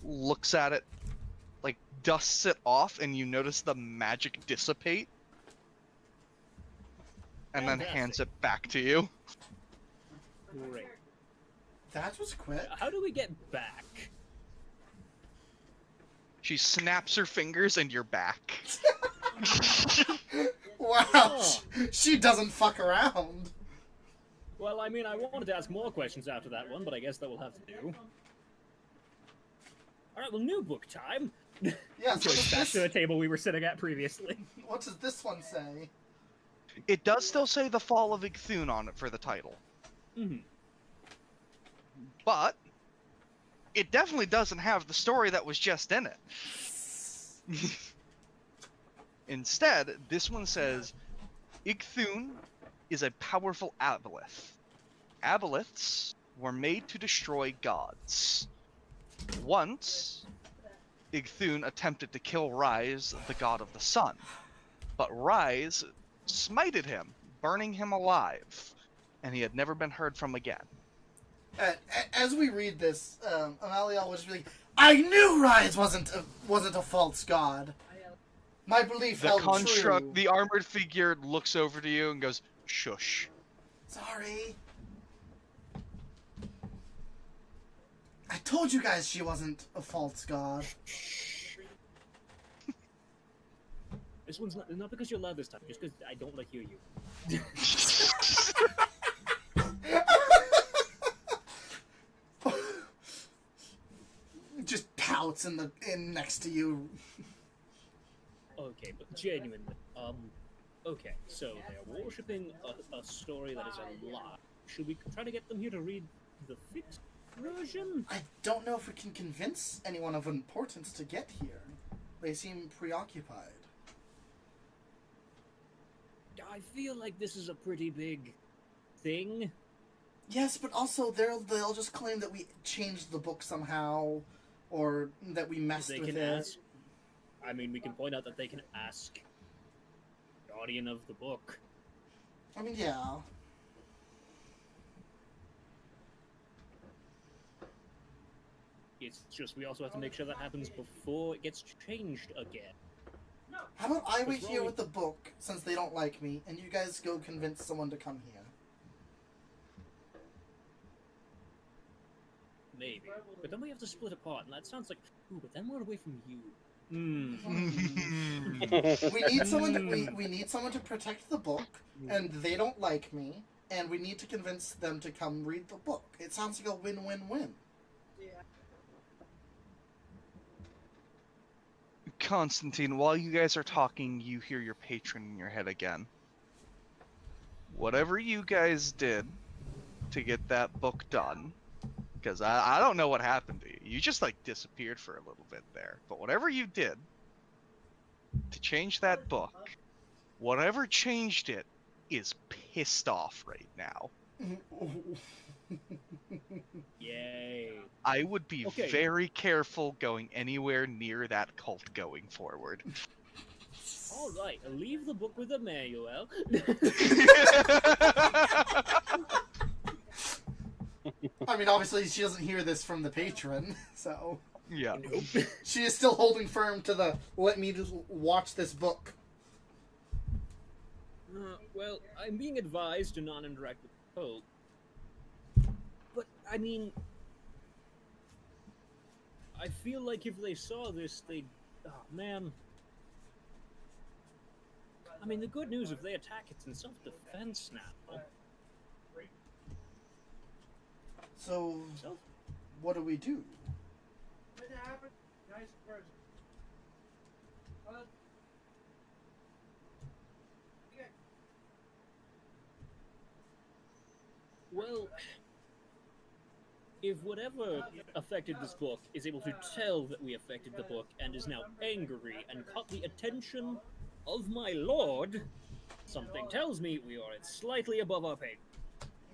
looks at it, like dusts it off, and you notice the magic dissipate, and then hands it back to you.
Great.
That was quick.
How do we get back?
She snaps her fingers and you're back.
Wow,
Oh.
she doesn't fuck around.
Well, I mean, I wanted to ask more questions after that one, but I guess that will have to do. Alright, well, new book time.
Yeah, so
Goes back
this,
to the table we were sitting at previously.
what does this one say?
It does still say The Fall of Igthun on it for the title.
Mm-hmm.
But it definitely doesn't have the story that was just in it. Instead, this one says, Igthun is a powerful aboleth. Aboleths were made to destroy gods. Once, Igthun attempted to kill Rise, the god of the sun. But Rise smited him, burning him alive, and he had never been heard from again.
As we read this, Amaliel was really, I knew Rise wasn't a false god. My belief
The
held
construct,
true.
the armored figure looks over to you and goes, shush.
Sorry. I told you guys she wasn't a false god.
This one's not because you're loud this time, just because I don't want to hear you.
Just pouts in next to you.
Okay, but genuinely, okay, so they're worshipping a story that is a lie. Should we try to get them here to read the fixed version?
I don't know if we can convince anyone of importance to get here. They seem preoccupied.
I feel like this is a pretty big thing.
Yes, but also they'll just claim that we changed the book somehow, or that we messed
They
with
can
it.
ask. I mean, we can point out that they can ask Guardian of the Book.
I mean, yeah.
It's just we also have to make sure that happens before it gets changed again.
How about I wait
What's
here
wrong
with the book, since they don't like me, and you guys go convince someone to come here?
Maybe. But then we have to split apart, and that sounds like... Ooh, but then we're away from you. Hmm.
We need someone to, we need someone to protect the book, and they don't like me, and we need to convince them to come read the book. It sounds like a win-win-win.
Yeah.
Constantine, while you guys are talking, you hear your patron in your head again. Whatever you guys did to get that book done, because I don't know what happened to you. You just like disappeared for a little bit there. But whatever you did to change that book, whatever changed it is pissed off right now.
Yay.
I would be
Okay.
very careful going anywhere near that cult going forward.
All right, leave the book with Emmanuel.
I mean, obviously she doesn't hear this from the patron, so
Yeah.
Nope.
she is still holding firm to the let me just watch this book.
Well, I'm being advised to not interact with the Pope. But, I mean... I feel like if they saw this, they'd... Oh, man. I mean, the good news, if they attack, it's in self-defense now.
So, what do we do?
When it happened, nice person. Okay.
Well, if whatever affected this book is able to tell that we affected the book and is now angry and caught the attention of my lord, something tells me we are slightly above our pay.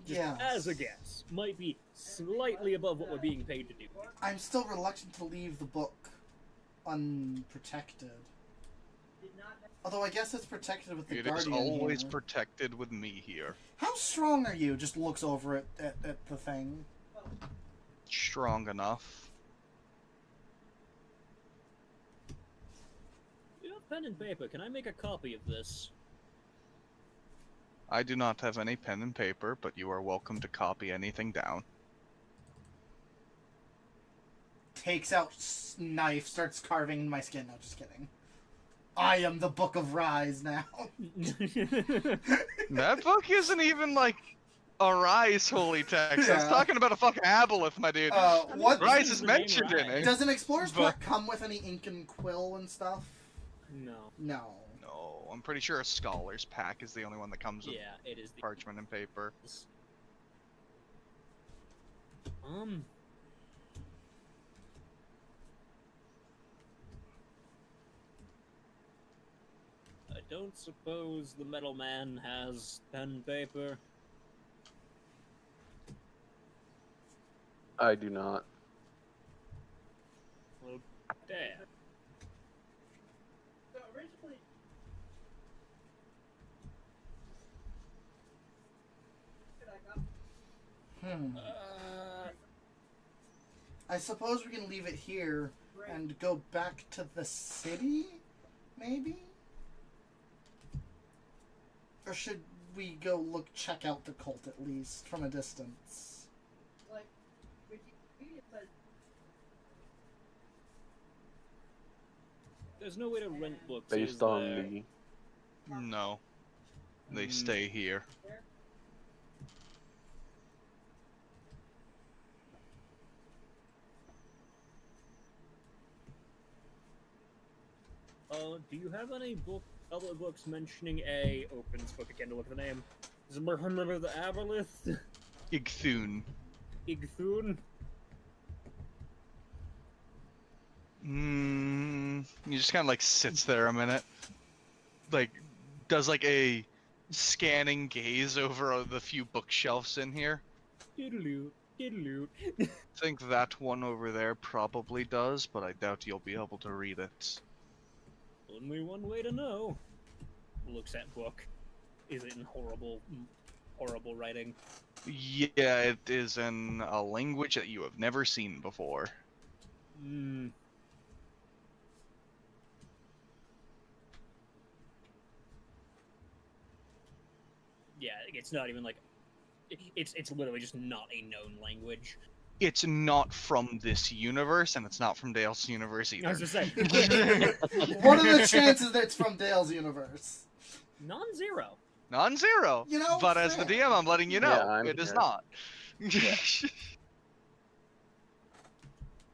Just
Yeah.
as a guess, might be slightly above what we're being paid to do.
I'm still reluctant to leave the book unprotected. Although I guess it's protected with the
It is
Guardian
always
here.
protected with me here.
How strong are you? Just looks over at the thing.
Strong enough.
You have pen and paper. Can I make a copy of this?
I do not have any pen and paper, but you are welcome to copy anything down.
Takes out knife, starts carving my skin. No, just kidding. I am the Book of Rise now.
That book isn't even like a Rise holy text. I was
Yeah.
talking about a fucking aboleth, my dude.
What?
Rise is
the name
mentioned in
Rise.
it.
Does an explorer's
But-
pack come with any ink and quill and stuff?
No.
No.
No, I'm pretty sure a scholar's pack is the only one that comes with
Yeah, it is the...
parchment and paper.
I don't suppose the metal man has pen and paper.
I do not.
Well, damn.
So originally, I got
I suppose we can leave it here and go back to the city? Maybe? Or should we go check out the cult at least, from a distance?
like Wikipedia says
There's no way to rent books.
Based
is
on
there?
the
No. They
Hmm.
stay here.
Do you have any other books mentioning a opens book again to look at the name? Remember the Aboleth?
Igthun.
Igthun?
He just kind of like sits there a minute. Like, does like a scanning gaze over the few bookshelves in here.
Diddle-oo, diddle-oo.
I think that one over there probably does, but I doubt you'll be able to read it.
Only one way to know. Looks at book. Is it in horrible writing?
Yeah, it is in a language that you have never seen before.
Hmm. Yeah, it's not even like... It's literally just not a known language.
it's not from this universe, and it's not from Dale's universe
I
either.
was just saying,
What are the chances that it's from Dale's universe?
non-zero.
Non-zero.
You know,
but as the
fair.
DM, I'm letting you know,
Yeah, I'm
it is
here.
not.
Yeah.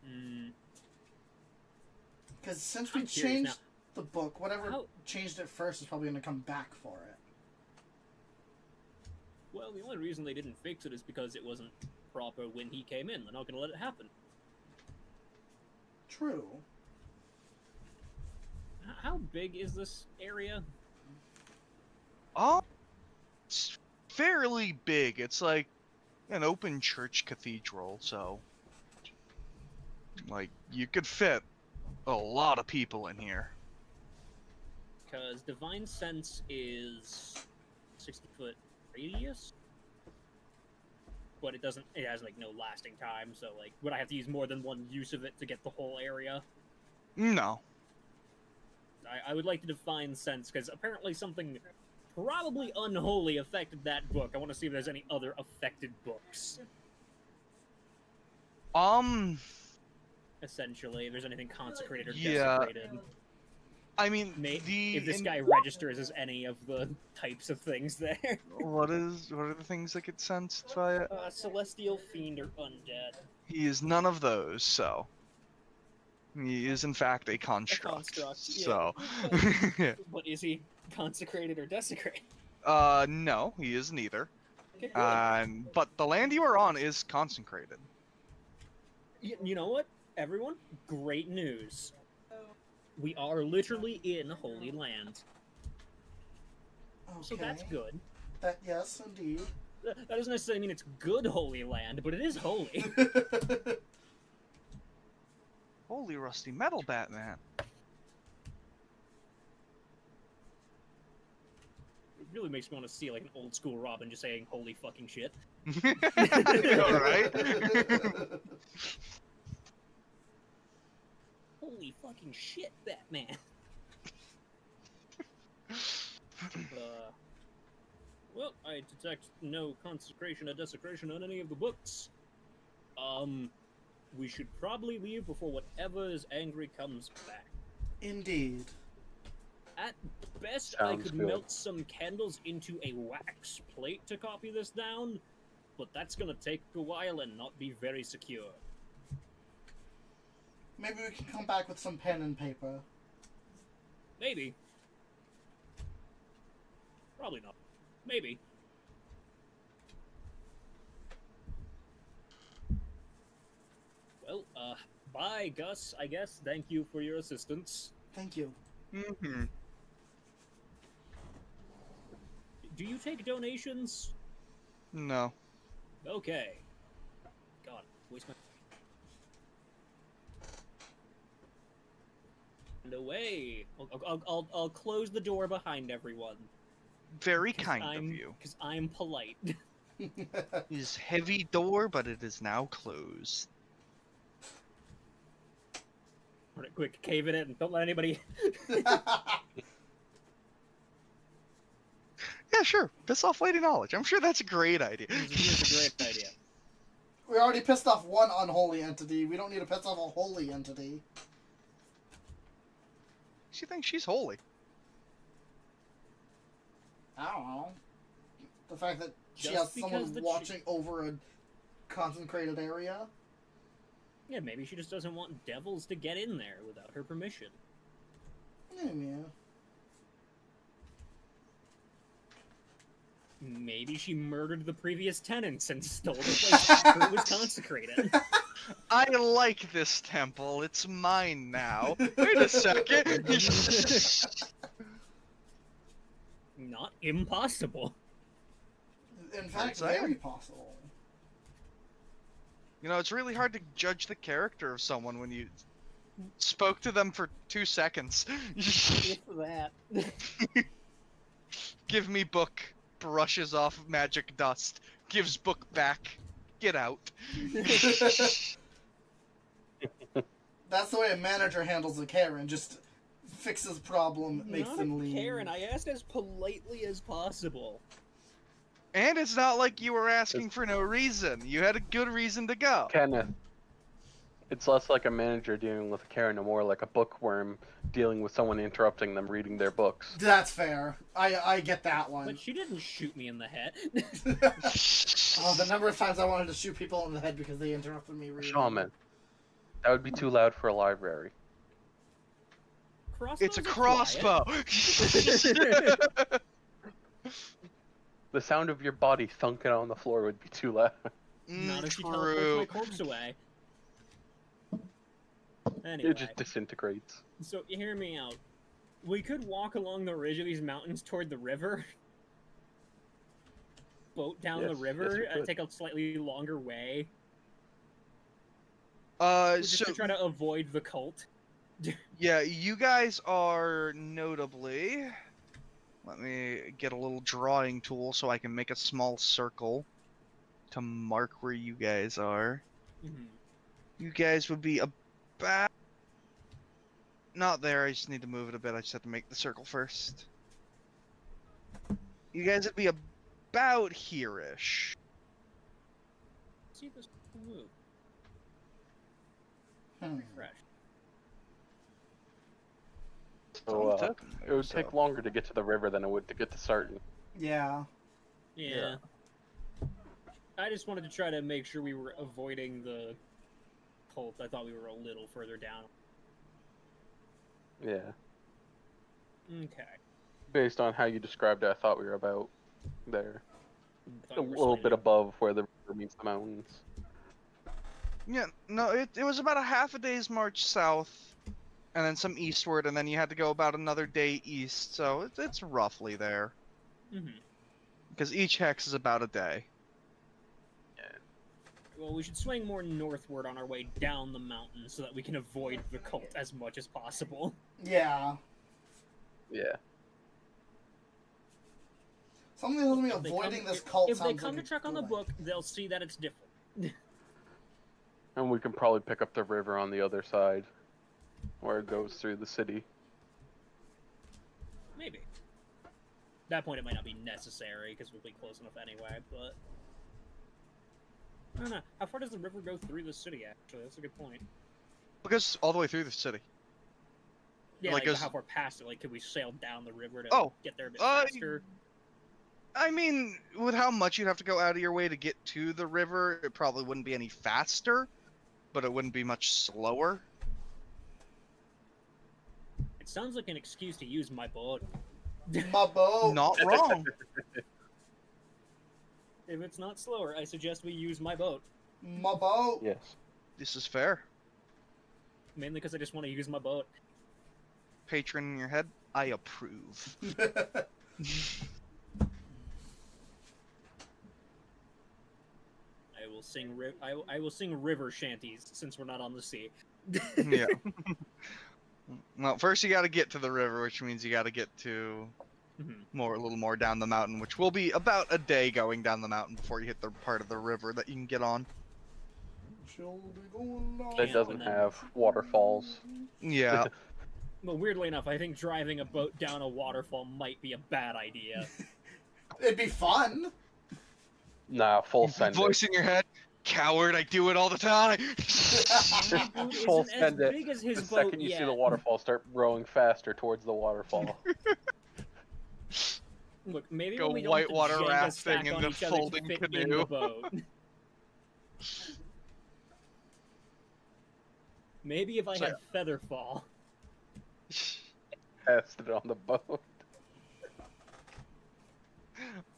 Mm,
Because since
I'm
we
curious
changed
now.
the book, whatever
How-
changed it first is probably going to come back for it.
Well, the only reason they didn't fix it is because it wasn't proper when he came in. They're not going to let it happen.
True.
How big is this area?
Oh, it's fairly big. It's like an open church cathedral, so like you could fit a lot of people in here.
Because Divine Sense is 60-foot radius, but it doesn't. It has like no lasting time. So like, would I have to use more than one use of it to get the whole area?
No.
I would like to Divine Sense because apparently something probably unholy affected that book. I want to see if there's any other affected books. Essentially, if there's anything consecrated or
Yeah.
desecrated.
I mean,
If this guy registers as any of the types of things there.
what are the things that get sensed by it?
Celestial, fiend, or undead.
He is none of those, so he is in fact a construct.
construct, yeah.
So,
But is he consecrated or desecrated?
no, he is neither.
Okay, good.
But the land you are on is consecrated.
You know what, everyone? Great news. We are literally in Holy Land.
Okay.
So that's good.
That, yes, indeed.
That doesn't necessarily mean it's good Holy Land, but it is holy.
Holy rusty metal, Batman.
It really makes me want to see like an old school Robin just saying holy fucking shit.
Alright.
Holy fucking shit, Batman. Well, I detect no consecration or desecration on any of the books. We should probably leave before whatever is angry comes back.
Indeed.
At best, I
Sounds
could
good.
melt some candles into a wax plate to copy this down, but that's gonna take a while and not be very secure.
Maybe we can come back with some pen and paper.
Maybe. Probably not. Maybe. Well, bye, Gus, I guess. Thank you for your assistance.
Thank you.
Mm-hmm.
Do you take donations?
No.
Okay. God, waste my... And away! I'll close the door behind everyone.
Very kind of you.
Because I'm polite.
It is heavy door, but it is now closed.
Alright, quick, cave it in. Don't let anybody...
Yeah, sure. Piss off Lady Knowledge. I'm sure that's a great idea.
Here's a great idea.
We already pissed off one unholy entity. We don't need to piss off a holy entity.
She thinks she's holy.
I don't know. The fact that she
Just
has someone
because the
watching over a consecrated area.
Yeah, maybe she just doesn't want devils to get in there without her permission.
Yeah.
Maybe she murdered the previous tenants and stole the place after it was consecrated.
I like this temple. It's mine now. Wait a second.
Not impossible.
In fact,
saying.
very possible.
You know, it's really hard to judge the character of someone when you spoke to them for 2 seconds.
If that.
Give me book. Brushes off magic dust. Gives book back. Get out.
That's the way a manager handles a Karen. Just fixes problem, makes
Not
them
a
leave.
Karen, I asked as politely as possible.
And it's not like you were asking for no reason. You had a good reason to go.
Kenneth, it's less like a manager dealing with a Karen and more like a bookworm dealing with someone interrupting them reading their books.
That's fair. I get that one.
But she didn't shoot me in the head.
Oh, the number of times I wanted to shoot people in the head because they interrupted me reading.
Shaman. That would be too loud for a library.
Crossbows
It's a
are
crossbow.
The sound of your body thunking on the floor would be too loud.
quiet. Not if she teleports
True.
my corpse away. Anyway,
It just disintegrates.
so you hear me out. We could walk along the ridge of these mountains toward the river. Boat down the
Yes,
river,
yes, we could.
take a slightly longer way. Just
So
to try to avoid the cult.
yeah, you guys are notably. Let me get a little drawing tool so I can make a small circle to mark where you guys are.
Mhm.
You guys would be about. Not there, I just need to move it a bit. I just have to make the circle first. You guys would be about here-ish.
See this blue.
Hmm.
Refresh.
So,
Sounds
it would take longer to get to the river than it would to get to Sarton.
Yeah.
Yeah. I just wanted to try to make sure we were avoiding the cult. I thought we were a little further down.
Yeah.
Okay.
Based on how you described it, I thought we were about there.
I thought
A
we were
little bit
slightly-
above where the river meets the mountains.
Yeah, no, it was about a half a day's march south, and then some eastward, and then you had to go about another day east, so it's roughly there.
Mhm.
Because each hex is about a day.
Well, we should swing more northward on our way down the mountain so that we can avoid the cult as much as possible.
Yeah.
Yeah.
Something tells me
If they
avoiding
come-
this cult
If they
sounds
come
like
to check
a
on the
good
book,
idea.
they'll see that it's different.
And we can probably pick up the river on the other side, where it goes through the city.
Maybe. At that point, it might not be necessary because we'll be close enough anyway. But I don't know. How far does the river go through the city? Actually, that's a good point.
Because all the way through the city.
Yeah,
Like,
like,
as-
how far past it? Like, could we sail down the river to
Oh,
get there a bit
uh,
faster?
I mean, with how much you'd have to go out of your way to get to the river, it probably wouldn't be any faster, but it wouldn't be much slower.
It sounds like an excuse to use my boat.
My boat.
Not wrong.
If it's not slower, I suggest we use my boat.
My boat.
Yes.
This is fair.
Mainly because I just want to use my boat.
Patron in your head, I approve.
I will sing. I will sing river shanties since we're not on the sea.
Yeah. Well, first you got to get to the river, which means you got to get to
Mhm.
a little more down the mountain, which will be about a day going down the mountain before you hit the part of the river that you can get on.
She'll be going down.
That
Yeah,
doesn't
and then-
have waterfalls.
Yeah.
Well, weirdly enough, I think driving a boat down a waterfall might be a bad idea.
It'd be fun.
Nah, full send
Voice in your head, coward, I do it all the time.
My boat
Full
isn't as
send it.
big as
The
his boat
second you
yet.
see the waterfall start rowing faster towards the waterfall.
Look, maybe
Go
when we don't
whitewater
have to Jenga
rafting
stack
in
on
the
each other to
folding
fit in
canoe.
the boat. Maybe if I
So-
had Featherfall.
Cast it on the boat.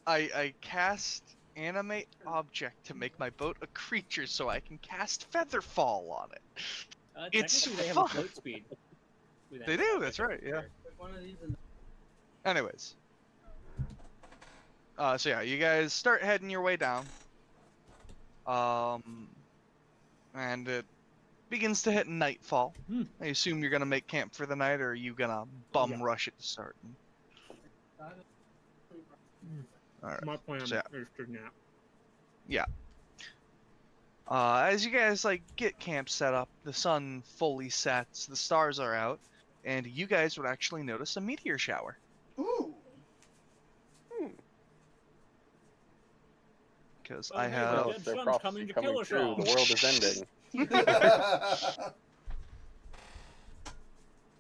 I cast animate object to make my boat a creature so I can cast Featherfall on it. It's
Technically, they have
fun.
a float speed. with
They
that
do,
stuff,
that's
I
right,
think.
yeah.
One of these in
Anyways. So yeah, you guys start heading your way down. And it begins to hit nightfall.
Hmm.
I assume you're gonna make camp for the night, or are you gonna bum
Yeah.
rush it to start? Alright.
My plan
So,
is to nap.
As you guys get camp set up, the sun fully sets, the stars are out, and you guys would actually notice a meteor shower.
Ooh.
because
Oh,
I
hey,
have.
look. Dead
the
sun's
prophecy
coming to
coming
kill us
true.
all.
The world is ending.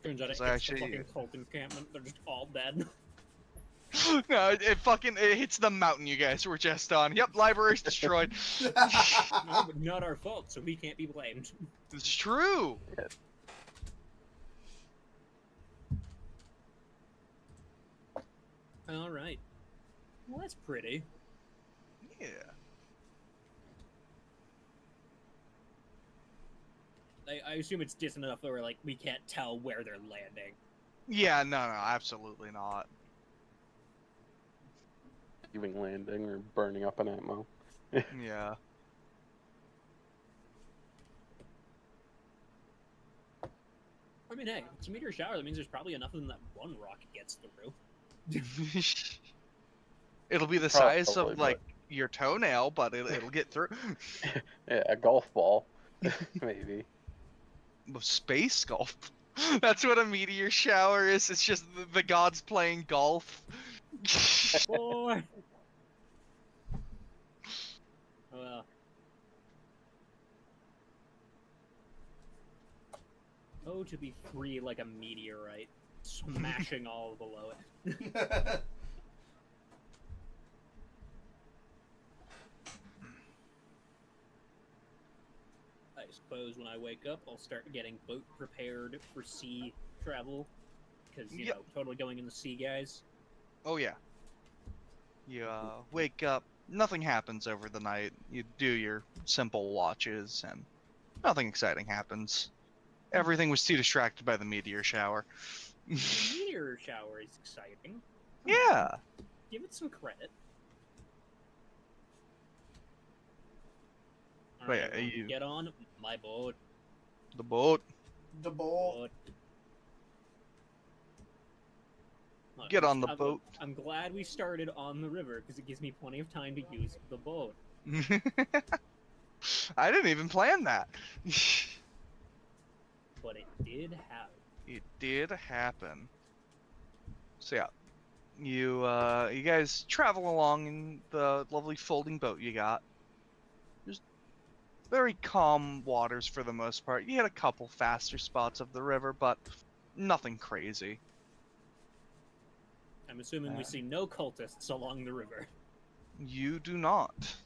Turns out it's
So
the
actually-
fucking cult encampment. They're just all dead.
No, it hits the mountain you guys were just on. Yep, library's destroyed.
No, but not our fault, so we can't be blamed.
It's true.
All right. Well, that's pretty.
Yeah.
I assume it's distant enough where like we can't tell where they're landing.
Yeah, no, absolutely not.
Leaving landing or burning up an ammo.
Yeah.
I mean, hey, it's a meteor shower. That means there's probably enough of them that one rocket gets through.
It'll be the size
Probably,
of like your toenail, but it'll get through.
Yeah, a golf ball. Maybe.
Space golf. That's what a meteor shower is. It's just the gods playing golf.
Boy. Well. Oh, to be free like a meteorite, smashing all below it. I suppose when I wake up, I'll start getting boat prepared for sea travel, because you
Yep.
know, totally going in the sea, guys.
Oh yeah. You wake up, nothing happens over the night. You do your simple watches, and nothing exciting happens. Everything was too distracted by the meteor shower.
The meteor shower is exciting.
Yeah.
Give it some credit.
Wait,
Alright,
are
everyone,
you-
get on my boat.
The boat.
The bowl.
Boat. Look,
Get on the
I'm-
boat.
I'm glad we started on the river because it gives me plenty of time to use the boat.
I didn't even plan that.
But it did happen.
It did happen. So yeah, you guys travel along in the lovely folding boat you got. There's very calm waters for the most part. You hit a couple faster spots of the river, but nothing crazy.
I'm assuming we
Uh.
see no cultists along the river.
You do not.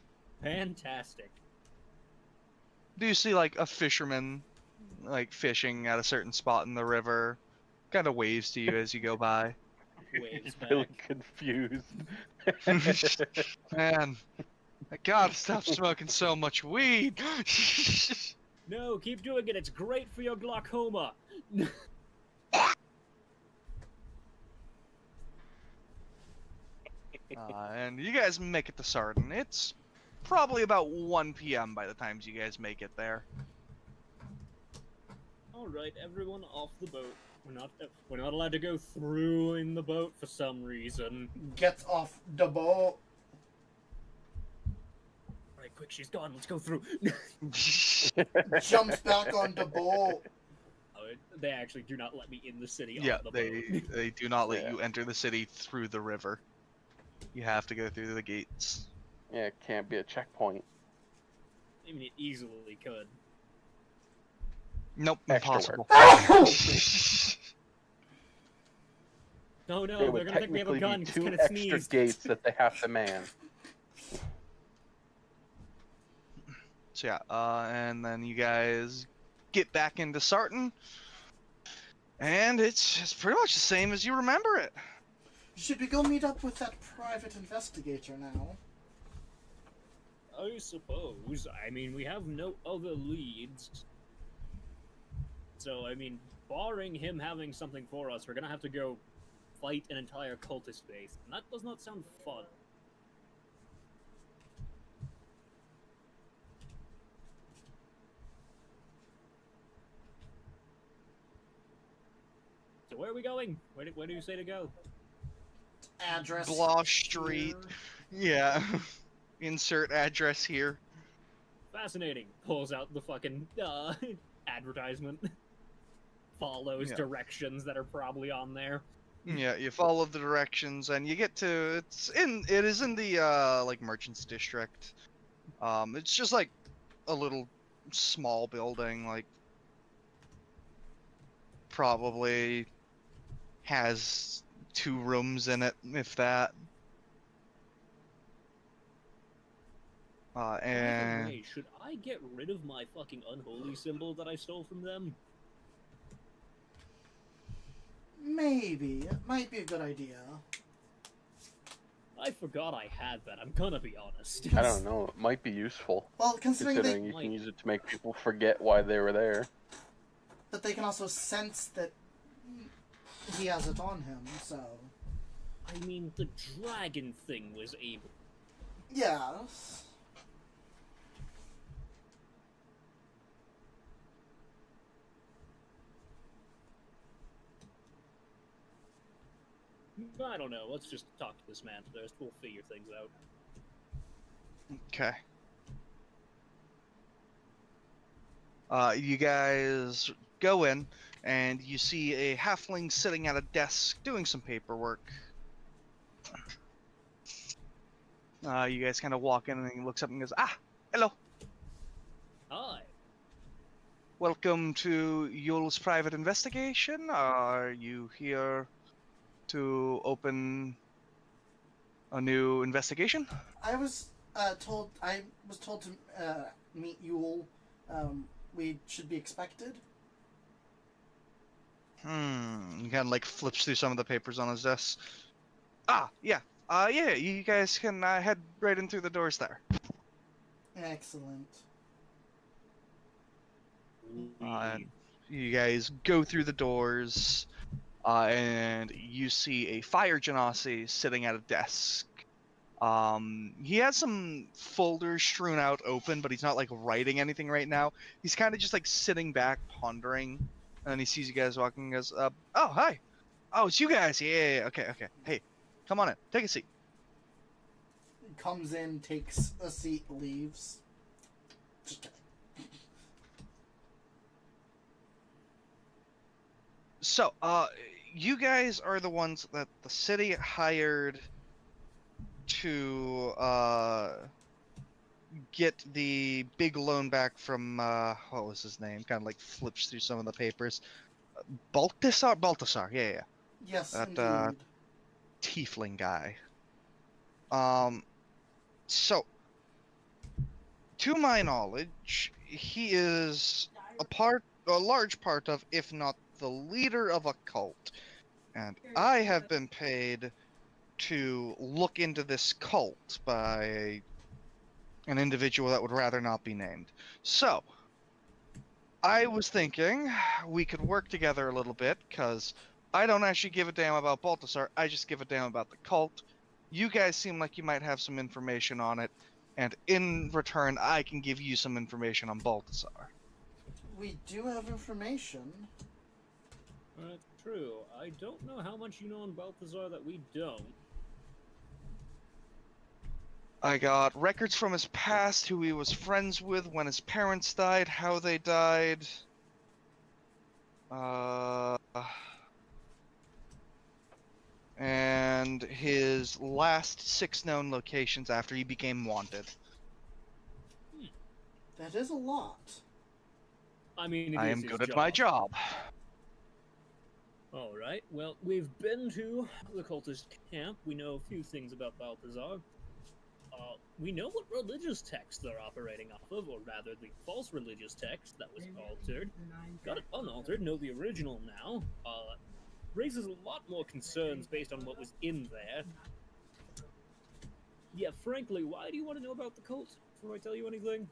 Fantastic.
Do you see like a fisherman like fishing at a certain spot in the river? Kind of waves to you as you go by.
Waves
He's really
back.
confused.
Man, I gotta stop smoking so much weed.
No, keep doing it. It's great for your glaucoma.
And you guys make it to Sardin. It's probably about 1 p.m. by the time you guys make it there.
All right, everyone off the boat. We're not allowed to go through in the boat for some reason.
Gets off the boat.
All right, quick, she's gone. Let's go through.
Jumps back on the boat.
Oh, they actually do not let me in the city
Yeah,
on the boat.
they do not let
Yeah.
you enter the city through the river. You have to go through the gates.
Yeah, it can't be a checkpoint.
I mean, it easily could.
Nope,
Extra
impossible.
No, no,
There
they're
would
gonna think we have a
technically
gun
be
because
2
Kenneth
extra
sneezed.
gates that they have to man.
So yeah, and then you guys get back into Sarton, and it's pretty much the same as you remember it.
Should we go meet up with that private investigator now?
I suppose. I mean, we have no other leads. So, I mean, barring him having something for us, we're gonna have to go fight an entire cultist base. And that does not sound fun. So where are we going? Where do you say to go?
Address.
Blah Street. Yeah. Insert address here.
Fascinating. Pulls out the fucking advertisement. Follows
Yeah.
directions that are probably on there.
Yeah, you follow the directions and you get to it is in the like merchants district. It's just like a little small building, like probably has 2 rooms in it, if that.
By the
And
way, should I get rid of my fucking unholy symbol that I stole from them?
Maybe. It might be a good idea.
I forgot I had that, I'm gonna be honest.
I don't know. It might be useful,
Well, considering
considering you can use it to make people forget why they were there.
that they can also sense that he has it on him, so...
I mean, the dragon thing was able.
Yes.
I don't know, let's just talk to this man first, we'll figure things out.
okay. You guys go in and you see a halfling sitting at a desk doing some paperwork. You guys kind of walk in and he looks up and goes, "Ah, hello.
Hi.
Welcome to Yule's private investigation. Are you here to open a new investigation?"
I was told to meet Yule. We should be expected.
He kind of like flips through some of the papers on his desk. Ah, yeah. Yeah, you guys can head right in through the doors there.
Excellent.
And you guys go through the doors, and you see a fire genasi sitting at a desk. He has some folders strewn out open, but he's not like writing anything right now. He's kind of just like sitting back, pondering, and then he sees you guys walking and goes, "Oh, hi. Oh, it's you guys. Yeah. Okay. Hey, come on in. Take a seat."
Comes in, takes a seat, leaves. Just kidding.
So, you guys are the ones that the city hired to get the big loan back from what was his name? Kind of like flips through some of the papers. Baltasar. Yeah.
Yes,
That,
indeed.
Tiefling guy. So, to my knowledge, he is a large part of, if not the leader of a cult. And I have been paid to look into this cult by an individual that would rather not be named. So, I was thinking we could work together a little bit, because I don't actually give a damn about Baltasar, I just give a damn about the cult. You guys seem like you might have some information on it, and in return, I can give you some information on Baltasar.
We do have information.
That's true. I don't know how much you know on Balthazar that we don't.
I got records from his past, who he was friends with, when his parents died, how they died. And his last 6 known locations after he became wanted.
That is a lot.
I mean,
I am good at my job.
Alright, well, we've been to the cultist camp. We know a few things about Balthazar. We know what religious text they're operating off of, or rather, the false religious text that was altered. Got it unaltered, know the original now. Raises a lot more concerns based on what was in there. Yeah, frankly, why do you want to know about the cult before I tell you anything?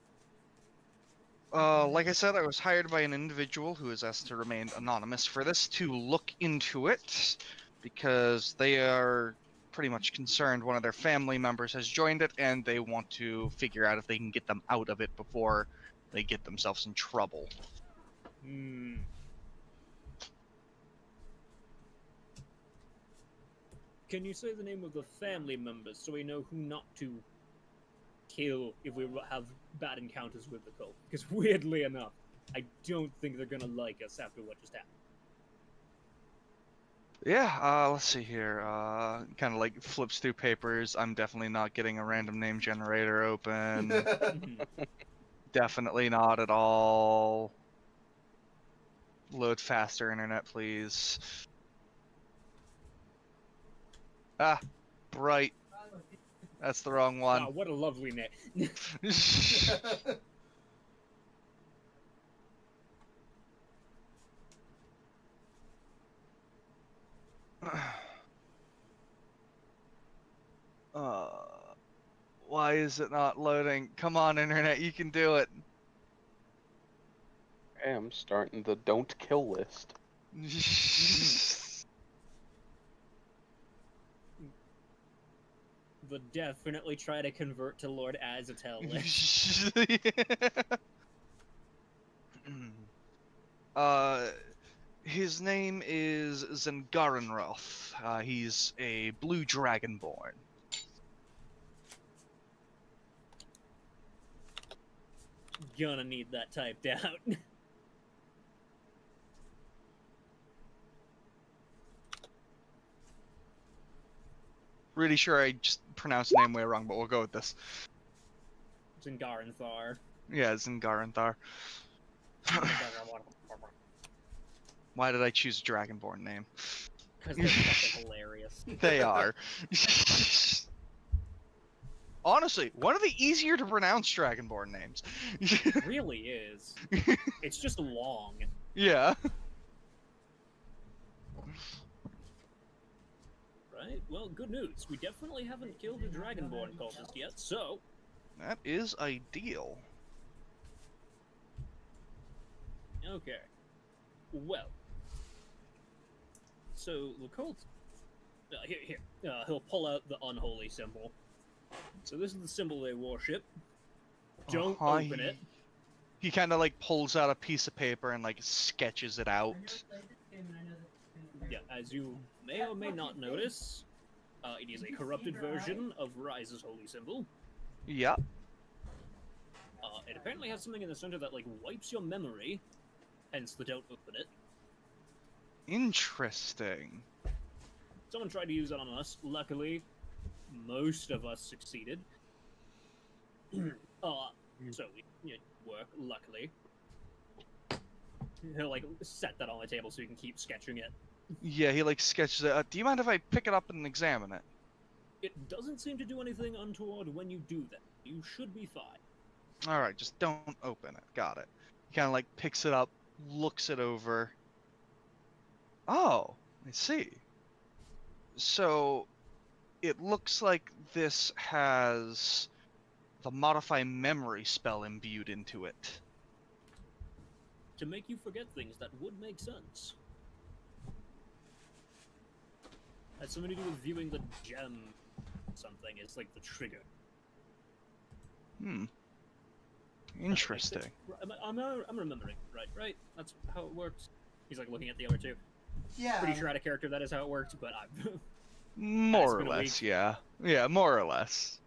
Like I said, I was hired by an individual who is asked to remain anonymous for this to look into it, because they are pretty much concerned one of their family members has joined it, and they want to figure out if they can get them out of it before they get themselves in trouble.
Can you say the name of the family members so we know who not to kill if we have bad encounters with the cult? Because weirdly enough, I don't think they're gonna like us after what just happened.
Yeah, let's see here. Kind of like flips through papers. I'm definitely not getting a random name generator open.
Mhm.
Definitely not at all. Load faster, internet, please. Ah, bright. That's the wrong
Wow,
one.
what a lovely name.
uh, why is it not loading? Come on, internet, you can do it.
I am starting the don't kill list.
But definitely try to convert to Lord Azatel list.
uh, his name is Zangarenroth. He's a blue dragonborn.
Gonna need that typed out.
Really sure I just pronounced the name way wrong, but we'll go with this.
Zangaranthar.
Yeah, Zangarenthar. Why did I choose a dragonborn name?
Because they're fucking hilarious.
They are. Honestly, one of the easier to pronounce dragonborn names.
It really is. It's just long.
Yeah.
Right? Well, good news. We definitely haven't killed a Dragonborn cultist yet, so...
That is ideal.
Okay. Well. So, the cult... here. He'll pull out the unholy symbol. So this is the symbol they worship. Don't open it.
He kind of like pulls out a piece of paper and like sketches it out.
Yeah, as you may or may not notice, it is a corrupted version of Rise's holy symbol.
Yeah.
It apparently has something in the center that, like, wipes your memory, hence the don't open it.
Interesting.
Someone tried to use it on us. Luckily, most of us succeeded. So it worked, luckily. He'll, like, set that on the table so you can keep sketching it.
Yeah, he like sketches it. Do you mind if I pick it up and examine it?
It doesn't seem to do anything untoward when you do that. You should be fine.
Alright, just don't open it. Got it. He kind of like picks it up, looks it over. Oh, I see. So, it looks like this has the modify memory spell imbued into it.
To make you forget things that would make sense. Has something to do with viewing the gem something. It's like the trigger.
Interesting.
I'm remembering. Right? That's how it works. He's like looking at the other two.
Yeah.
Pretty sure out of character that is how it works, but I'm...
More or
been a
less,
week.
yeah. Yeah, more or less.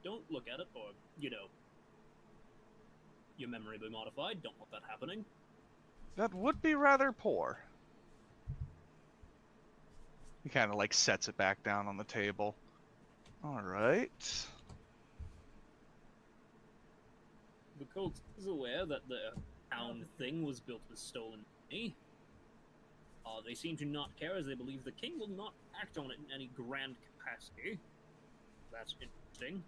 Don't look at it, or, your memory be modified. Don't want that happening.
That would be rather poor. He kind of like sets it back down on the table. Alright.
The cult is aware that the town thing was built with stolen money. They seem to not care, as they believe the king will not act on it in any grand capacity. That's interesting.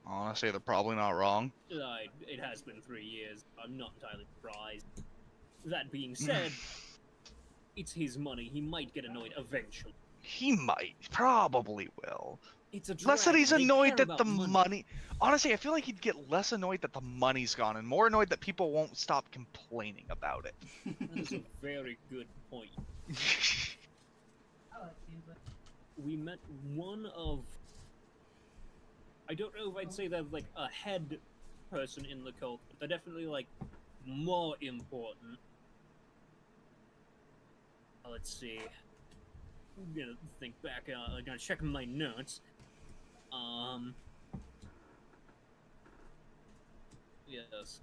Honestly, they're probably not wrong.
It has been 3 years. I'm not entirely surprised. That being said, it's his money. He might get annoyed eventually.
He might. Probably will.
It's a
Less that he's
dragon. They
annoyed
care
that
about
the
money.
Honestly, I feel like he'd get less annoyed that the money's gone and more annoyed that people won't stop complaining about it.
That is a very good point. We met one of... I don't know if I'd say they're, like, a head person in the cult, but they're definitely, like, more important. Let's see. I'm gonna think back, I'm gonna check my notes. Yes,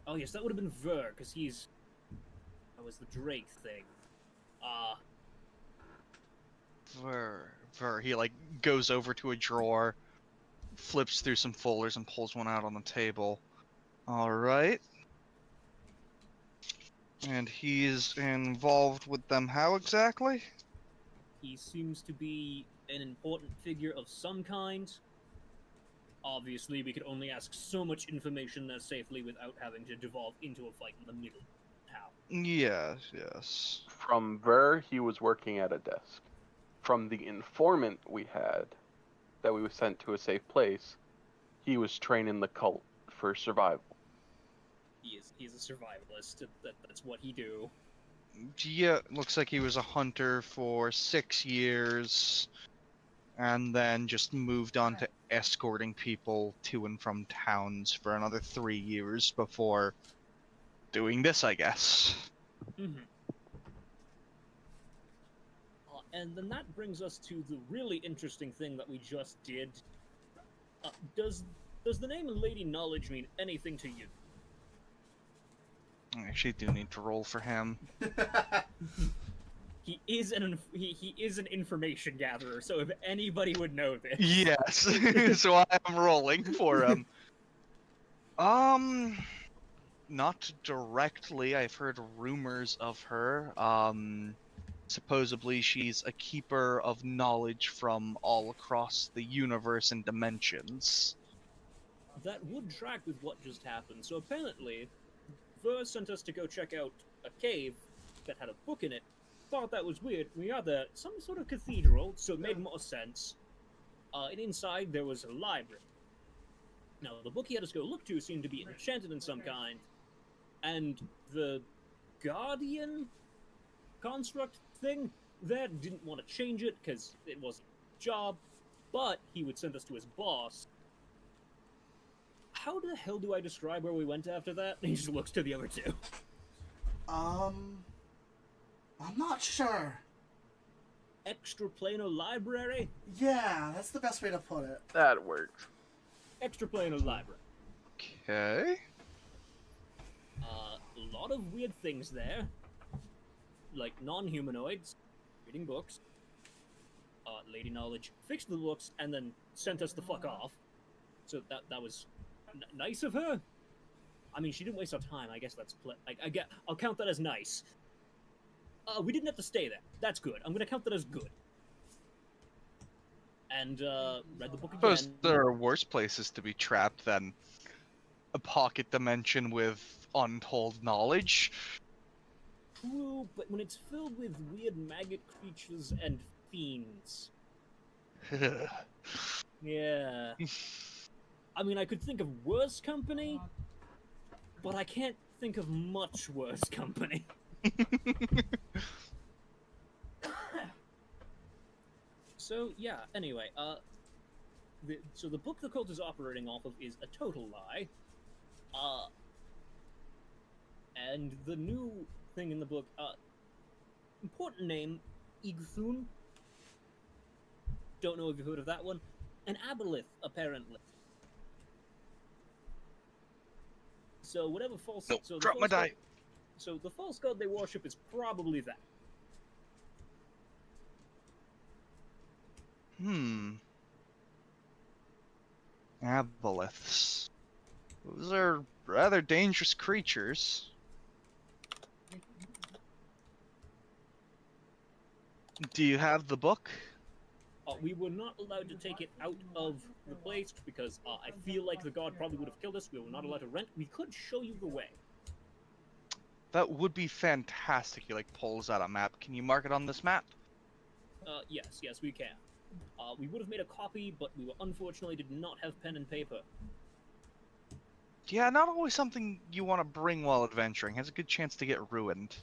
oh yes, that would have been Ver, because he's That was the Drake thing.
He like goes over to a drawer, flips through some folders and pulls one out on the table. All right. And he's involved with them how exactly?
He seems to be an important figure of some kind. Obviously, we could only ask so much information there safely without having to devolve into a fight in the middle. How?
Yes, yes.
From Ver, he was working at a desk. From the informant we had, that we were sent to a safe place, he was training the cult for survival.
He's a survivalist. That's what he do.
Yeah, looks like he was a hunter for 6 years, and then just moved on to escorting people to and from towns for another 3 years before doing this, I guess.
Mm-hmm. And then that brings us to the really interesting thing that we just did. Does the name Lady Knowledge mean anything to you?
I actually do need to roll for him.
He is an information gatherer, so if anybody would know this.
Yes, so I am rolling for him. Not directly. I've heard rumors of her. Supposedly she's a keeper of knowledge from all across the universe and dimensions.
That would track with what just happened. So apparently, Ver sent us to go check out a cave that had a book in it. Thought that was weird. We are there, some sort of cathedral, so it made more sense. And inside there was a library. Now, the book he had us go look to seemed to be enchanted in some kind, and the Guardian construct thing there didn't want to change it because it wasn't his job, but he would send us to his boss. How the hell do I describe where we went after that? He just looks to the other two.
I'm not sure.
Extraplanar library?
Yeah, that's the best way to put it.
That works.
Extraplanar library.
Okay.
A lot of weird things there. Like non-humanoids, reading books. Lady Knowledge fixed the books and then sent us the fuck off. So that was nice of her. I mean, she didn't waste our time. I guess that's I'll count that as nice. We didn't have to stay there. That's good. I'm gonna count that as good. And read the book again.
Suppose there are worse places to be trapped than a pocket dimension with untold knowledge.
True, but when it's filled with weird maggot creatures and fiends. Yeah. I mean, I could think of worse company, but I can't think of much worse company. So, yeah, anyway, so the book the cult is operating off of is a total lie. And the new thing in the book, important name, Igthun. Don't know if you've heard of that one. An aboleth, apparently. So whatever false...
Nope,
so the
drop my
false god-
die.
So the false god they worship is probably that.
Aboleths. Those are rather dangerous creatures. Do you have the book?
We were not allowed to take it out of the place because I feel like the god probably would have killed us. We were not allowed to rent. We could show you the way.
That would be fantastic. He like pulls out a map. Can you mark it on this map?
Yes, we can. We would have made a copy, but we unfortunately did not have pen and paper.
Yeah, not always something you want to bring while adventuring. Has a good chance to get ruined.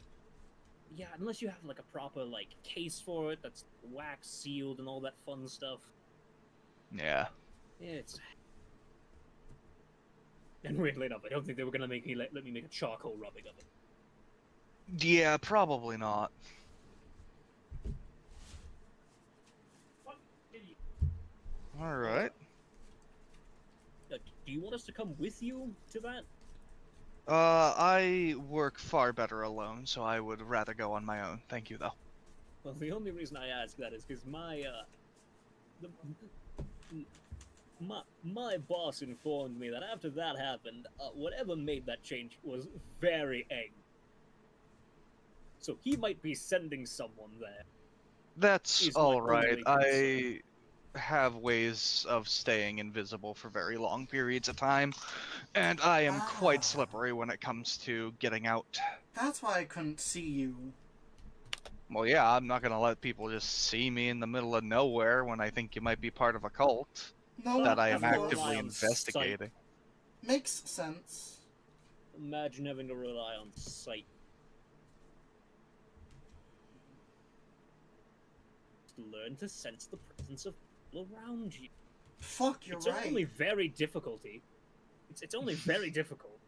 Yeah, unless you have like a proper like case for it that's wax sealed and all that fun stuff.
Yeah.
It's... And weirdly enough, I don't think they were gonna make me let me make a charcoal rubbing of it.
Yeah, probably not. Alright.
Do you want us to come with you to that?
I work far better alone, so I would rather go on my own. Thank you, though.
Well, the only reason I ask that is because the, my boss informed me that after that happened, whatever made that change was very angry. So he might be sending someone there.
That's
Is my
all right.
only concern.
I have ways of staying invisible for very long periods of time, and I am quite
Ah.
slippery when it comes to getting out.
That's why I couldn't see you.
Well, yeah, I'm not gonna let people just see me in the middle of nowhere when I think you might be part of a cult
No,
that I
of
am
having to
course.
rely
actively
on sight.
investigating.
Makes sense.
Imagine having to rely on sight. Learn to sense the presence of people around you.
Fuck, you're
It's
right.
only very difficulty. It's only very difficult.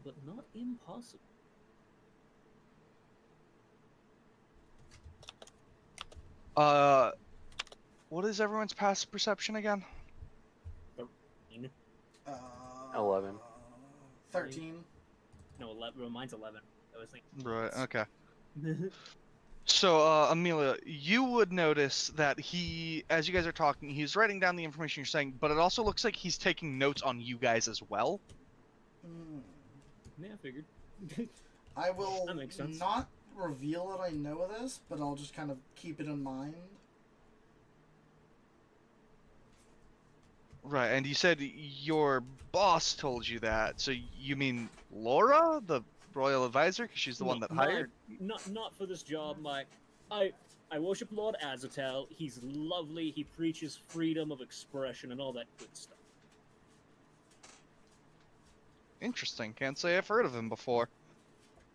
But not impossible.
What is everyone's passive perception again?
13.
Uh,
11.
13.
No, 11. Mine's 11. I was thinking.
Right, okay. So, Amelia, you would notice that he, as you guys are talking, he's writing down the information you're saying, but it also looks like he's taking notes on you guys as well.
Hmm.
Yeah, I figured.
I will
That makes sense.
not reveal that I know this, but I'll just kind of keep it in mind.
Right, and you said your boss told you that, so you mean Laura, the royal advisor, because she's the one that hired?
Not for this job. I worship Lord Azatel. He's lovely. He preaches freedom of expression and all that good stuff.
Interesting, can't say I've heard of him before.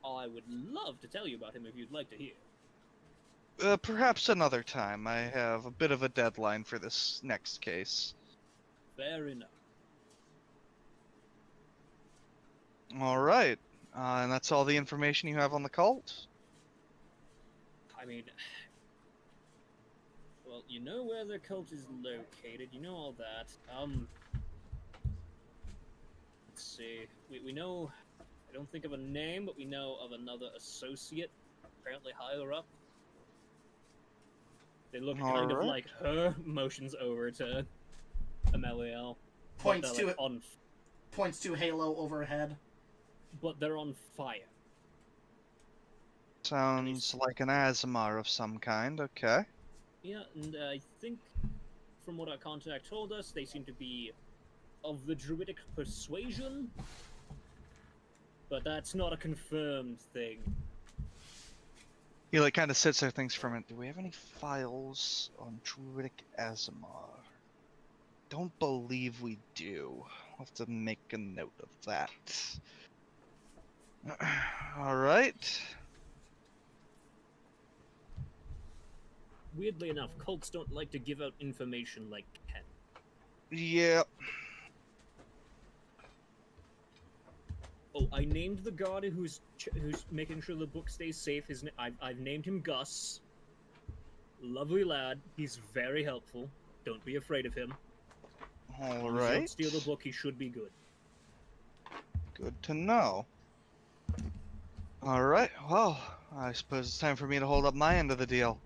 I would love to tell you about him if you'd like to hear.
Perhaps another time. I have a bit of a deadline for this next case.
Fair enough.
Alright, and that's all the information you have on the cult?
I mean, well, you know where the cult is located. You know all that. Let's see. We know. I don't think of a name, but we know of another associate, apparently higher up. They look kind of
Alright.
like her. Motions over to Ameliel.
Points
but
to
they're,
it.
like, on,
Points to Halo overhead.
but they're on fire.
Sounds like an Azamar of some kind, okay.
Yeah, and I think from what our contact told us, they seem to be of the druidic persuasion. But that's not a confirmed thing.
He like kind of sits there, thinks for a minute. Do we have any files on Druidic Azamar? Don't believe we do. I'll have to make a note of that. Alright.
Weirdly enough, cults don't like to give out information like Ken.
Yeah.
Oh, I named the guard who's making sure the book stays safe. I've named him Gus. Lovely lad. He's very helpful. Don't be afraid of him. If you don't
Alright.
steal the book, he should be good.
Good to know. Alright, well, I suppose it's time for me to hold up my end of the deal.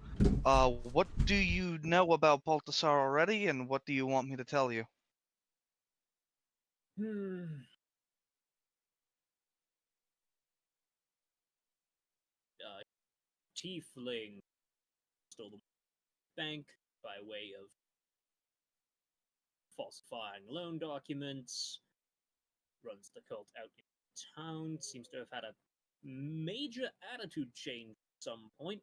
What do you know about Baltasar already, and what do you want me to tell you?
Tiefling stole the bank by way of falsifying loan documents, runs the cult out in town, seems to have had a major attitude change at some point.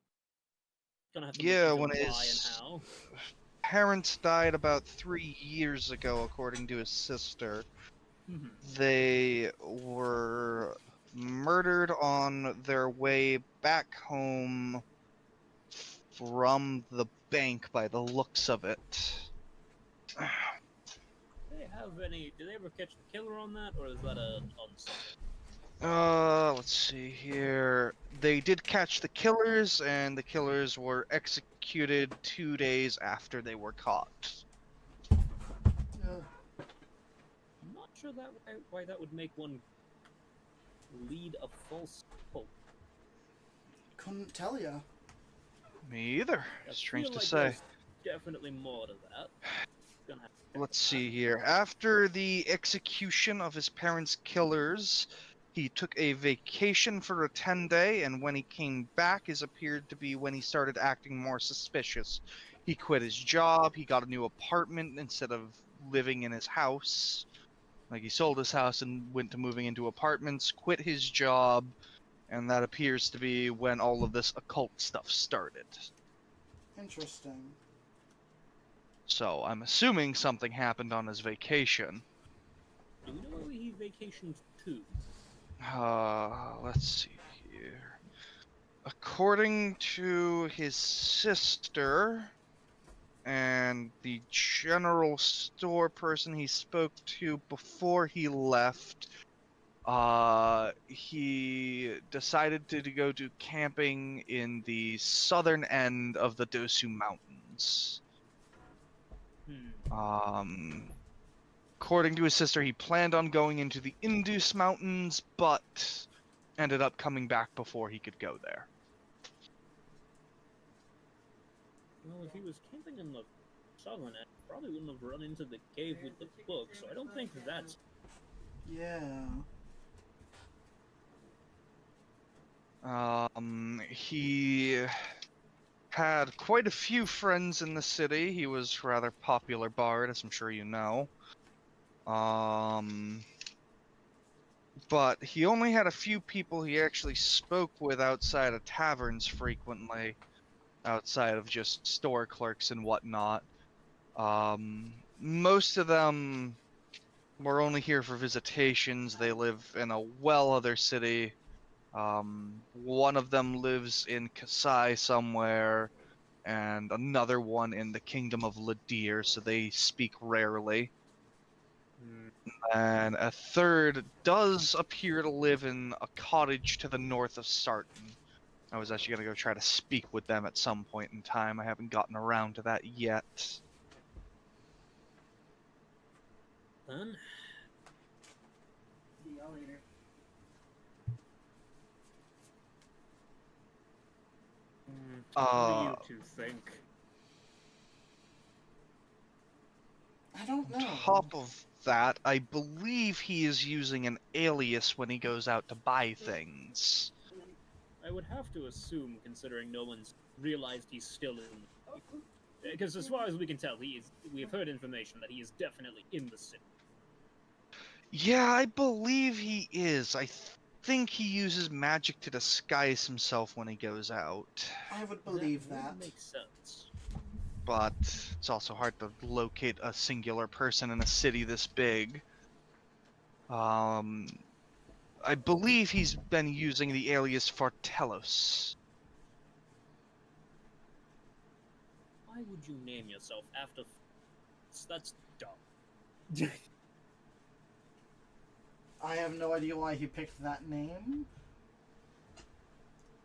Gonna have to
Yeah,
look
when
into why
his
and how.
parents died about 3 years ago, according to his sister.
Mhm.
They were murdered on their way back home from the bank by the looks of it.
Did they ever catch the killer on that, or is that a unsolved?
Let's see here. They did catch the killers, and the killers were executed 2 days after they were caught.
sure why that would make one lead a false cult.
Couldn't tell ya.
Me either.
I
Strange
feel
to
like
say.
there's definitely more to that. Gonna have to check
Let's
that.
see here. After the execution of his parents' killers, he took a vacation for a 10-day, and when he came back, it appeared to be when he started acting more suspicious. He quit his job, he got a new apartment instead of living in his house. Like, he sold his house and went to moving into apartments, quit his job, and that appears to be when all of this occult stuff started.
Interesting.
So, I'm assuming something happened on his vacation.
Do we know where he vacationed to?
Let's see here. According to his sister and the general store person he spoke to before he left, he decided to go do camping in the southern end of the Dosu Mountains. According to his sister, he planned on going into the Indus Mountains, but ended up coming back before he could go there.
Well, if he was camping in the southern end, probably wouldn't have run into the cave with the book, so I don't think that's...
Yeah.
He had quite a few friends in the city. He was a rather popular bard, as I'm sure you know. But he only had a few people he actually spoke with outside of taverns frequently, outside of just store clerks and whatnot. Most of them were only here for visitations. They live in a well other city. One of them lives in Kasai somewhere, and another one in the Kingdom of Ladir, so they speak rarely. And a third does appear to live in a cottage to the north of Sarton. I was actually going to go try to speak with them at some point in time. I haven't gotten around to that yet.
Then,
See y'all later.
what do you two think?
I don't know.
On top of that, I believe he is using an alias when he goes out to buy things.
I would have to assume, considering no one's realized he's still in... Because as far as we can tell, we have heard information that he is definitely in the city.
Yeah, I believe he is. I think he uses magic to disguise himself when he goes out.
I would believe that.
Would make sense.
But it's also hard to locate a singular person in a city this big. I believe he's been using the alias Fartelos.
Why would you name yourself after... That's dumb.
I have no idea why he picked that name.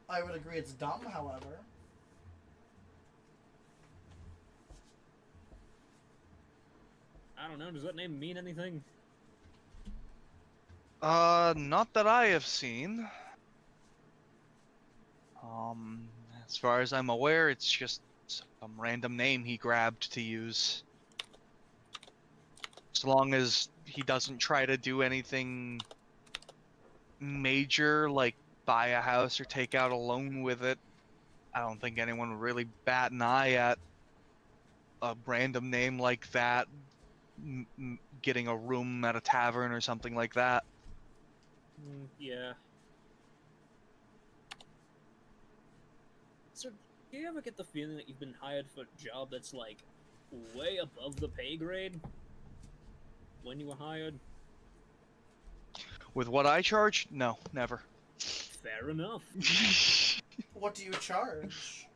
I would agree it's dumb, however.
I don't know, does that name mean anything?
Not that I have seen. As far as I'm aware, it's just some random name he grabbed to use. As long as he doesn't try to do anything major, like buy a house or take out a loan with it, I don't think anyone would really bat an eye at a random name like that getting a room at a tavern or something like that.
Yeah. So, do you ever get the feeling that you've been hired for a job that's, like, way above the pay grade? When you were hired?
With what I charge? No, never.
Fair enough.
What do you charge?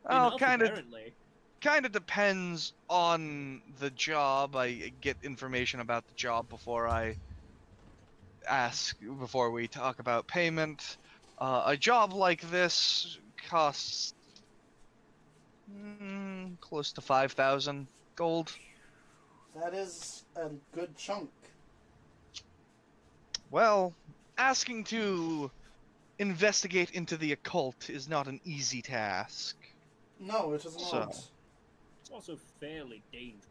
Oh,
Enough, apparently.
kind of depends on the job. I get information about the job before we talk about payment. A job like this costs close to 5,000 gold.
That is a good chunk.
Well, asking to investigate into the occult is not an easy task.
No, it is
So-
not.
It's also fairly dangerous.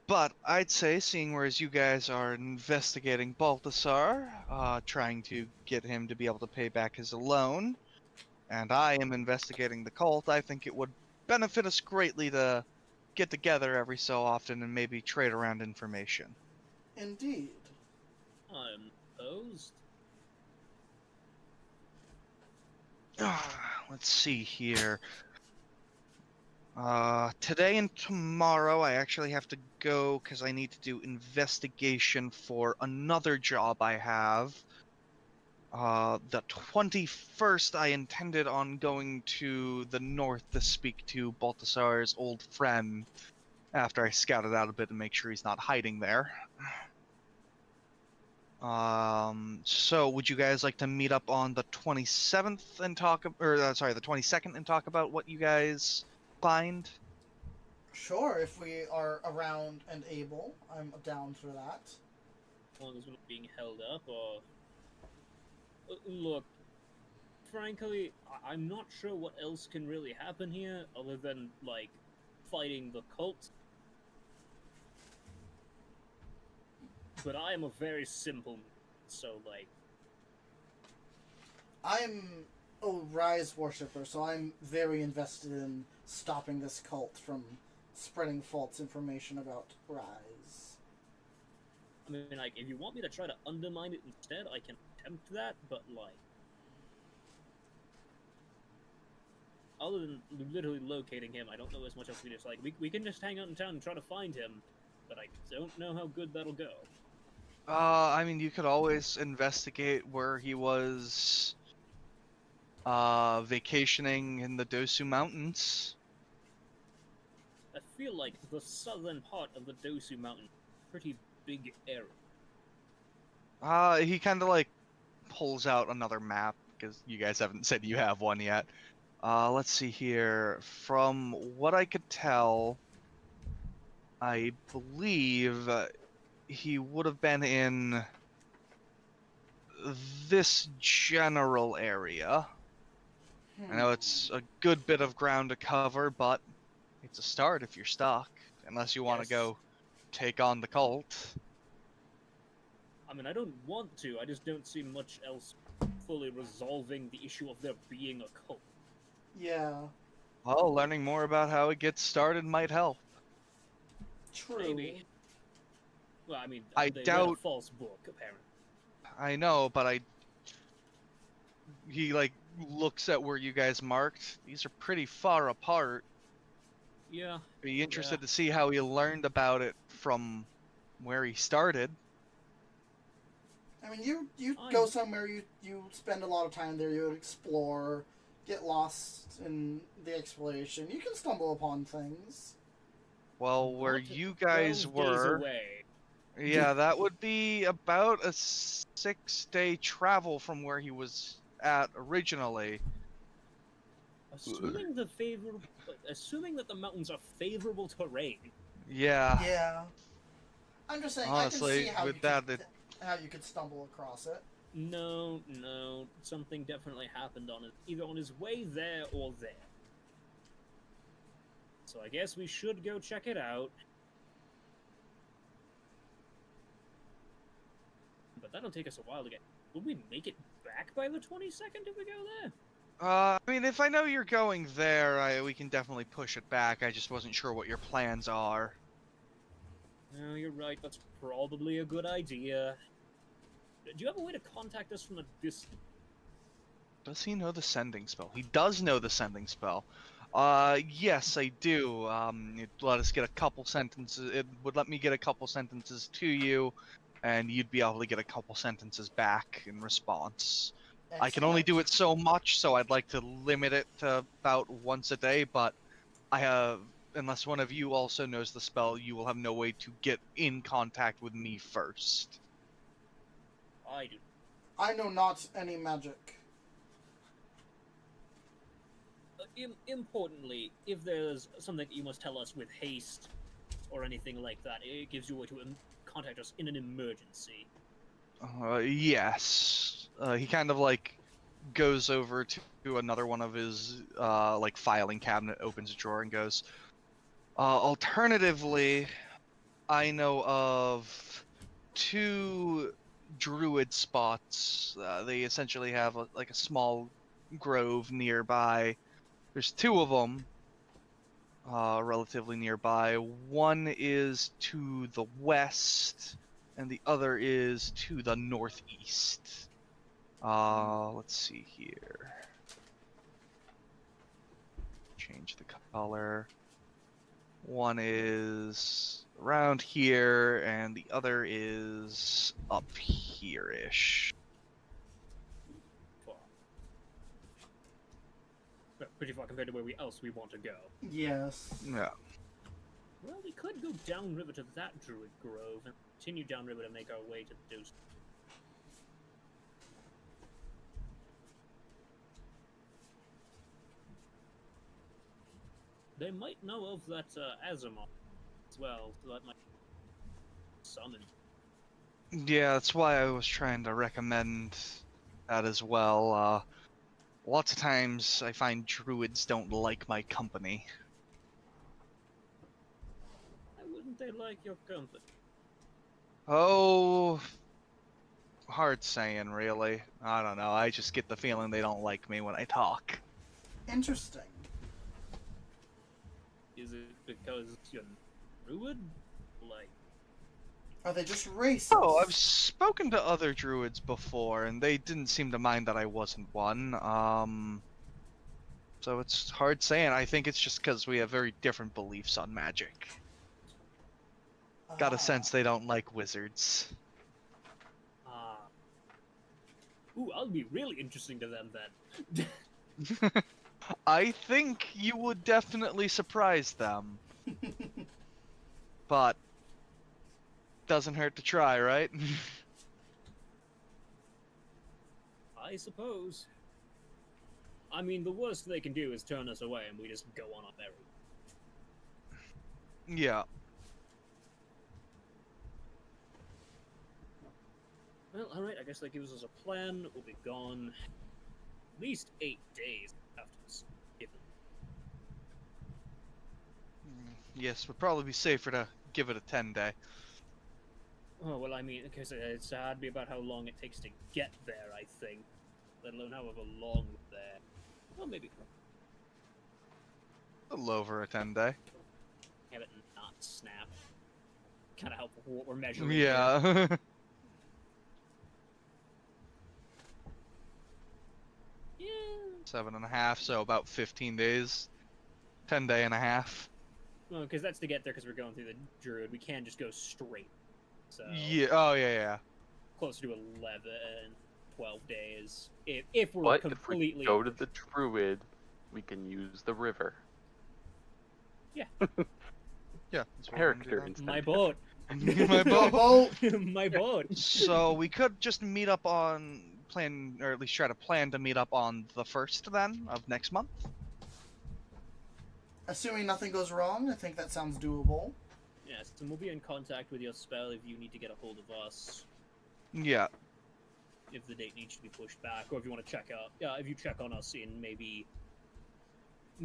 But I'd say, seeing whereas you guys are investigating Balthasar, trying to get him to be able to pay back his loan, and I am investigating the cult, I think it would benefit us greatly to get together every so often and maybe trade around information.
Indeed.
I'm opposed.
Let's see here. Today and tomorrow I actually have to go because I need to do investigation for another job I have. The 21st I intended on going to the north to speak to Balthasar's old friend after I scouted out a bit to make sure he's not hiding there. So would you guys like to meet up on the 27th and talk, sorry, the 22nd and talk about what you guys find?
Sure, if we are around and able, I'm down for that.
As long as we're not being held up, or... Look, frankly, I'm not sure what else can really happen here, other than, like, fighting the cult. But I am a very simple man, so, like...
I'm a Rise worshipper, so I'm very invested in stopping this cult from spreading false information about Rise.
I mean, like, if you want me to try to undermine it instead, I can attempt that, but, like... Other than literally locating him, I don't know as much as we just, like, we can just hang out in town and try to find him, but I don't know how good that'll go.
I mean, you could always investigate where he was, vacationing in the Dosu Mountains.
I feel like the southern part of the Dosu Mountain, pretty big area.
He kind of, like, pulls out another map, because you guys haven't said you have one yet. Let's see here. From what I could tell, I believe he would have been in this general area. I know it's a good bit of ground to cover, but it's a start if you're stuck. Unless you want to
Yes.
go take on the cult.
I mean, I don't want to, I just don't see much else fully resolving the issue of there being a cult.
Yeah,
Well, learning more about how it gets started might help.
true.
Maybe. Well, I mean,
I
they read a
doubt-
false book, apparently.
I know, but he, like, looks at where you guys marked. These are pretty far apart.
Yeah.
Be interested to see how he learned about it from where he started.
I mean, you
I'm-
go somewhere, you spend a lot of time there, you explore, get lost in the exploration. You can stumble upon things.
Well, where
Not
you guys
12 days
were,
away.
yeah, that would be about a 6-day travel from where he was at originally.
Assuming assuming that the mountains are favorable terrain.
Yeah.
Yeah. I'm just saying,
Honestly,
I can see how
with
you
that,
could, how you could stumble across it.
No, something definitely happened on it, either on his way there or there. So I guess we should go check it out. But that'll take us a while to get. Will we make it back by the 22nd if we go there?
I mean, if I know you're going there, we can definitely push it back. I just wasn't sure what your plans are.
No, you're right. That's probably a good idea. Do you have a way to contact us from a distance?
Does he know the sending spell? He does know the sending spell. Yes, I do. It let us get a couple sentences. It would let me get a couple sentences to you, and you'd be able to get a couple sentences back in response. I can only do it so much, so I'd like to limit it to about once a day, but I have, unless one of you also knows the spell, you will have no way to get in contact with me first.
I do.
I know not any magic.
Importantly, if there's something that you must tell us with haste or anything like that, it gives you a way to contact us in an emergency.
Yes. He kind of like goes over to another one of his like filing cabinet, opens a drawer, and goes. Alternatively, I know of 2 druid spots. They essentially have like a small grove nearby. There's 2 of them, relatively nearby. One is to the west, and the other is to the northeast. Let's see here. Change the color. One is around here, and the other is up here-ish.
Far. Pretty far compared to where else we want to go.
Yes.
Yeah.
Well, we could go downriver to that druid grove and continue downriver to make our way to the Deuce. They might know of that Azamon as well, so that might summon.
Yeah, that's why I was trying to recommend that as well. Lots of times I find druids don't like my company.
Why wouldn't they like your company?
Oh, hard saying, really. I don't know. I just get the feeling they don't like me when I talk.
Interesting.
Is it because you're druid? Like,
Are they just racist?
Oh, I've spoken to other druids before, and they didn't seem to mind that I wasn't one. So it's hard saying. I think it's just because we have very different beliefs on magic. Got a sense they don't like wizards.
ooh, I'll be really interesting to them then.
I think you would definitely surprise them, but doesn't hurt to try, right?
I suppose. I mean, the worst they can do is turn us away and we just go on our merry.
Yeah.
Well, alright, I guess that gives us a plan. We'll be gone at least 8 days after this.
Yes, would probably be safer to give it a 10-day.
Oh, well, I mean, because it's be about how long it takes to get there, I think. Let alone however long there. Well, maybe.
A little over a 10-day.
Have it not snap. Kind of helpful for what we're measuring. Here.
Yeah.
Yeah.
7.5, so about 15 days. 10-day and a half.
Well, because that's to get there because we're going through the druid. We can't just go straight. So
Yeah. Oh, yeah.
closer to 11, 12 days. If we're
But
completely...
if we go to the druid, we can use the river.
Yeah.
Yeah. That's what
Character
I'm
instead.
My boat.
gonna do. My boat.
My boat.
So we could just meet up on plan, or at least try to plan to meet up on the 1st then of next month.
Assuming nothing goes wrong, I think that sounds doable.
Yes, and we'll be in contact with your spell if you need to get a hold of us.
Yeah.
If the date needs to be pushed back, or if you want to check out, if you check on us in maybe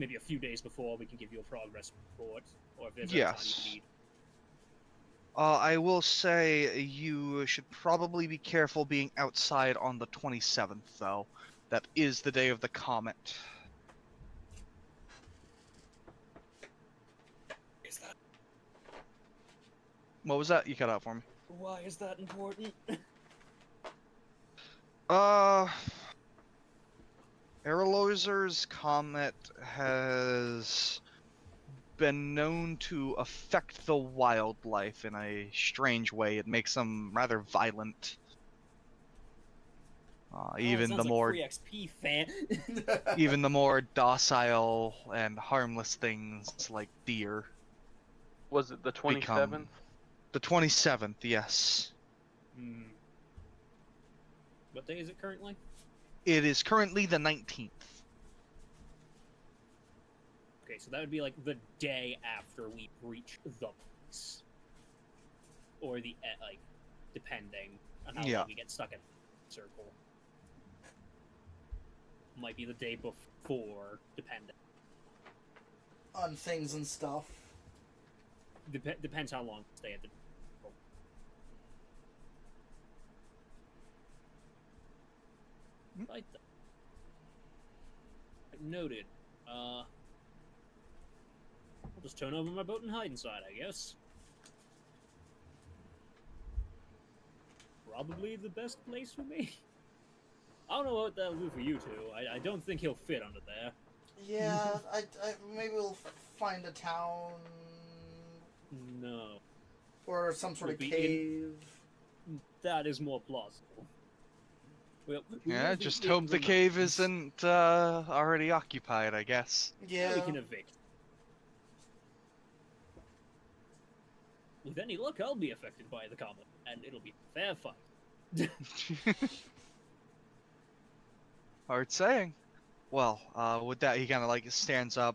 a few days before, we can give you a progress report, or if there's any time you need.
I will say you should probably be careful being outside on the 27th, though. That is the day of the comet.
Is that
What was that? You cut out for me.
why is that important?
Erlozer's comet has been known to affect the wildlife in a strange way. It makes them rather violent. Even the
sounds
more
like free XP fan.
even the more docile and harmless things like deer.
Was it the 27th?
The 27th, yes.
What day is it currently?
It is currently the 19th.
Okay, so that would be like the day after we reach the place. Or the, like, depending on how
Yeah.
long we get stuck in the circle. Might be the day before, depending.
On things and stuff.
Depends how long we stay at the Right then. Noted. I'll just turn over my boat and hide inside, I guess. Probably the best place for me. I don't know what that'll do for you two. I don't think he'll fit under there.
Yeah, I maybe we'll find a town
No.
or some sort of
We'll be
cave.
That is more plausible. We
Yeah,
will be
just
in
hope the cave
mountains.
isn't already occupied, I guess.
Yeah.
We can evict. With any luck, I'll be affected by the comet, and it'll be a fair fight.
Hard saying. Well, with that, he kind of like stands up.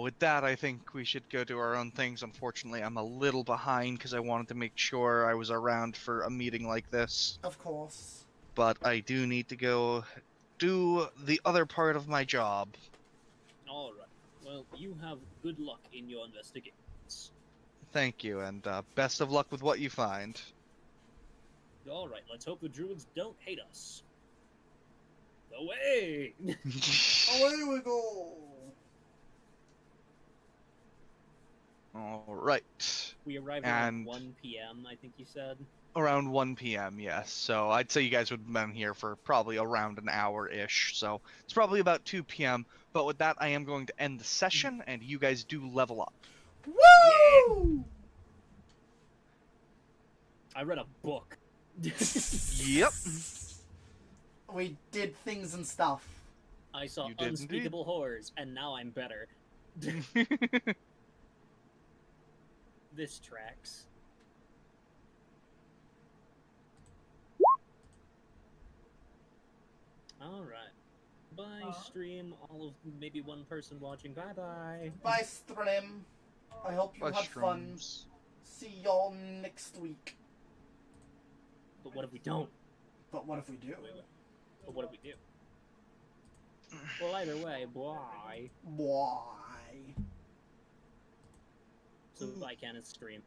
With that, I think we should go do our own things. Unfortunately, I'm a little behind because I wanted to make sure I was around for a meeting like this.
Of course.
But I do need to go do the other part of my job.
Alright. Well, you have good luck in your investigations.
Thank you, and best of luck with what you find.
Alright, let's hope the druids don't hate us. Away!
Away we go.
Alright.
We arrived around
And-
1 p.m., I think you said.
Around 1 p.m., yes. So I'd say you guys would have been here for probably around an hour-ish. So it's probably about 2 p.m. But with that, I am going to end the session, and you guys do level up.
Woo!
I read a book.
Yep.
We did things and stuff.
I saw
You did indeed.
unspeakable horrors, and now I'm better. This tracks. Alright. Bye, stream. All of maybe one person watching. Bye bye.
Bye, Stream. I hope you had fun.
Mushrooms.
See y'all next week.
But what if we don't?
But what if we do?
But what if we do? Well, either way, bye.
Why?
So bye, Kenneth stream.